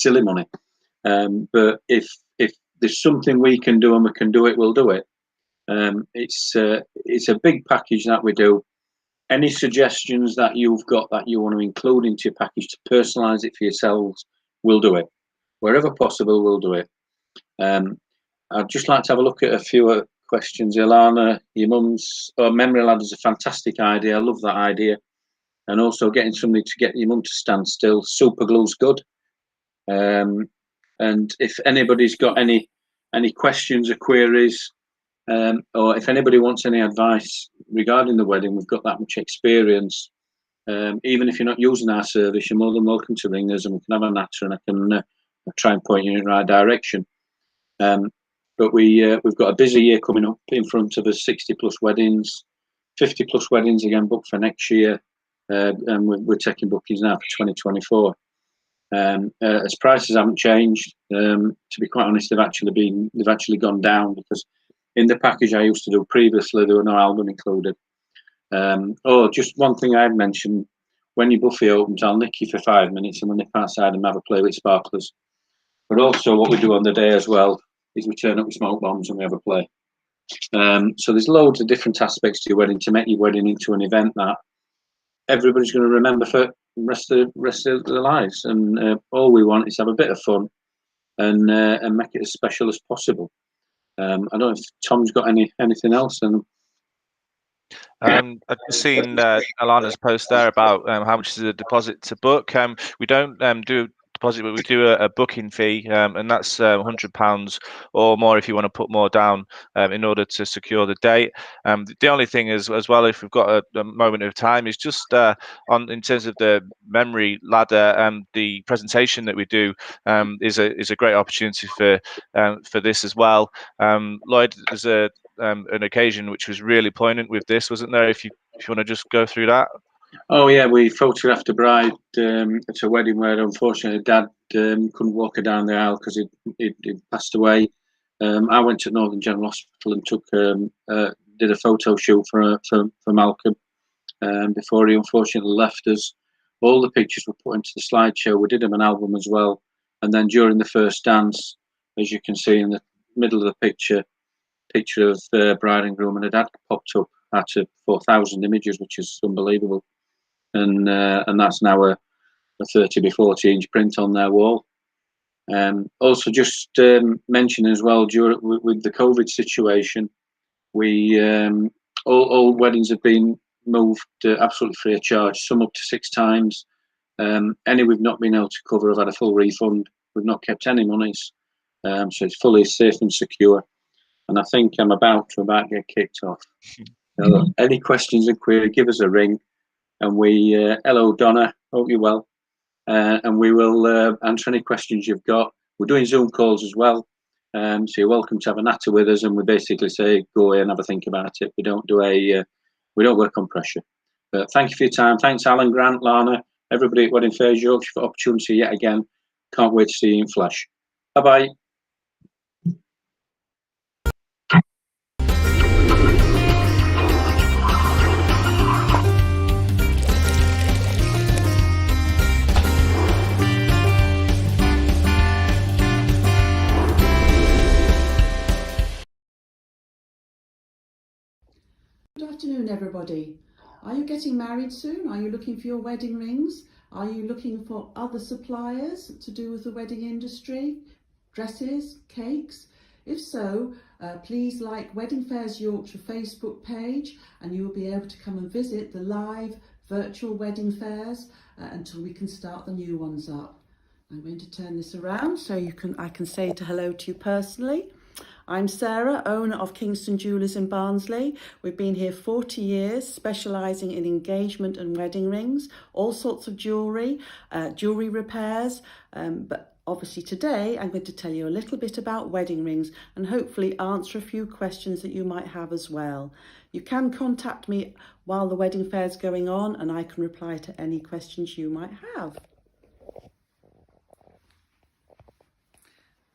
silly money. But if there's something we can do and we can do it, we'll do it. It's a big package that we do. Any suggestions that you've got that you want to include into your package to personalise it for yourselves, we'll do it. Wherever possible, we'll do it. I'd just like to have a look at a few questions. Ilana, your mum's memory ladder is a fantastic idea. I love that idea. And also getting somebody to get your mum to stand still. Super glue's good. And if anybody's got any questions or queries, or if anybody wants any advice regarding the wedding, we've got that much experience. Even if you're not using our service, you're more than welcome to ring us and we can have a natter and I can try and point you in the right direction. But we've got a busy year coming up in front of us, 60 plus weddings, 50 plus weddings again booked for next year. And we're taking bookings now for 2024. As prices haven't changed, to be quite honest, they've actually gone down, because in the package I used to do previously, there were no album included. Just one thing I'd mentioned, when your buffet opens, I'll nick you for 5 minutes and we'll nip outside and have a play with sparklers. But also what we do on the day as well is we turn up with smoke bombs and we have a play. So there's loads of different aspects to your wedding to make your wedding into an event that everybody's going to remember for the rest of their lives. And all we want is have a bit of fun and make it as special as possible. I don't know if Tom's got anything else. I've just seen Alana's post there about how much is the deposit to book. We don't do deposit, but we do a booking fee, and that's £100 or more if you want to put more down in order to secure the date. The only thing is, as well, if we've got a moment of time, is just in terms of the memory ladder, the presentation that we do is a great opportunity for this as well. Lloyd, there's an occasion which was really poignant with this, wasn't there? If you want to just go through that. Oh yeah, we photographed a bride at a wedding where unfortunately Dad couldn't walk her down the aisle because he'd passed away. I went to Northern General Hospital and did a photo shoot for Malcolm before he unfortunately left us. All the pictures were put into the slideshow. We did him an album as well. And then during the first dance, as you can see in the middle of the picture of the bride and groom, and a dad popped up out of 4,000 images, which is unbelievable. And that's now a 30 by 40 inch print on their wall. Also, just mention as well, with the COVID situation, we all weddings have been moved absolutely free of charge, some up to 6 times. Any we've not been able to cover have had a full refund. We've not kept any monies, so it's fully safe and secure. And I think I'm about to get kicked off. So any questions and queries, give us a ring. And hello Donna, hope you're well. And we will answer any questions you've got. We're doing Zoom calls as well. So you're welcome to have a natter with us, and we basically say, go away and have a think about it. We don't work on pressure. But thank you for your time. Thanks Alan, Grant, Lana, everybody at Wedding Fairs Yorkshire for the opportunity yet again. Can't wait to see you in flesh. Bye-bye. Good afternoon, everybody. Are you getting married soon? Are you looking for your wedding rings? Are you looking for other suppliers to do with the wedding industry? Dresses, cakes? If so, please like Wedding Fairs Yorkshire Facebook page, and you will be able to come and visit the live virtual wedding fairs until we can start the new ones up. I'm going to turn this around so I can say hello to you personally. I'm Sarah, owner of Kingston Jewellers in Barnsley. We've been here 40 years, specialising in engagement and wedding rings, all sorts of jewellery, jewellery repairs, but obviously today I'm going to tell you a little bit about wedding rings and hopefully answer a few questions that you might have as well. You can contact me while the wedding fair is going on and I can reply to any questions you might have.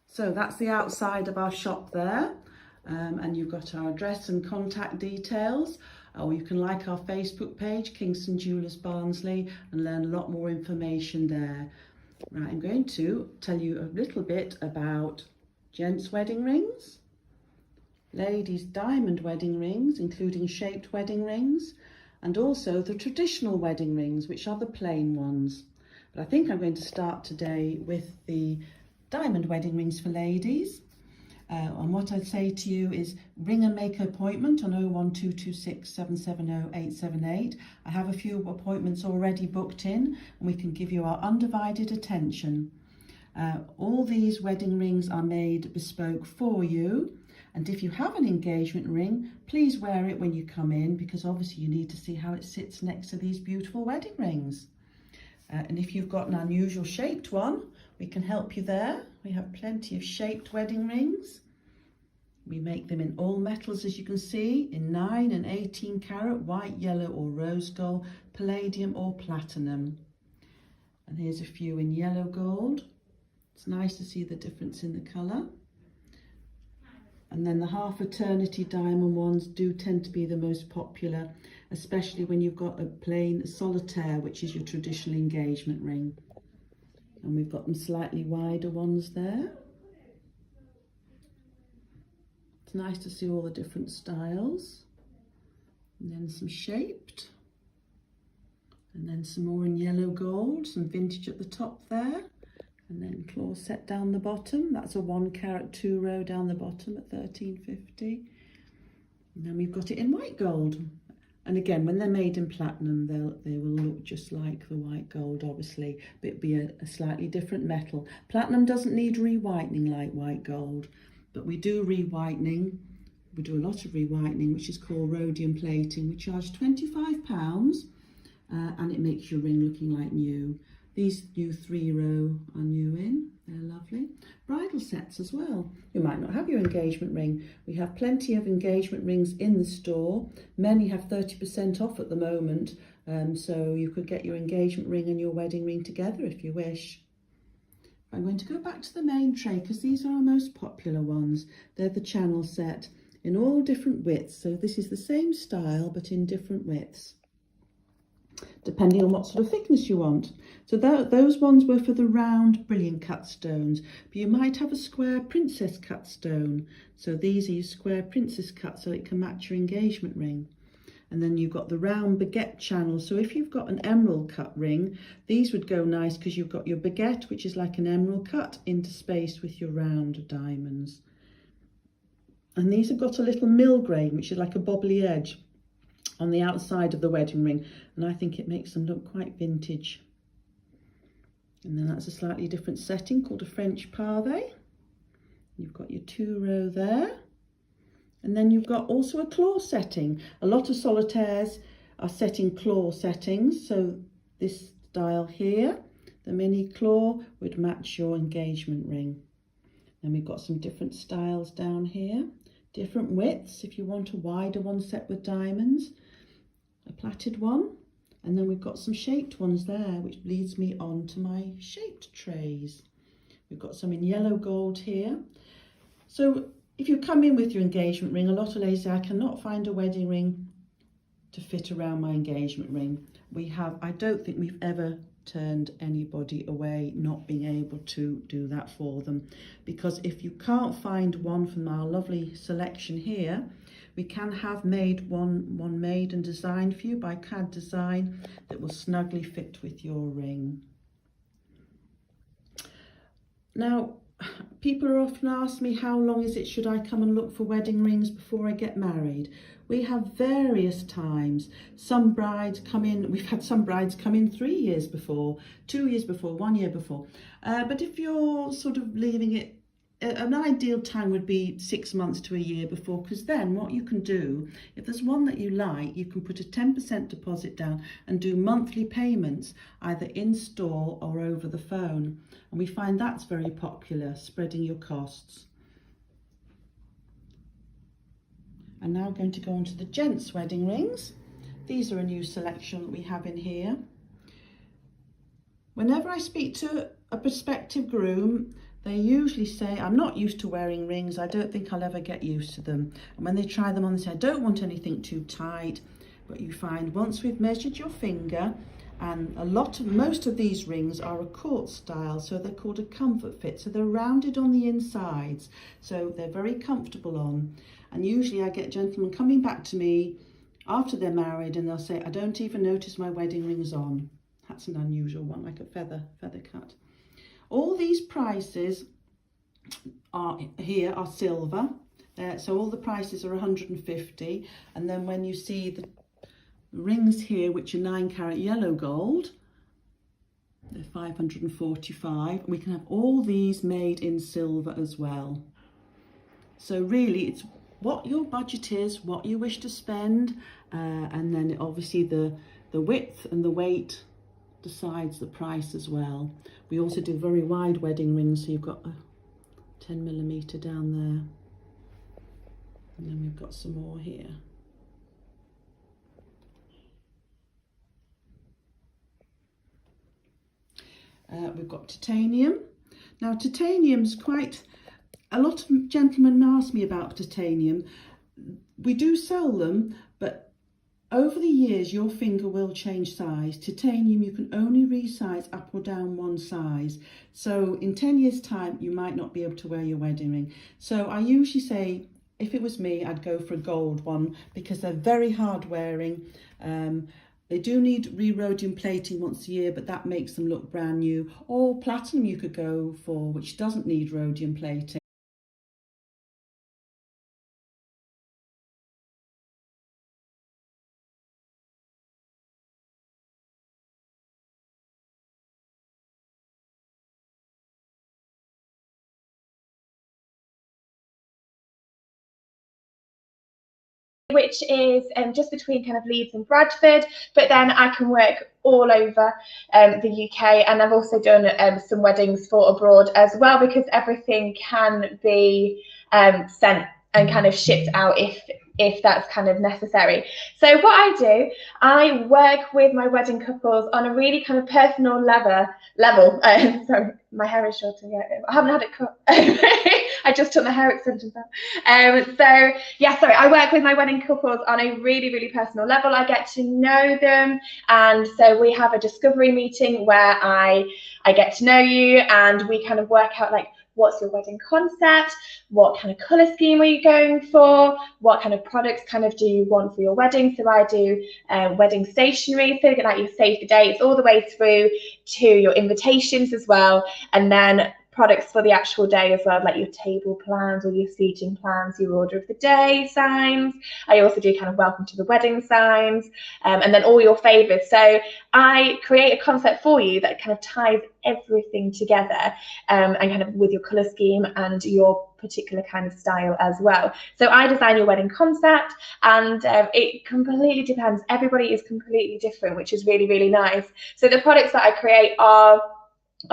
So that's the outside of our shop there, and you've got our address and contact details, or you can like our Facebook page, Kingston Jewellers Barnsley, and learn a lot more information there. Right, I'm going to tell you a little bit about gents' wedding rings, ladies' diamond wedding rings, including shaped wedding rings, and also the traditional wedding rings, which are the plain ones. But I think I'm going to start today with the diamond wedding rings for ladies. And what I'd say to you is ring and make an appointment on 01226 770 878. I have a few appointments already booked in and we can give you our undivided attention. All these wedding rings are made bespoke for you, and if you have an engagement ring, please wear it when you come in, because obviously you need to see how it sits next to these beautiful wedding rings. And if you've got an unusual shaped one, we can help you there. We have plenty of shaped wedding rings. We make them in all metals, as you can see, in 9 and 18 carat, white, yellow or rose gold, palladium or platinum. And here's a few in yellow gold. It's nice to see the difference in the colour. And then the half eternity diamond ones do tend to be the most popular, especially when you've got a plain solitaire, which is your traditional engagement ring. And we've got them slightly wider ones there. It's nice to see all the different styles. And then some shaped. And then some more in yellow gold, some vintage at the top there. And then claw set down the bottom. That's a 1 carat 2 row down the bottom at 1350. And then we've got it in white gold. And again, when they're made in platinum, they will look just like the white gold, obviously, but it'd be a slightly different metal. Platinum doesn't need re-whitening like white gold, but we do re-whitening. We do a lot of re-whitening, which is called rhodium plating. We charge £25, and it makes your ring looking like new. These new 3 row are new in, they're lovely. Bridal sets as well. You might not have your engagement ring. We have plenty of engagement rings in the store. Many have 30% off at the moment, so you could get your engagement ring and your wedding ring together if you wish. I'm going to go back to the main tray because these are our most popular ones. They're the channel set in all different widths. So this is the same style but in different widths, depending on what sort of thickness you want. So those ones were for the round brilliant cut stones, but you might have a square princess cut stone. So these are your square princess cut, so it can match your engagement ring. And then you've got the round baguette channel. So if you've got an emerald cut ring, these would go nice because you've got your baguette, which is like an emerald cut, interspaced with your round diamonds. And these have got a little mill grain, which is like a bobbly edge on the outside of the wedding ring, and I think it makes them look quite vintage. And then that's a slightly different setting called a French pavé. You've got your 2 row there, and then you've got also a claw setting. A lot of solitaires are set in claw settings, so this style here, the mini claw, would match your engagement ring. Then we've got some different styles down here, different widths if you want a wider one set with diamonds, a plaited one, and then we've got some shaped ones there, which leads me on to my shaped trays. We've got some in yellow gold here. So if you come in with your engagement ring, a lot of ladies say, I cannot find a wedding ring to fit around my engagement ring. I don't think we've ever turned anybody away not being able to do that for them, because if you can't find one from our lovely selection here, we can have one made and designed for you by CAD Design that will snugly fit with your ring. Now, people are often asked me, how long is it should I come and look for wedding rings before I get married? We have various times. Some brides come in, we've had some brides come in 3 years before, 2 years before, 1 year before. But if you're sort of leaving it an ideal time would be 6 months to a year before, because then what you can do, if there's one that you like, you can put a 10% deposit down and do monthly payments either in store or over the phone. And we find that's very popular, spreading your costs. I'm now going to go on to the gents' wedding rings. These are a new selection that we have in here. Whenever I speak to a prospective groom, they usually say, I'm not used to wearing rings, I don't think I'll ever get used to them. And when they try them on, they say, I don't want anything too tight. But you find once we've measured your finger, and most of these rings are a court style, so they're called a comfort fit. So they're rounded on the insides, so they're very comfortable on. And usually I get gentlemen coming back to me after they're married and they'll say, I don't even notice my wedding rings on. That's an unusual one, like a feather cut. All these prices are silver, so all the prices are 150. And then when you see the rings here, which are 9-carat yellow gold, they're 545. We can have all these made in silver as well. So really, it's what your budget is, what you wish to spend, and then obviously the width and the weight decides the price as well. We also do very wide wedding rings, so you've got a 10mm down there, and then we've got some more here. We've got titanium. Now titanium's quite, a lot of gentlemen ask me about titanium. We do sell them, but over the years, your finger will change size. Titanium, you can only resize up or down one size. So in 10 years' time, you might not be able to wear your wedding ring. So I usually say, if it was me, I'd go for a gold one because they're very hard wearing. They do need re-rhodium plating once a year, but that makes them look brand new. Or platinum you could go for, which doesn't need rhodium plating. Which is just between kind of Leeds and Bradford, but then I can work all over the UK, and I've also done some weddings for abroad as well, because everything can be sent and kind of shipped out if that's kind of necessary. So what I do, I work with my wedding couples on a really kind of personal level. Sorry, my hair is shorter yet. I haven't had it cut. I just took the hair extensions out. So yeah, sorry, I work with my wedding couples on a really, really personal level. I get to know them, and so we have a discovery meeting where I get to know you, and we kind of work out like, what's your wedding concept? What kind of colour scheme are you going for? What kind of products kind of do you want for your wedding? So I do wedding stationery, so like your save the dates all the way through to your invitations as well, and then products for the actual day as well, like your table plans or your seating plans, your order of the day signs. I also do kind of welcome to the wedding signs, and then all your favours. So I create a concept for you that kind of ties everything together, and kind of with your colour scheme and your particular kind of style as well. So I design your wedding concept, and it completely depends. Everybody is completely different, which is really, really nice. So the products that I create are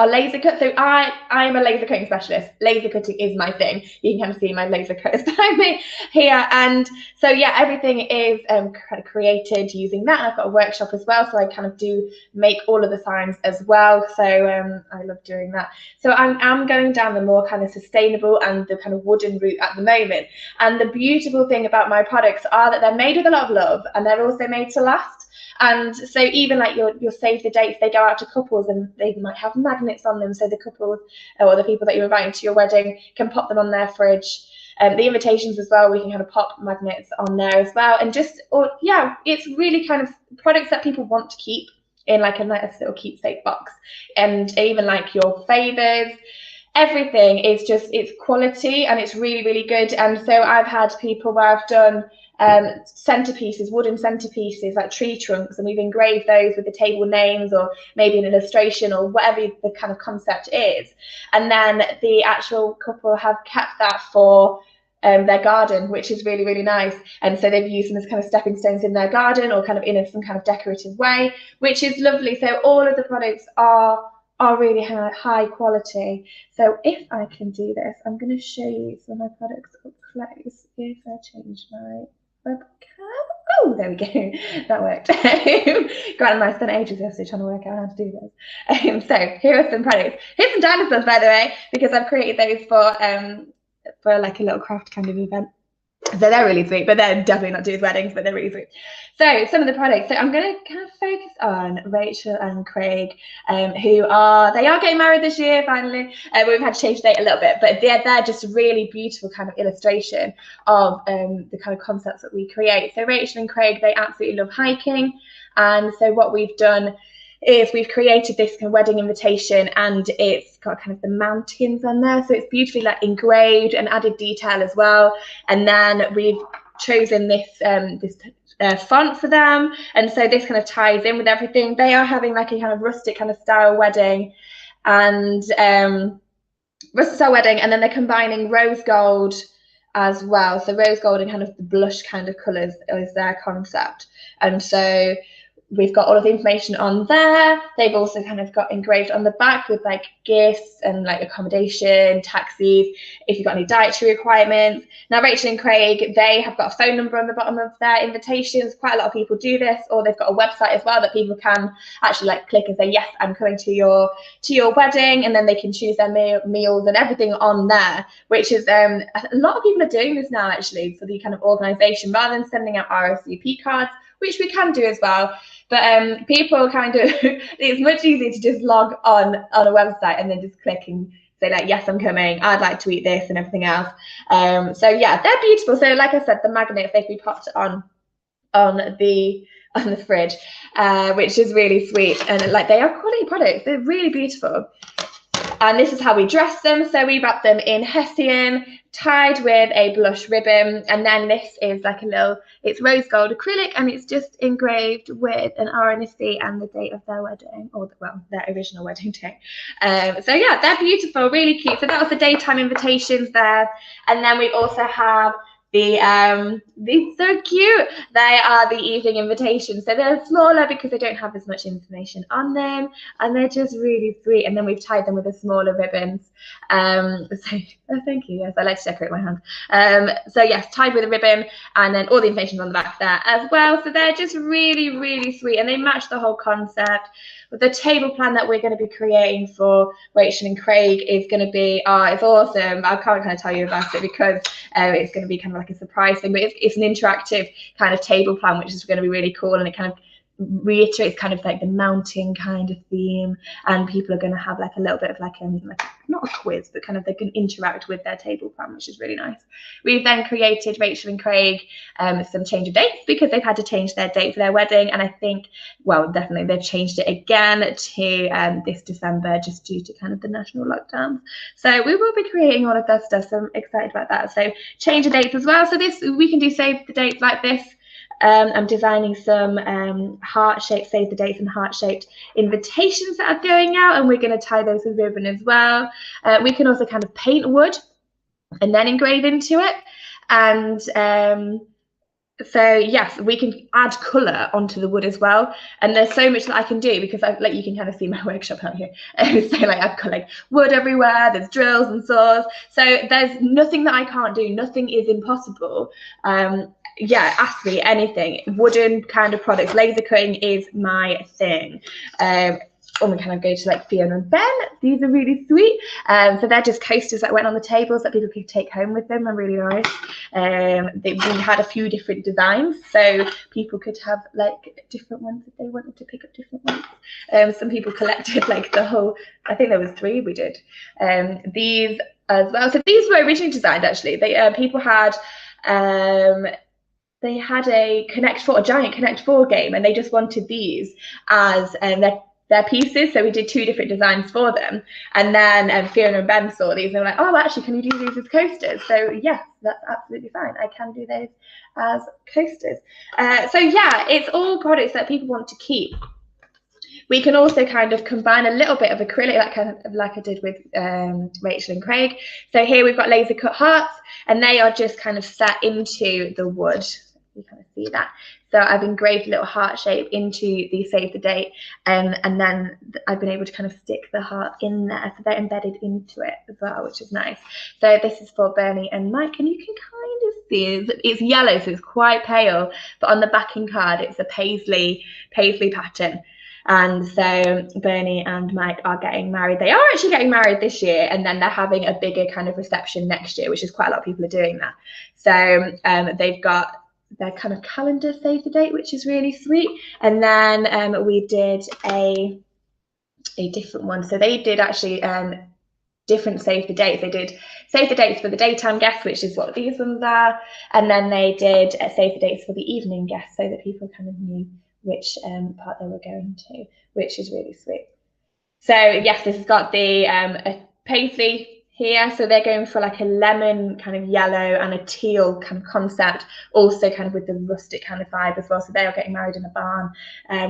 laser cut. So I'm a laser cutting specialist. Laser cutting is my thing. You can kind of see my laser cutters behind me here. And so yeah, everything is kind of created using that. I've got a workshop as well, so I kind of do make all of the signs as well. So I love doing that. So I'm going down the more kind of sustainable and the kind of wooden route at the moment. And the beautiful thing about my products are that they're made with a lot of love, and they're also made to last. And so even like your save the dates, they go out to couples and they might have magnets on them, so the couple or the people that you're inviting to your wedding can pop them on their fridge. The invitations as well, we can kind of pop magnets on there as well. And just, yeah, it's really kind of products that people want to keep in like a nice little keepsake box. And even like your favours, everything is just, it's quality and it's really, really good. And so I've had people where I've done centerpieces, wooden centerpieces, like tree trunks, and we've engraved those with the table names or maybe an illustration or whatever the kind of concept is. And then the actual couple have kept that for their garden, which is really, really nice. And so they've used them as kind of stepping stones in their garden or kind of in some kind of decorative way, which is lovely. So all of the products are really high quality. So if I can do this, I'm going to show you some of my products up close. If I change my webcam, oh, there we go, that worked. Granted, I spent ages yesterday trying to work out how to do this. So here are some products. Here's some dinosaurs, by the way, because I've created those for like a little craft kind of event. So they're really sweet, but they're definitely not to do with weddings, but they're really sweet. So some of the products. So I'm going to kind of focus on Rachel and Craig, they are getting married this year, finally. We've had to change the date a little bit, but they're just really beautiful kind of illustration of the kind of concepts that we create. So Rachel and Craig, they absolutely love hiking. And so what we've done is we've created this kind of wedding invitation, and it's got kind of the mountains on there, so it's beautifully like engraved and added detail as well. And then we've chosen this font for them, and so this kind of ties in with everything. They are having like a kind of rustic kind of style wedding, and then they're combining rose gold as well. So rose gold and kind of the blush kind of colours is their concept, and so we've got all of the information on there. They've also kind of got engraved on the back with like gifts and like accommodation, taxis, if you've got any dietary requirements. Now, Rachel and Craig, they have got a phone number on the bottom of their invitations. Quite a lot of people do this, or they've got a website as well that people can actually like click and say, yes, I'm coming to your wedding, and then they can choose their meals and everything on there, which is a lot of people are doing this now actually for the kind of organisation, rather than sending out RSVP cards, which we can do as well. But people kind of, it's much easier to just log on a website and then just click and say like, yes, I'm coming, I'd like to eat this and everything else. So yeah, they're beautiful. So like I said, the magnets, they can be popped on the fridge, which is really sweet. And like, they are quality products, they're really beautiful. And this is how we dress them. So we wrap them in hessian, tied with a blush ribbon. And then this is like it's rose gold acrylic, and it's just engraved with an RNSC and the date of their wedding, or their original wedding date. So yeah, they're beautiful, really cute. So that was the daytime invitations there. And then we also have these so cute. They are the evening invitations. So they're smaller because they don't have as much information on them, and they're just really sweet. And then we've tied them with the smaller ribbons. So thank you. Yes, I like to decorate my hand. So yes, tied with a ribbon, and then all the information on the back there as well. So they're just really, really sweet, and they match the whole concept. But the table plan that we're going to be creating for Rachel and Craig is going to be, it's awesome. I can't kind of tell you about it because it's going to be kind of like a surprise thing, but it's an interactive kind of table plan, which is going to be really cool, and it kind of reiterates kind of like the mountain kind of theme, and people are going to have like a little bit of like not a quiz, but kind of they can interact with their table plan, which is really nice. We've then created Rachel and Craig some change of dates, because they've had to change their date for their wedding, and I think, well, definitely they've changed it again to this December, just due to kind of the national lockdown. So we will be creating all of that stuff, so I'm excited about that. So change of dates as well. So this, we can do save the dates like this. I'm designing some heart-shaped save the dates and heart-shaped invitations that are going out, and we're going to tie those with ribbon as well. We can also kind of paint wood and then engrave into it. And so yes, we can add colour onto the wood as well. And there's so much that I can do, because like you can kind of see my workshop out here. So like I've got like wood everywhere, there's drills and saws. So there's nothing that I can't do, nothing is impossible. Yeah, ask me anything. Wooden kind of products, laser cutting is my thing. And we kind of go to like Fiona and Ben. These are really sweet. So they're just coasters that went on the tables that people could take home with them. They're really nice. We had a few different designs, so people could have like different ones if they wanted to pick up different ones. Some people collected like the whole, I think there was 3 we did. These as well. So these were originally designed actually. People had they had a giant Connect 4 game, and they just wanted these as their pieces. So we did 2 different designs for them. And then Fiona and Ben saw these and they were like, oh, actually, can you do these as coasters? So yes, that's absolutely fine. I can do those as coasters. So yeah, it's all products that people want to keep. We can also kind of combine a little bit of acrylic, like I did with Rachel and Craig. So here we've got laser cut hearts, and they are just kind of set into the wood. You kind of see that. So I've engraved a little heart shape into the save the date, and then I've been able to kind of stick the heart in there, so they're embedded into it as well, which is nice. So this is for Bernie and Mike, and you can kind of see it's yellow, so it's quite pale, but on the backing card it's a paisley pattern. And so Bernie and Mike are getting married. They are actually getting married this year, and then they're having a bigger kind of reception next year, which is quite a lot of people are doing that. So they've got their kind of calendar save the date, which is really sweet. And then we did a different one. So they did actually different save the dates. They did save the dates for the daytime guests, which is what these ones are. And then they did save the dates for the evening guests, so that people kind of knew which part they were going to, which is really sweet. So yes, this has got the a paisley here, so they're going for like a lemon kind of yellow and a teal kind of concept, also kind of with the rustic kind of vibe as well. So they are getting married in a barn,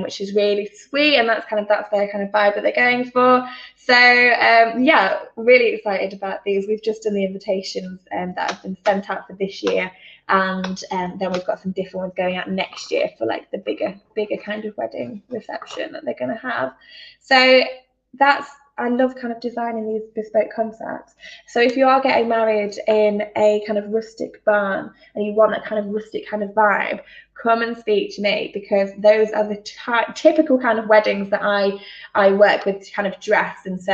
which is really sweet, and that's their kind of vibe that they're going for. So yeah, really excited about these. We've just done the invitations that have been sent out for this year, and then we've got some different ones going out next year for like the bigger kind of wedding reception that they're going to have. So I love kind of designing these bespoke concepts. So if you are getting married in a kind of rustic barn and you want that kind of rustic kind of vibe, come and speak to me, because those are the typical kind of weddings that I work with to kind of dress. And so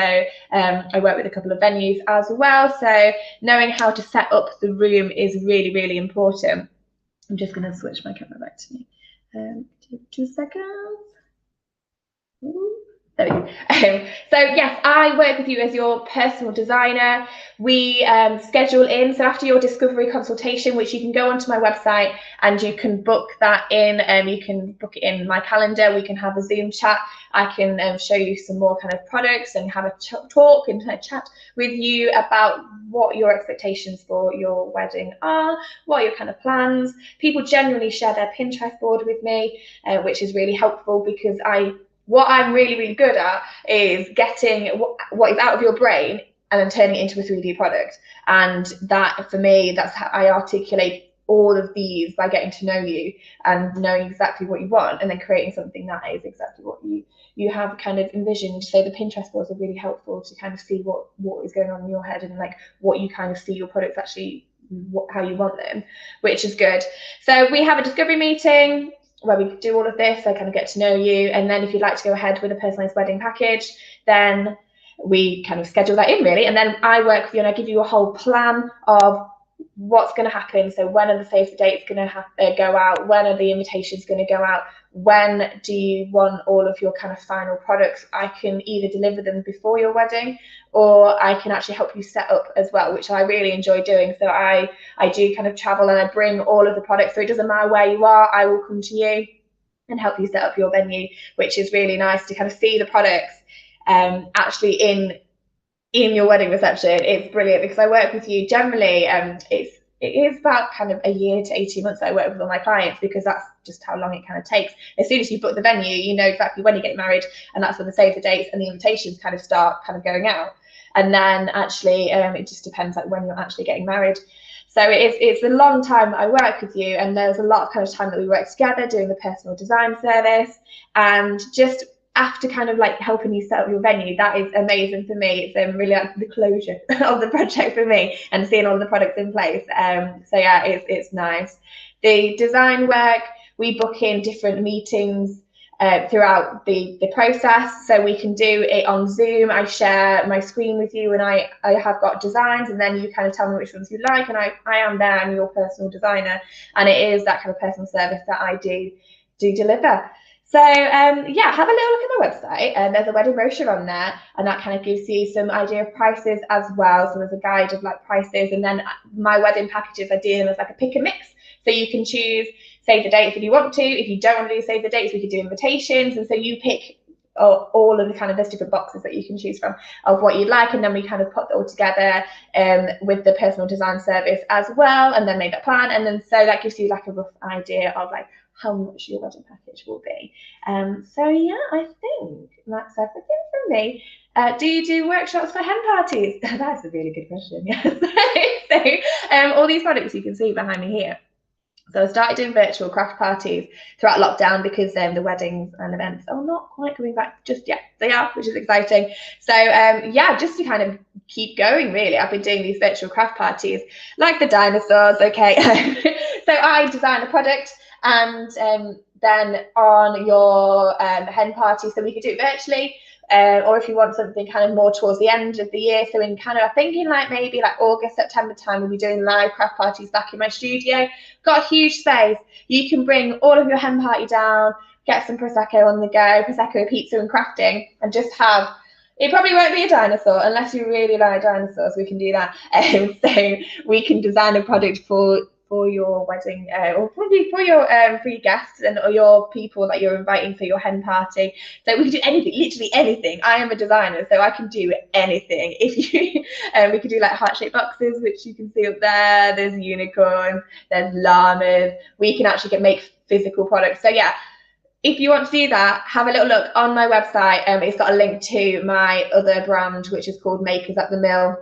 I work with a couple of venues as well. So knowing how to set up the room is really, really important. I'm just going to switch my camera back to me. 2 seconds. Ooh. There we go. So yes, I work with you as your personal designer. We schedule in, so after your discovery consultation, which you can go onto my website and you can book that in, you can book it in my calendar. We can have a Zoom chat. I can show you some more kind of products and have a talk and chat with you about what your expectations for your wedding are, what are your kind of plans. People generally share their Pinterest board with me, which is really helpful, because what I'm really, really good at is getting what is out of your brain and then turning it into a 3D product. And that, for me, that's how I articulate all of these, by getting to know you and knowing exactly what you want, and then creating something that is exactly what you have kind of envisioned. So the Pinterest boards are really helpful to kind of see what is going on in your head, and like what you kind of see your products actually, how you want them, which is good. So we have a discovery meeting where we do all of this. I kind of get to know you, and then if you'd like to go ahead with a personalized wedding package, then we kind of schedule that in, really. And then I work with you and I give you a whole plan of what's going to happen. So when are the save the dates going to go out? When are the invitations going to go out? When do you want all of your kind of final products? I can either deliver them before your wedding, or I can actually help you set up as well, which I really enjoy doing. So I do kind of travel and I bring all of the products. So it doesn't matter where you are, I will come to you and help you set up your venue, which is really nice to kind of see the products actually in your wedding reception. It's brilliant, because I work with you generally, it is about kind of a year to 18 months that I work with all my clients, because that's just how long it kind of takes. As soon as you book the venue, you know exactly when you get married, and that's when the save the dates and the invitations kind of start kind of going out. And then actually it just depends like when you're actually getting married. So it's a long time I work with you, and there's a lot of kind of time that we work together doing the personal design service, and just after kind of like helping you set up your venue, that is amazing for me. It's really like the closure of the project for me, and seeing all the products in place. So yeah, it's nice. The design work, we book in different meetings throughout the process, so we can do it on Zoom. I share my screen with you, and I have got designs, and then you kind of tell me which ones you like, and I am there, I'm your personal designer, and it is that kind of personal service that I do deliver. So yeah, have a little look at the website, and there's a wedding brochure on there, and that kind of gives you some idea of prices as well. So there's a guide of like prices, and then my wedding packages, I do them as like a pick and mix. So you can choose save the dates if you want to. If you don't want to do save the dates, we could do invitations. And so you pick all of the kind of, there's different boxes that you can choose from of what you'd like, and then we kind of put it all together with the personal design service as well, and then make that plan, and then so that gives you like a rough idea of like how much your wedding package will be. So yeah, I think that's everything from me. Do you do workshops for hen parties? That's a really good question. Yes. So all these products you can see behind me here. So I started doing virtual craft parties throughout lockdown because the weddings and events are not quite coming back just yet. They are, which is exciting. So yeah, just to kind of keep going, really, I've been doing these virtual craft parties like the dinosaurs. Okay, so I design a product, and then on your hen party, so we could do it virtually. Or if you want something kind of more towards the end of the year, so in kind of, I'm thinking like maybe like August, September time, we'll be doing live craft parties back in my studio. Got a huge space. You can bring all of your hen party down, get some Prosecco on the go, Prosecco, pizza and crafting, and just have, it probably won't be a dinosaur unless you really like dinosaurs, we can do that. So we can design a product for your wedding, or probably for your guests and or your people that you're inviting for your hen party. So we can do anything, literally anything. I am a designer, so I can do anything. If you, we could do like heart-shaped boxes, which you can see up there. There's unicorns, there's llamas. We can actually make physical products. So yeah, if you want to do that, have a little look on my website. It's got a link to my other brand, which is called Makers at the Mill.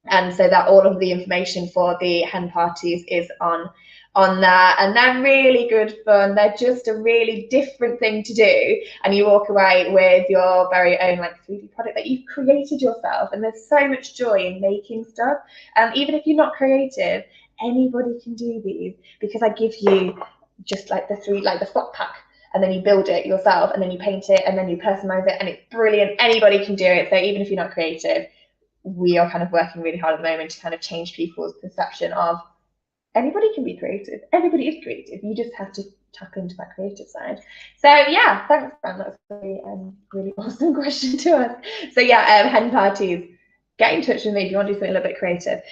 And so that all of the information for the hen parties is on there, and they're really good fun. They're just a really different thing to do, and you walk away with your very own like 3D product that you've created yourself. And there's so much joy in making stuff. Even if you're not creative, anybody can do these, because I give you just like the spot pack, and then you build it yourself, and then you paint it, and then you personalize it, and it's brilliant. Anybody can do it. So even if you're not creative, we are kind of working really hard at the moment to kind of change people's perception of anybody can be creative. Everybody is creative. You just have to tap into that creative side. So yeah, thanks, Fran. That's a really awesome question to us. So yeah, hen parties, get in touch with me if you want to do something a little bit creative,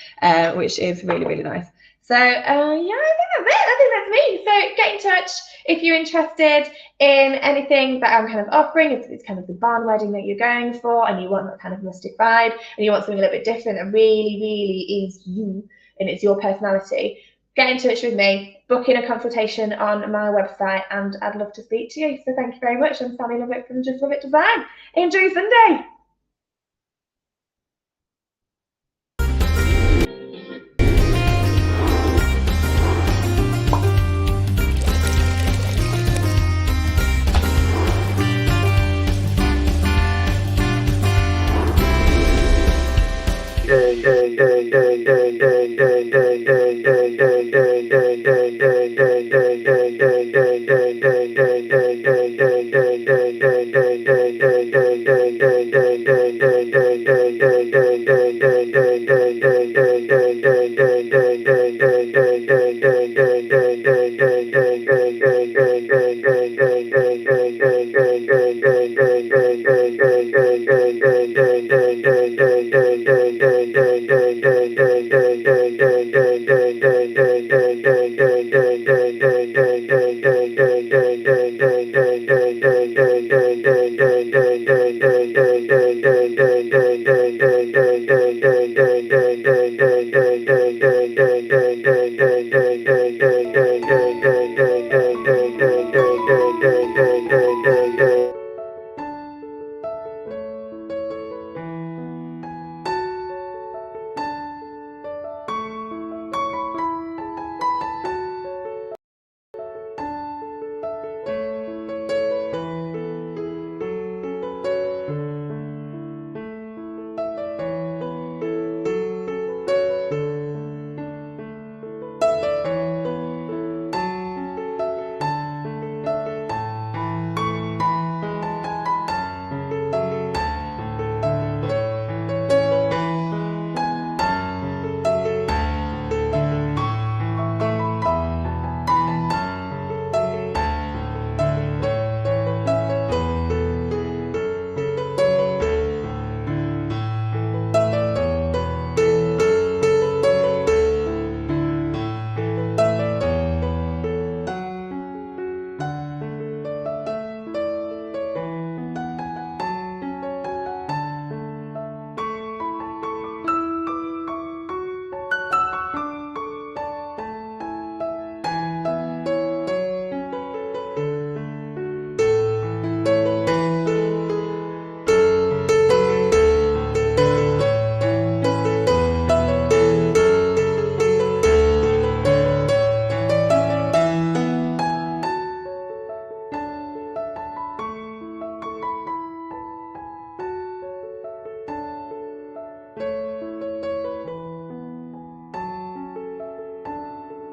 which is really, really nice. So yeah, I think that's it. I think that's me. So get in touch if you're interested in anything that I'm kind of offering. If it's kind of the barn wedding that you're going for, and you want that kind of rustic vibe, and you want something a little bit different that really, really is you, and it's your personality, get in touch with me, book in a consultation on my website, and I'd love to speak to you. So thank you very much. I'm Sally Lovett from Just Love It Design. Enjoy Sunday. Dun, dun, dun, dun, dun, dun, dun, dun, dun, dun, dun, dun, dun, dun, dun,